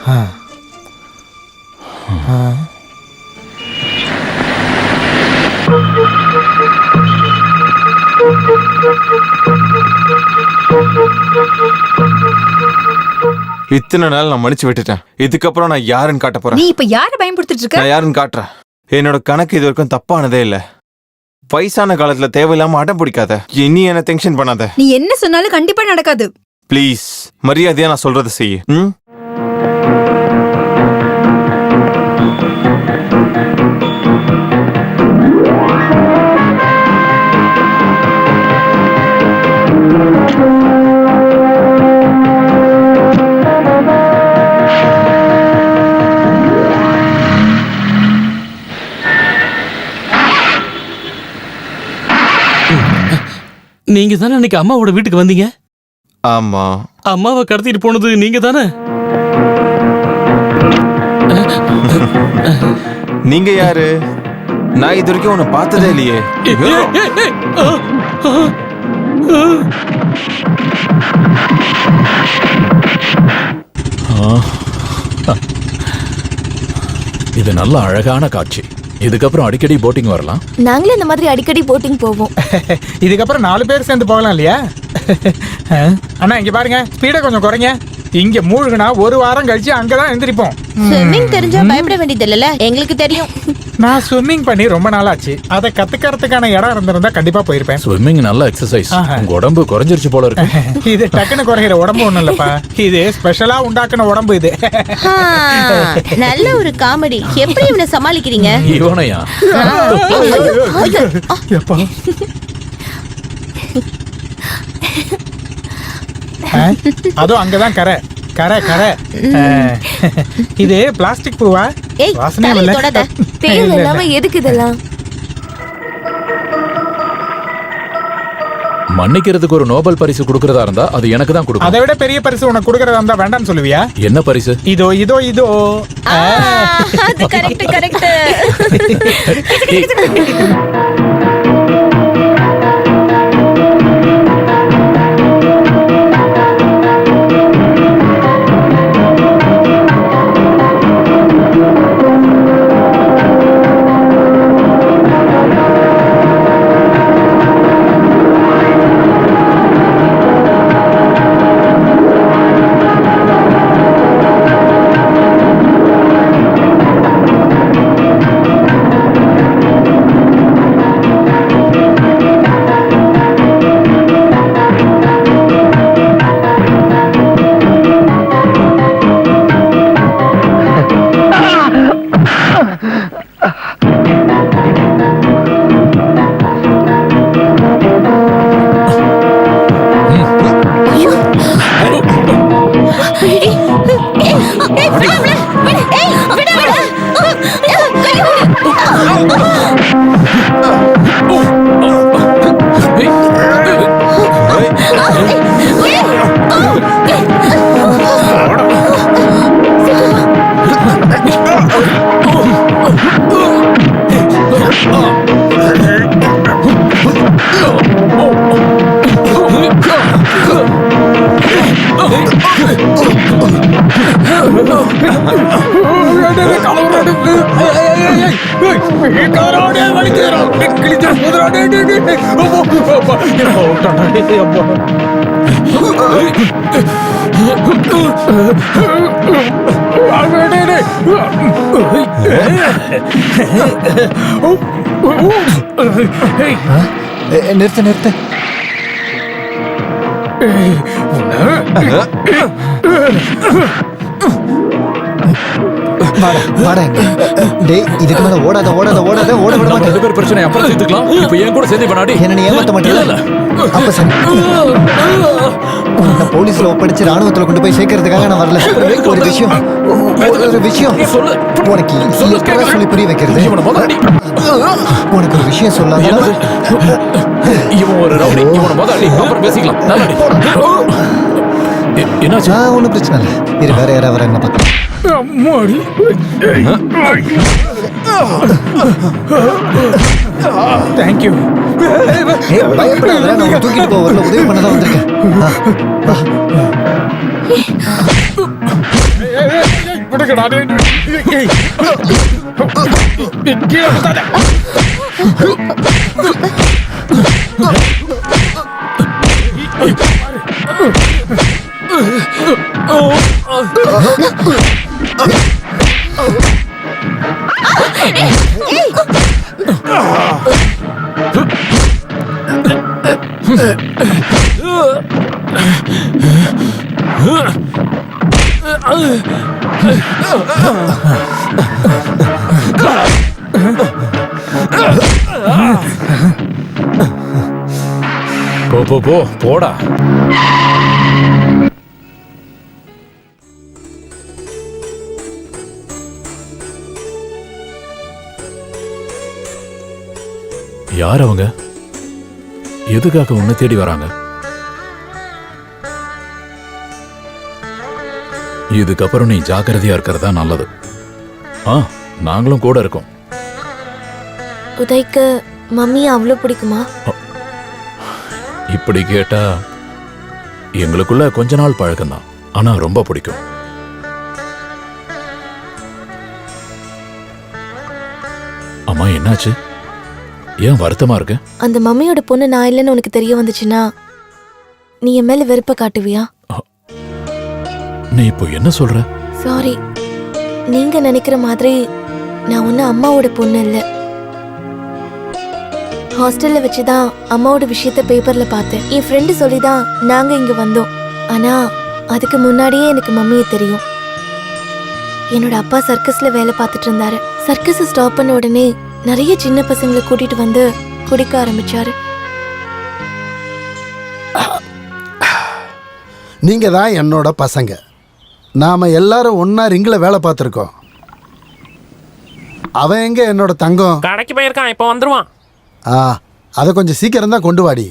இத்தனை நாள் நான் மன்னிச்சு விட்டுட்டேன். இதுக்கப்புறம் நான் யாருன்னு காட்ட போறேன். நீ இப்ப யார பயன்படுத்திட்டு இருக்க? நான் யாருன்னு காட்டுறேன். என்னோட கணக்கு இது வரைக்கும் தப்பானதே இல்ல. வயசான காலத்துல தேவையில்லாம அடம் பிடிக்காத. இனி என்ன டென்ஷன் பண்ணாத. நீ என்ன சொன்னாலும் கண்டிப்பா நடக்காது. ப்ளீஸ், மரியாதையா நான் சொல்றதை செய்ய. நீங்க தானே அன்னைக்கு அம்மாவோட வீட்டுக்கு வந்தீங்க? ஆமா. அம்மாவை கடத்திட்டு போனது நீங்க தானே? நீங்க யாரு? நான் இது வரைக்கும் உன்னை பார்த்ததே இல்லையே. இது நல்ல அழகான காட்சி. இதுக்கப்புறம் அடிக்கடி போட்டிங் வரலாம். நாங்களே இந்த மாதிரி அடிக்கடி போட்டிங் போவோம். இதுக்கப்புறம் 4 பேர் சேர்ந்து போகலாம் இல்லையா? அண்ணா இங்க பாருங்க, ஸ்பீடை கொஞ்சம் குறைங்க. இங்க மூழ்கினா 1 வாரம் கழிச்சு அங்கதான் எந்திரிப்போம். ஸ்விம்மிங் தெரிஞ்சா பயப்பட வேண்டியது இல்லல? எங்களுக்கு தெரியும். நான் ஸ்விம்மிங் பண்ணி ரொம்ப நாள் ஆச்சு. அதை கத்துக்கிறதுக்கான இடம் இருந்திருந்தா கண்டிப்பா போயிருப்பேன். ஸ்விம்மிங் நல்ல எக்ஸசைஸ். உங்க உடம்பு குறைஞ்சிருச்சு போல இருக்கு. இது டக்குன்னு குறைகிற உடம்பு ஒண்ணும் இல்லப்பா. இது ஸ்பெஷலா உண்டாக்குன உடம்பு இது. நல்ல ஒரு காமெடி. எப்படி இவனை சமாளிக்கிறீங்க? இவனையா? அதோ அங்கதான் கரை கரை கரை. இது பிளாஸ்டிக் பூவா? வாசனை இல்ல. தேவையில்லாம எதுக்கு இதெல்லாம்? மன்னிக்கிறதுக்கு ஒரு நோபல் பரிசு கொடுக்கறதா இருந்தா அது எனக்கு தான் கொடுக்கணும். அதை விட பெரிய பரிசு உனக்கு கொடுக்கறதா இருந்தா வேண்டாம்னு சொல்லுவியா? என்ன பரிசு? இதோ இதோ இதோ. அது கரெக்ட் கரெக்ட். நிறுத்து நிறுத்து. வாடா இங்க. டேய் இதுக்கு மேல ஓடாத ஓட விட நம்ம மாட்டேன். 2 பேர் பிரச்சனை அப்புறம் தீர்த்துக்கலாம். இப்போ என் கூட சேர்ந்து பண்ணாடி. என்ன நீ ஏமாத்த மாட்டேல? அப்ப சரி. உன்னை போலீஸ்ல ஒப்படைச்சு ராணுவத்துல கொண்டு போய் சேர்க்கறதுக்காக நான் வரல. ஒரு விஷயம் உனக்கு எப்பதான் சொல்லி புரிய வைக்கிறது? உனக்கு ஒரு விஷயம் சொல்லாத. இவன் ஒரு ரவுடி. இவனை முதல்ல அப்புறம் பேசிக்கலாம். நல்லாடி. என்னாச்சு? ஒன்றும் பிரச்சனை இல்லை. இரு வேற யாராவது வராங்க பார்க்கலாம். தேங்க்யூ. பயப்படாத, நான் உன்னை தூக்கிட்டு போக வரல, உதவி பண்ண தான் வந்திருக்கேன். போடா. யார் அவங்க? எதுக்காக உன்னை தேடி வராங்க? இதுக்கப்புறம் நீ ஜாக்கிரதையா இருக்கிறதா நல்லது. நாங்களும் கூட இருக்கோம். உதய்க்கு மம்மி அவ்வளோ பிடிக்குமா? இப்படி கேட்டா எங்களுக்குள்ள கொஞ்ச நாள் பழக்கம்தான், ஆனா ரொம்ப பிடிக்கும். அம்மா என்னாச்சு? ஏன் வருத்தமா இருக்க? அந்த மம்மியோட பொண்ணு நான் இல்லைன்னு உனக்கு தெரிய வந்துச்சுன்னா நீ என் மேல வெறுப்ப காட்டுவியா? நீ இப்போ என்ன சொல்ற? சாரி, நீங்க நினைக்கிற மாதிரி நான் ஒன்னும் அம்மாவோட பொண்ணு இல்லை. ஹாஸ்டல்ல வச்சுதான் அம்மாவோட விஷயத்த பேப்பர்ல பார்த்தேன். என் ஃப்ரெண்டு சொல்லிதான் நாங்க இங்க வந்தோம். ஆனா அதுக்கு முன்னாடியே எனக்கு மம்மியை தெரியும். என்னோட அப்பா சர்க்கஸ்ல வேலை பார்த்துட்டு இருந்தாரு. சர்க்கஸ் ஸ்டாப் பண்ண உடனே நிறைய சின்ன பசங்களை கூட்டிட்டு வந்து குடிக்க ஆரம்பிச்சாரு. நீங்க தான் என்னோட பசங்க. நாம எல்லாரும் ஒன்னா ரிங்ல வேலை பார்த்துருக்கோம். அவன் எங்க என்னோட தங்கம்? கடைக்கு போயிருக்கான், இப்போ வந்துருவான். அதை கொஞ்சம் சீக்கிரம் தான் கொண்டு வாடி.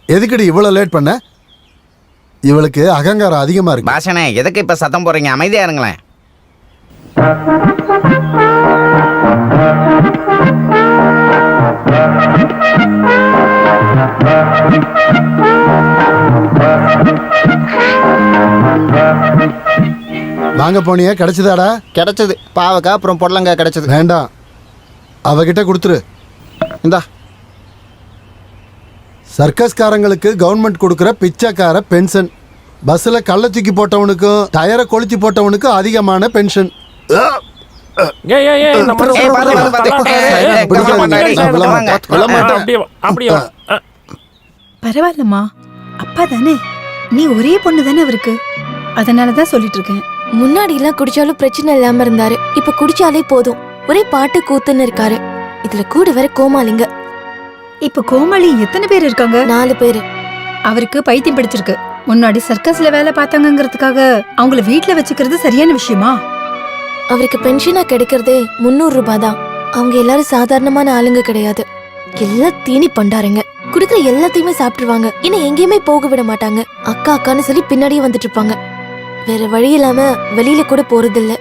எதுக்கடி இவ்வளோ லேட் பண்ண? இவளுக்கு அகங்காரம் அதிகமா இருக்கு. பாஷனே எதுக்கு இப்ப சத்தம் போடுறீங்க? அமைதியா இருங்களேன். வாங்க போனியா, கிடைச்சதாடா? கிடைச்சது. பாவக்கா அப்புறம் பொடலங்காய் கிடைச்சது. வேண்டாம், அவகிட்ட கொடுத்துரு. இந்தா. சர்க்கஸ்காரங்களுக்கு கவர்மெண்ட் கொடுக்குற பிச்சைக்கார பென்ஷன். பஸ்ல கள்ள தூக்கி போட்டவனுக்கும் டயரை கொளுத்தி போட்டவனுக்கும் அதிகமான பென்ஷன். பரவாயில்லம்மா, அப்பா தானே, நீ ஒரே பொண்ணு தானே அவருக்கு, அதனாலதான் சொல்லிட்டு இருக்கேன். முன்னாடி எல்லாம் குடிச்சாலும் பிரச்சனை இல்லாம இருந்தாரு. இப்ப குடிச்சாலே போதும் ஒரே பாட்டு கூத்துன்னு இருக்காரு. இதுல கூட வேற கோமாளிங்க. இப்ப கோமாளி எத்தனை பேர் இருக்காங்க? 4 பேரு. அவருக்கு பைத்தியம் பிடிச்சிருக்கு. முன்னாடி சர்க்கஸ்ல வேலை பார்த்தாங்கிறதுக்காக அவங்கள வீட்டுல வச்சுக்கிறது சரியான விஷயமா? அவருக்கு பென்ஷனா கிடைக்கிறதே 300 ரூபாய் தான். அவங்க எல்லாரும் சாதாரணமான ஆளுங்க கிடையாது. எல்லாம் தீனி பண்டாருங்க. குடுக்கிற எல்லாத்தையுமே சாப்பிட்டுருவாங்க. இன்னும் எங்கேயுமே போக விட மாட்டாங்க. அக்கா அக்கான்னு சொல்லி பின்னாடியே வந்துட்டு இருப்பாங்க. வேற வழி இல்லாம வெளியில கூட போறதில்ல.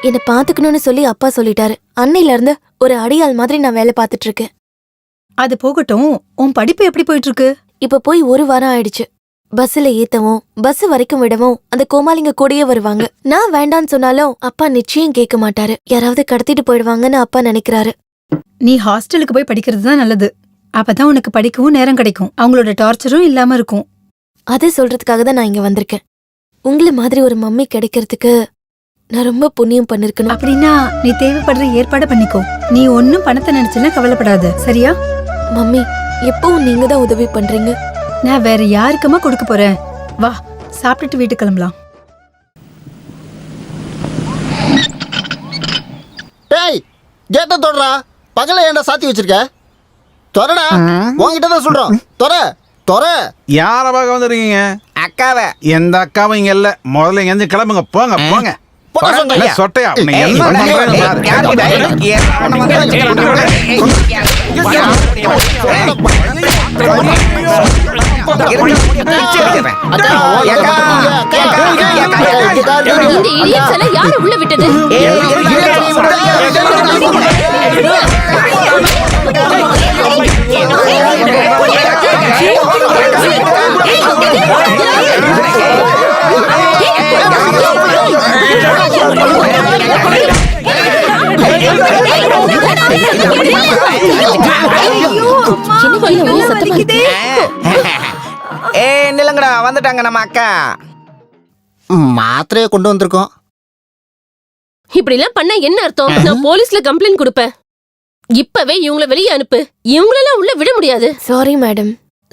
என்ன பாத்துக்கணும்னு சொல்லி அப்பா சொல்லிட்டாரு. அன்னையில இருந்து ஒரு அடியாள் மாதிரி நான் வேலை பார்த்துட்டு இருக்கேன். அது போகட்டும், உன் படிப்பு எப்படி போயிட்டு இருக்கு? இப்ப போய் 1 வாரம் ஆயிடுச்சு. பஸ்ல ஏத்தவும் பஸ் வரைக்கும் விடவும் அந்த கோமாளிங்க கூடயே வருவாங்க. நான் வேண்டான்னு சொன்னாலும் அப்பா நிச்சயம் கேட்க மாட்டாரு. யாராவது கடத்திட்டு போயிடுவாங்கன்னு அப்பா நினைக்கிறாரு. நீ ஹாஸ்டலுக்கு போய் படிக்கிறது தான் நல்லது. அப்பதான் உனக்கு படிக்கவும் நேரம் கிடைக்கும். அவங்களோட டார்ச்சரும் இல்லாம இருக்கும். அதை சொல்றதுக்காக தான் நான் இங்க வந்திருக்கேன். உங்களை மாதிரி ஒரு மம்மி கிடைக்கிறதுக்கு நான் ரொம்ப புண்ணியம் பண்ணிருக்கணும். அப்படின்னா நீ தேவைப்படுற ஏற்பாடு பண்ணிக்கோ. நீ ஒன்னும் பணத்தை நினைச்சுன்னா கவலைப்படாத, சரியா? மம்மி, எப்பவும் நீங்க தான் உதவி பண்றீங்க. நான் வேற யாருக்குமா கொடுக்க போறேன்? வா சாப்பிட்டுட்டு வீட்டுக்கு கிளம்பலாம். டேய் கேட்ட தொடரா, பகல ஏன்டா சாத்தி வச்சிருக்க? தொறடா, உன்கிட்ட தான் சொல்றோம். தொற. யார பார்க்க வந்துருக்கீங்க? அக்காவை. எந்த அக்காவும் இங்க இல்ல. முதல்ல இங்க இருந்து கிளம்புங்க. போங்க. சொட்டையா உன்னை என்ன பண்றேன்னு பாரு. இந்த idiots எல்லாம் யாரு உள்ள விட்டது? நிலங்கடா வந்துட்டாங்க நம்ம அக்கா. மாத்திரையை கொண்டு வந்திருக்கோம். இப்படி எல்லாம் பண்ண என்ன அர்த்தம்? நான் போலீஸ்ல கம்ப்ளைண்ட் கொடுப்பேன். இப்பவே இவங்கள வெளியே அனுப்பு. இவங்களெல்லாம் உள்ள விட முடியாது. Sorry madam.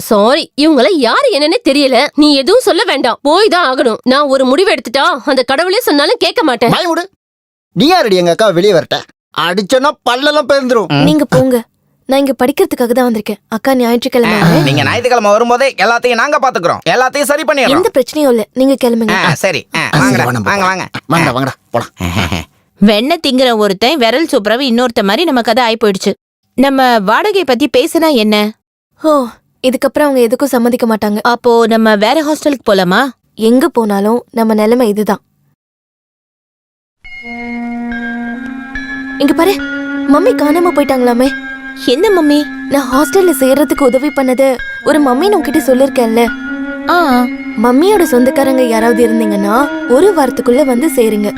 சாரி, இவங்கள யாரு என்னன்னு தெரியல. நீ எதுவும் சொல்ல வேண்டாம், போய் தான் ஆகணும். நான் ஒரு முடிவு எடுத்துட்டா அந்த கடவுளே சொன்னாலும் கேட்க மாட்டேன். பயமுடு. நீ யாரடி எங்க அக்கா வெளியே வரட்ட? அடிச்சனா பல்லெல்லாம் பேர்ந்துரும். நீங்க போங்க, நான் இங்க படிக்கிறதுக்காக தான் வந்திருக்கேன். அக்கா ஞாயிற்றுக்கிழமை நீங்க ஞாயிற்றுக்கிழமை வரும்போதே எல்லாத்தையும் நாங்க பாத்துக்கிறோம். எல்லாத்தையும் சரி பண்ணிடுறோம். எந்த பிரச்சனையும் இல்ல, நீங்க கிளம்புங்க. சரி வாங்கடா போலாம். வெண்ணெய் திங்கிற ஒருத்தன் விரல் சூப்பரவு இன்னொருத்த மாதிரி நம்ம கதை ஆயி போயிடுச்சு. நம்ம வாடகை பத்தி பேசினா என்ன? ஓ, இதுக்கப்புறம் அவங்க எதுக்கும் சம்மதிக்க மாட்டாங்க. அப்போ நம்ம வேற ஹாஸ்டலுக்கு போலாமா? எங்க போனாலும் நம்ம நிலைமை இதுதான். இங்க பாரு, மம்மி காணாம போயிட்டாங்களாமே. எந்த மம்மி? நான் ஹாஸ்டல்ல சேர்றதுக்கு உதவி பண்ணது ஒரு மம்மி உங்ககிட்ட சொல்லிருக்கேன்ல. மம்மியோட சொந்தக்காரங்க யாராவது இருந்தீங்கன்னா ஒரு வாரத்துக்குள்ள வந்து சேருங்க.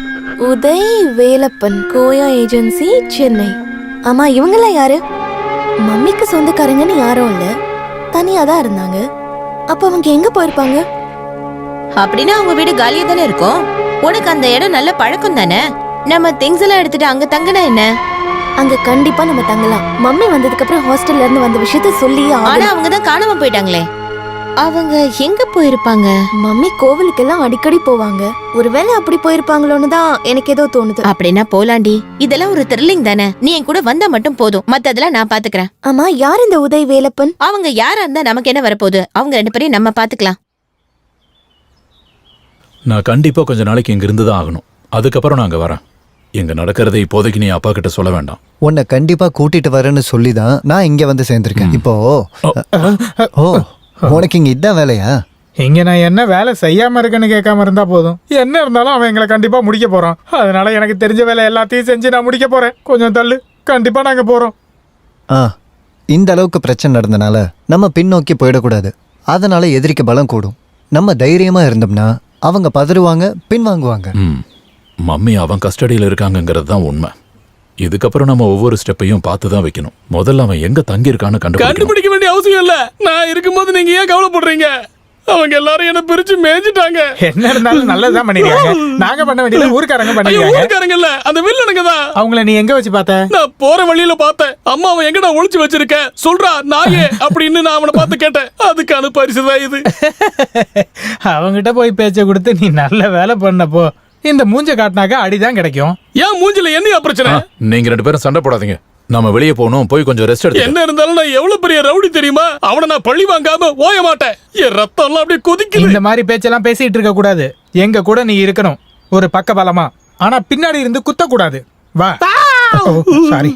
உதய் வேலப்பன், கோயா ஏஜென்சி, சென்னை. ஆமா, இவங்கெல்லாம் யாரு? மம்மிக்கு சொந்தக்காரங்கன்னு யாரும் இல்ல, தனியா தான் இருந்தாங்க. அப்ப அவங்க எங்க போயிருப்பாங்க? அப்படின்னா அவங்க வீடு காலியா தானே இருக்கும். உனக்கு அந்த இடம் நல்ல பழக்கம் தானே. நம்ம திங்ஸ் எல்லாம் எடுத்துட்டு அங்க தங்கினா என்ன? அங்க கண்டிப்பா நம்ம தங்கலாம். மம்மி வந்ததுக்கு அப்புறம் ஹாஸ்டல்ல இருந்து வந்த விஷயத்த சொல்லி. ஆனா அவங்க தான் காணாம போயிட்டாங்களே. அவங்க எங்க போயிருப்பாங்க? மம்மி கோவிலுக்கெல்லாம் அடிக்கடி போவாங்க. ஒருவேளை அப்படி போயிருப்பாங்களோன்னு தான் எனக்கு ஏதோ தோணுது. அப்படின்னா போலாண்டி, இதெல்லாம் ஒரு த்ரில்லிங் தானே. நீ என் கூட வந்தா மட்டும் போதும், மத்ததெல்லாம் நான் பாத்துக்கிறேன். ஆமா, யார் இந்த உதய் வேலப்பன்? அவங்க யாரா இருந்தா நமக்கு என்ன வரப்போகுது? அவங்க 2 பேரையும் நம்ம பாத்துக்கலாம். நான் கண்டிப்பா கொஞ்ச நாளைக்கு இங்க இருந்து தான் ஆகணும். அதுக்கப்புறம் நான் அங்க வரேன். எங்க நடக்கிறதை இப்போதைக்கு நீ அப்பா கிட்ட சொல்ல வேண்டாம். உன்னை கண்டிப்பா கூட்டிட்டு வரேன்னு சொல்லி தான் நான் இங்க வந்து சேர்ந்திருக்கேன். இப்போ ஓ, உனக்கு இங்க இதான் வேலையா? இங்க நான் என்ன வேலை செய்யாம இருக்கேன்னு கேட்காம இருந்தா போதும். என்ன இருந்தாலும் அவன் எங்களை கண்டிப்பா முடிக்க போறான். அதனால எனக்கு தெரிஞ்ச வேலை எல்லாத்தையும் செஞ்சு நான் முடிக்க போறேன். கொஞ்சம் தள்ளு, கண்டிப்பா நாங்க போறோம். இந்த அளவுக்கு பிரச்சனை நடந்தனால நம்ம பின்னோக்கி போயிடக்கூடாது. அதனால எதிரிக்கு பலம் கூடும். நம்ம தைரியமா இருந்தோம்னா அவங்க பதறுவாங்க, பின்வாங்குவாங்க. மம்மி அவன் கஸ்டடியில் இருக்காங்கிறது தான் உண்மை. இதுக்கப்புறம் நம்ம ஒவ்வொரு ஸ்டெப்பையும் பார்த்து தான் வைக்கணும். முதல்ல அவன் எங்க தங்கி இருக்கான்னு கண்டுபிடிக்க வேண்டிய அவசியம் இல்ல. நான் இருக்கும்போது நீங்க ஏன் கவலைப்படுறீங்க? அவங்க எல்லாரும் என்ன பிரிச்சு மேய்ஞ்சிட்டாங்க. என்ன இருந்தாலும் நல்லதுதான் பண்ணிருக்காங்க. நாங்க பண்ண வேண்டியது ஊர்க்காரங்க பண்ணிருக்காங்க. ஊர்க்காரங்க இல்ல, அந்த வில்லனுங்க தான். அவங்கள நீ எங்க வச்சு பார்த்த? நான் போற வழியில பார்த்தேன். அம்மாவை எங்கடா ஒளிச்சு வச்சிருக்க சொல்றா நாயே அப்படின்னு நான் அவனை பார்த்து கேட்டேன். அதுக்கான பரிசுதான் இது. அவங்கிட்ட போய் பேச்ச கொடுத்து நீ நல்ல வேலை பண்ணப்போ இந்த மூஞ்ச காட்டினாக்க அடிதான் கிடைக்கும். ஏன் மூஞ்சில என்ன பிரச்சனை? நீங்க 2 பேரும் சண்டை போடாதீங்க. நம்ம வெளியே போகணும். போய் கொஞ்சம் ரெஸ்ட் எடுத்து. என்ன இருந்தாலும் நான் எவ்வளவு பெரிய ரவுடி தெரியுமா? அவனை நான் பழி வாங்காம ஓய மாட்டேன். என் ரத்தம் எல்லாம் அப்படியே கொதிக்குது. இந்த மாதிரி பேச்செல்லாம் பேசிட்டு இருக்க கூடாது. எங்க கூட நீ இருக்கணும் ஒரு பக்க பலமா. ஆனா பின்னாடி இருந்து குத்த கூடாது. வா. சாரி,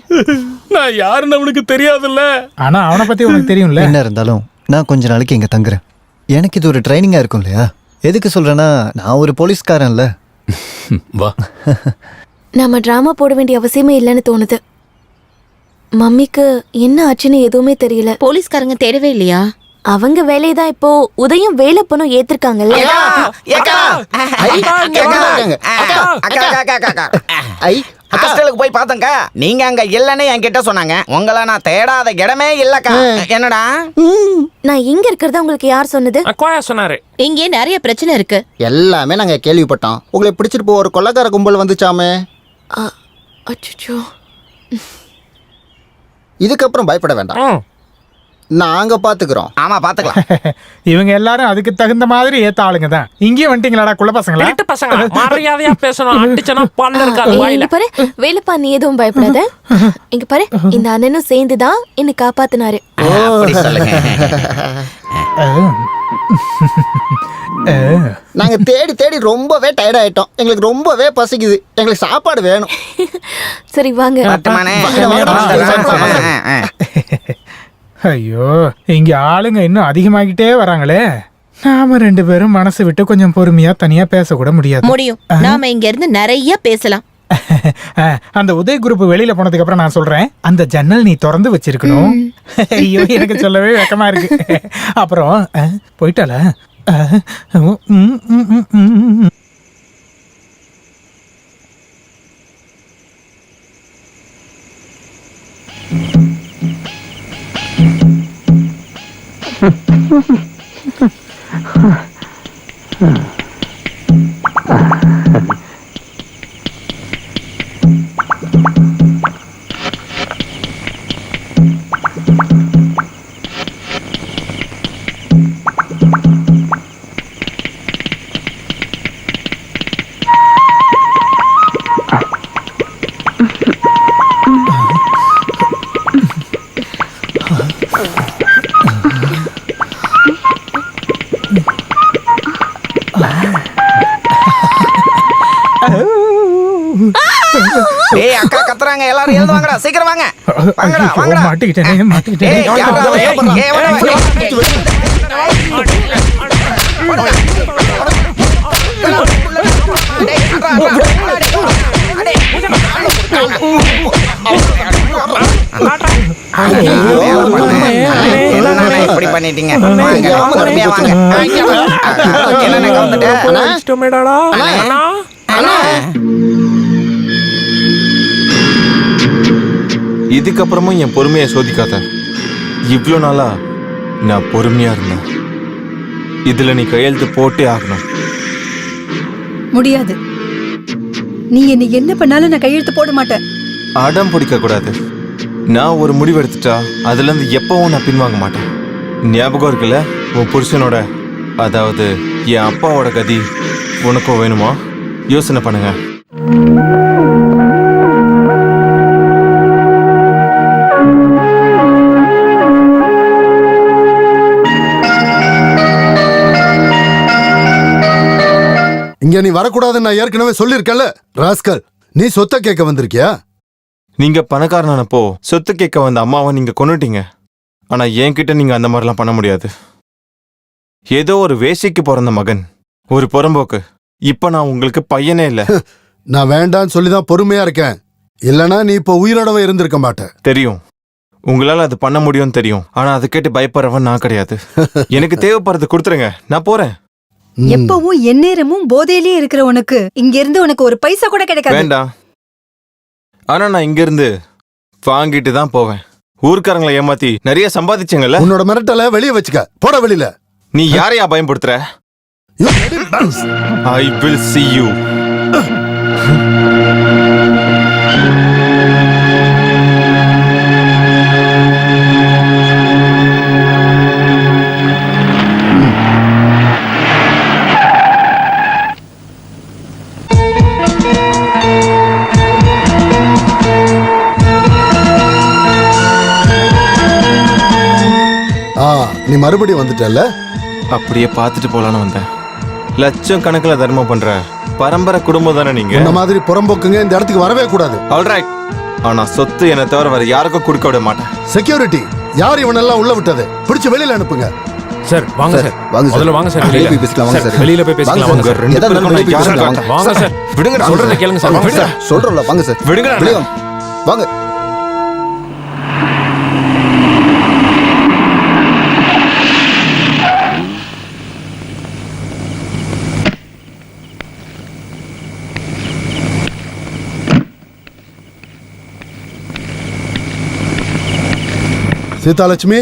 நான் யாருன்னு அவனுக்கு தெரியாதுல்ல. ஆனா அவனை பத்தி உனக்கு தெரியும்ல. என்ன இருந்தாலும் நான் கொஞ்ச நாளைக்கு இங்க தங்குறேன். எனக்கு இது ஒரு ட்ரைனிங்கா இருக்கும் இல்லையா? எதுக்கு சொல்றேன்னா, நான் ஒரு போலீஸ்காரன்ல. வா. நாம டிராமா போட வேண்டிய அவசியமே இல்லைன்னு தோணுது. மம்மிக்கு என்ன ஆச்சுன்னு எதுவுமே தெரியல. போலீஸ்காரங்க தேடவே இல்லையா? அவங்க வேலையதான் இப்போ உதயம் வேலைப்பனும் ஏத்திருக்காங்கல்ல. ஹாஸ்டலுக்கு போய் பார்த்தங்க. நீங்க அங்க இல்லன்னு என்கிட்ட சொன்னாங்க. உங்களை நான் தேடாத இடமே இல்லக்கா. என்னடா? நான் இங்க இருக்கிறதா உங்களுக்கு யார் சொன்னது? கோயா சொன்னாரு. இங்கே நிறைய பிரச்சனை இருக்கு. எல்லாமே நாங்க கேள்விப்பட்டோம். உங்களை பிடிச்சிட்டு போ ஒரு கொள்ளக்கார கும்பல் வந்துச்சாமே. அச்சச்சோ. இதுக்கப்புறம் பயப்பட வேண்டாம். நாங்க பாத்துக்கிறோம். ஆமா பாத்துக்கலாம். இவங்க எல்லாரும் அதுக்கு தகுந்த மாதிரி ஏத்த ஆளுங்க தான். இங்கேயும் வந்துட்டீங்களாடா குள்ள பசங்களா? பசங்க மரியாதையா பேசணும். அடிச்சனா பல்ல இருக்காது வாயில. இங்க பாரு வேலுப்பா, நீ எதுவும் பயப்படாத. இங்க பாரு இந்த அண்ணனும் சேர்ந்து தான் என்ன காப்பாத்தினாரு. அப்படி சொல்லுங்க. நாங்க தேடி தேடி ரொம்பவே டயர்ட் ஆயிட்டோம். எங்களுக்கு ரொம்பவே பசிக்குது. எங்களுக்கு சாப்பாடு வேணும். சரி வாங்க. ஐயோ, இங்க ஆளுங்க இன்னும் அதிகமாகிட்டே வராங்களே. நாம 2 பேரும் மனசு விட்டு கொஞ்சம் பொறுமையா தனியா பேசக்கூட முடியாது. முடியும். நாம இங்க இருந்து நிறைய பேசலாம். அந்த உதய் குரூப் வெளியில போனதுக்கு அப்புறம் நான் சொல்றேன், அந்த ஜன்னல் நீ திறந்து வச்சிருக்கணும். ஐயோ எனக்கு சொல்லவே வெக்கமா இருக்கு. அப்புறம் போயிட்டால. ஏய் அக்கா கத்துறாங்க, எல்லாரும் எழுந்து வாங்கடா, சீக்கிரம் வாங்க. வாங்கடா வாங்கடா. மாட்டிக்கிட்டேன். ஏய் இப்படி பண்ணிட்டீங்க. பொறுமையா வாங்க. என்ன கவுந்துட்டேன். இதுக்கப்புறமும் என் பொறுமையை சோதிக்காத. இவ்வளோ நாளா நான் பொறுமையா இருந்தேன். இதுல நீ கையெழுத்து போட்டே ஆகணும். முடியாது. நீ என்ன பண்ணாலும் நான் கையெழுத்து போட மாட்டேன். அடம் பிடிக்க கூடாது. நான் ஒரு முடிவு எடுத்துட்டா அதுல இருந்து எப்பவும் நான் பின்வாங்க மாட்டேன். ஞாபகம் இருக்குல்ல உன் புருஷனோட, அதாவது என் அப்பாவோட கதி உனக்கும் வேணுமா? யோசனை பண்ணுங்க. இங்க நீ வரக்கூடாதுன்னு நான் ஏற்கனவே சொல்லியிருக்கேன்ல ராஸ்கல். நீ சொத்தை கேட்க வந்திருக்கியா? நீங்க பணக்காரனானப்போ சொத்து கேட்க வந்த அம்மாவை நீங்க கொன்னுட்டீங்க. ஆனா என்கிட்ட நீங்க அந்த மாதிரிலாம் பண்ண முடியாது. ஏதோ ஒரு வேஷிக்கு பிறந்த மகன், ஒரு புறம்போக்கு. இப்ப நான் உங்களுக்கு பையனே இல்ல. நான் வேண்டான்னு சொல்லிதான் பொறுமையா இருக்கேன். இல்லனா நீ இப்ப உயிரோடவே இருந்திருக்க மாட்டேன். தெரியும், உங்களால அது பண்ண முடியும்னு தெரியும். ஆனா அதை கேட்டு பயப்படுறவன் நான் கிடையாது. எனக்கு தேவைப்படுறது கொடுத்துருங்க, நான் போறேன். எப்பவும் எந்நேரமும் போதையிலேயே இருக்கிற உனக்கு இங்க இருந்து உனக்கு ஒரு பைசா கூட கிடைக்காது. வேண்டாம். ஆனா நான் இங்க இருந்து வாங்கிட்டு தான் போவேன். ஊர்க்காரங்களை ஏமாத்தி நிறைய சம்பாதிச்சீங்கல்ல. உன்னோட மிரட்டல வெளியே வச்சுக்க. போட வெளியில. நீ யாரையா பயன்படுத்துற? I will see you. நீ மறுபடியும் வந்துட்டல்ல? அப்படியே பார்த்துட்டு போலான்னு வந்தேன். லட்சம் கணக்கில் தர்மம் பண்ற பரம்பரை குடும்பம் தானே நீங்க. இந்த மாதிரி புறம்போக்குங்க இந்த இடத்துக்கு வரவே கூடாது. ஆல்ரைட். ஆனா சொத்து என்ன தவிர வேற யாருக்கும் கொடுக்க விட மாட்டேன். செக்யூரிட்டி, யார் இவனெல்லாம் உள்ள விட்டது? பிடிச்சு வெளியில அனுப்புங்க. சார் வாங்க சார். முதல்ல வாங்க சார். வெளியில போய் பேசலாம். வாங்க சார். வெளியில போய் பேசலாம். வாங்க சார். ரெண்டு பேரும் வாங்க சார். விடுங்க, சொல்றத கேளுங்க சார். வாங்க சார். சொல்றோம்ல, வாங்க சார். விடுங்க. வாங்க. சீதாலட்சுமி,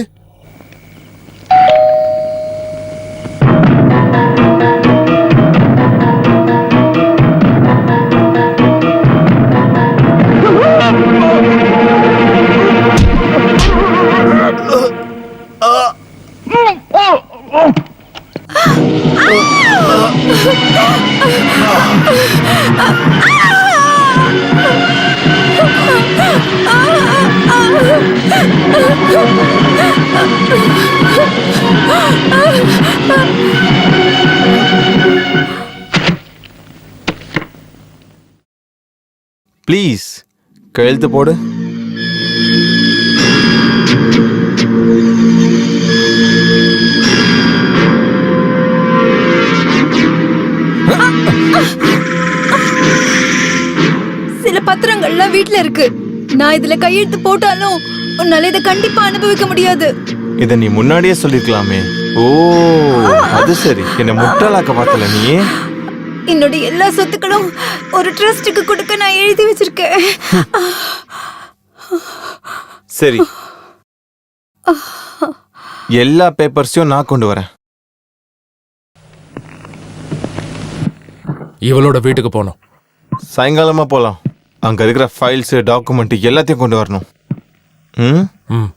ப்ளீஸ் கையெழுத்து போடு. சில பத்திரங்கள்லாம் வீட்ல இருக்கு. நான் இதுல கையெழுத்து போட்டாலும் உன்னால இதை கண்டிப்பா அனுபவிக்க முடியாது. இத நீ முன்னாடியே சொல்லிருக்கலாமே. ஓ அது சரி, என்ன முட்டாளாக்க பார்த்தல நீ. என்னோட எல்லா சொத்துக்களும் ஒரு ட்ரஸ்டுக்கு கொடுக்க நான் எழுதி வச்சிருக்கேன். சரி, எல்லா பேப்பர்ஸையும் நான் கொண்டு வரேன். இவளோட வீட்டுக்கு போனோம். சாயங்காலமா போலாம். அங்க இருக்கிற ஃபைல்ஸ், டாக்குமெண்ட் எல்லாத்தையும் கொண்டு வரணும். ம்,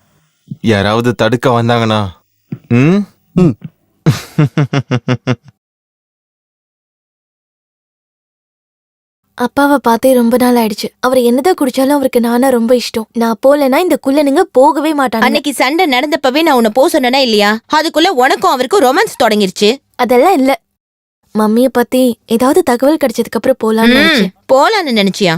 யாராவது தடுக்க வந்தாங்கன்னா அப்பாவை பார்த்தே ரொம்ப நாள் ஆயிடுச்சு. அவர் என்னதான் குடிச்சாலும் அவருக்கு நானா ரொம்ப இஷ்டம். நான் போலனா இந்த குள்ளனுங்க போகவே மாட்டாங்க. அன்னைக்கு சண்டை நடந்தப்பவே நான் உன்னை போக சொன்னேனா இல்லையா? அதுக்குள்ள உனக்கும் அவருக்கும் ரொமான்ஸ் தொடங்கிருச்சு. அதெல்லாம் இல்ல. மம்மிய பத்தி ஏதாவது தகவல் கிடைச்சதுக்கு அப்புறம் போலான்னு நினைச்சியா?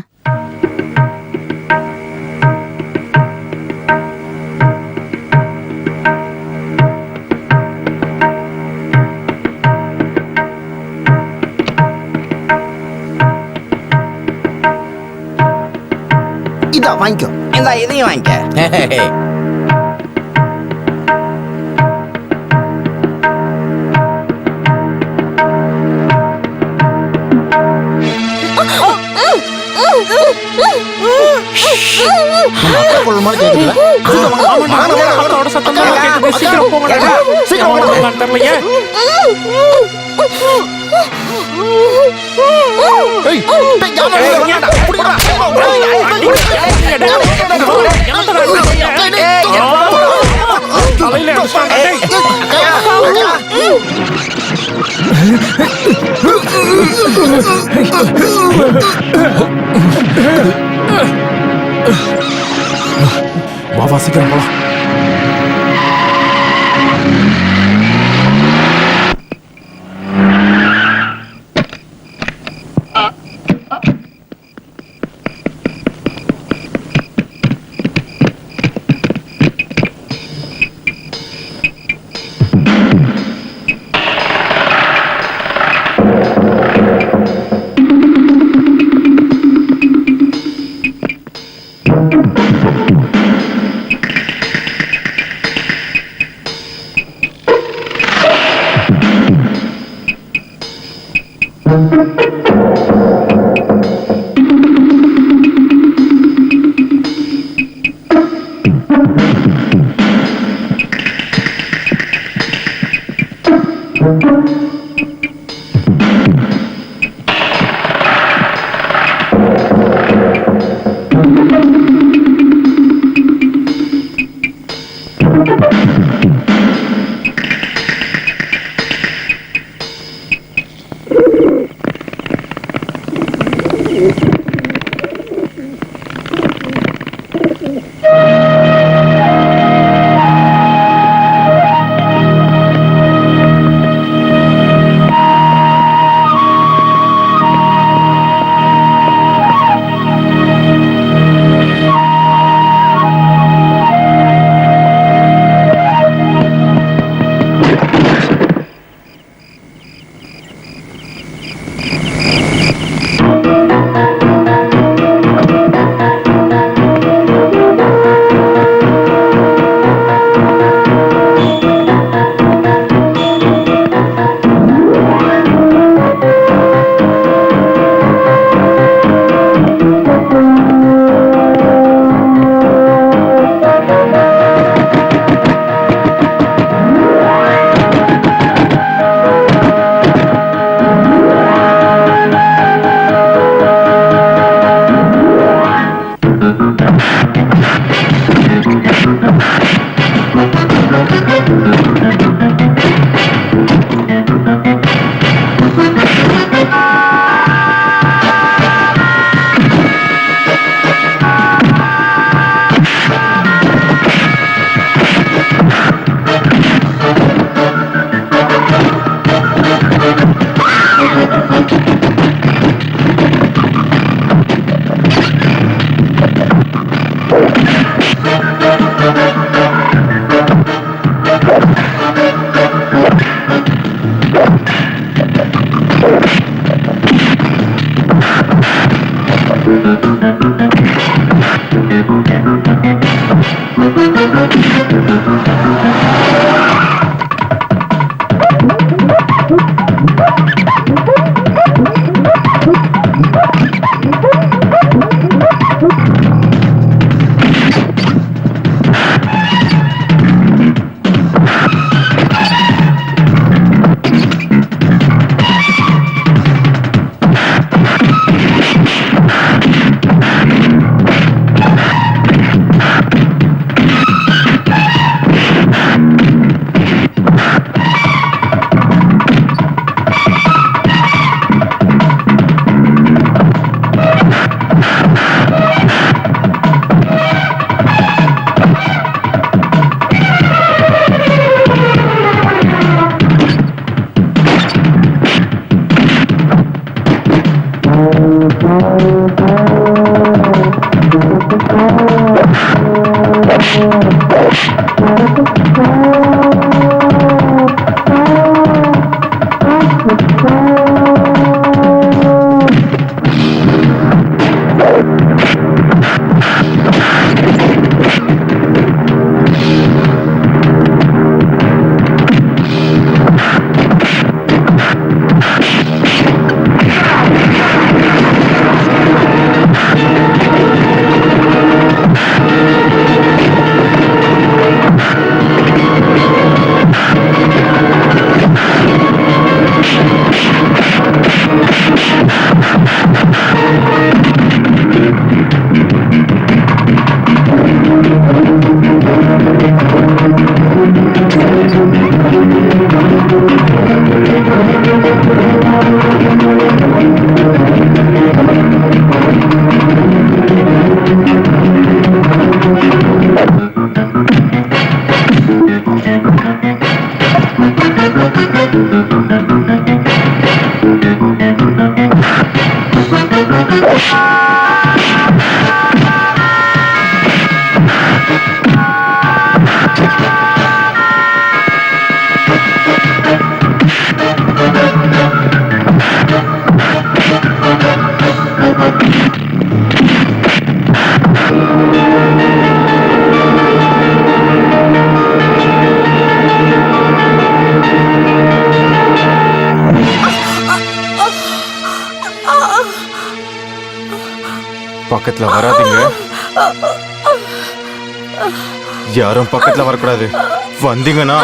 இதா வாங்கிக்கோ. இந்த இதையும் வாங்கிக்க. வா சீக்கிரம் போலாம். பக்கத்துல வராதீங்க. யாரும் பக்கத்துல வரக்கூடாது. வந்தீங்கன்னா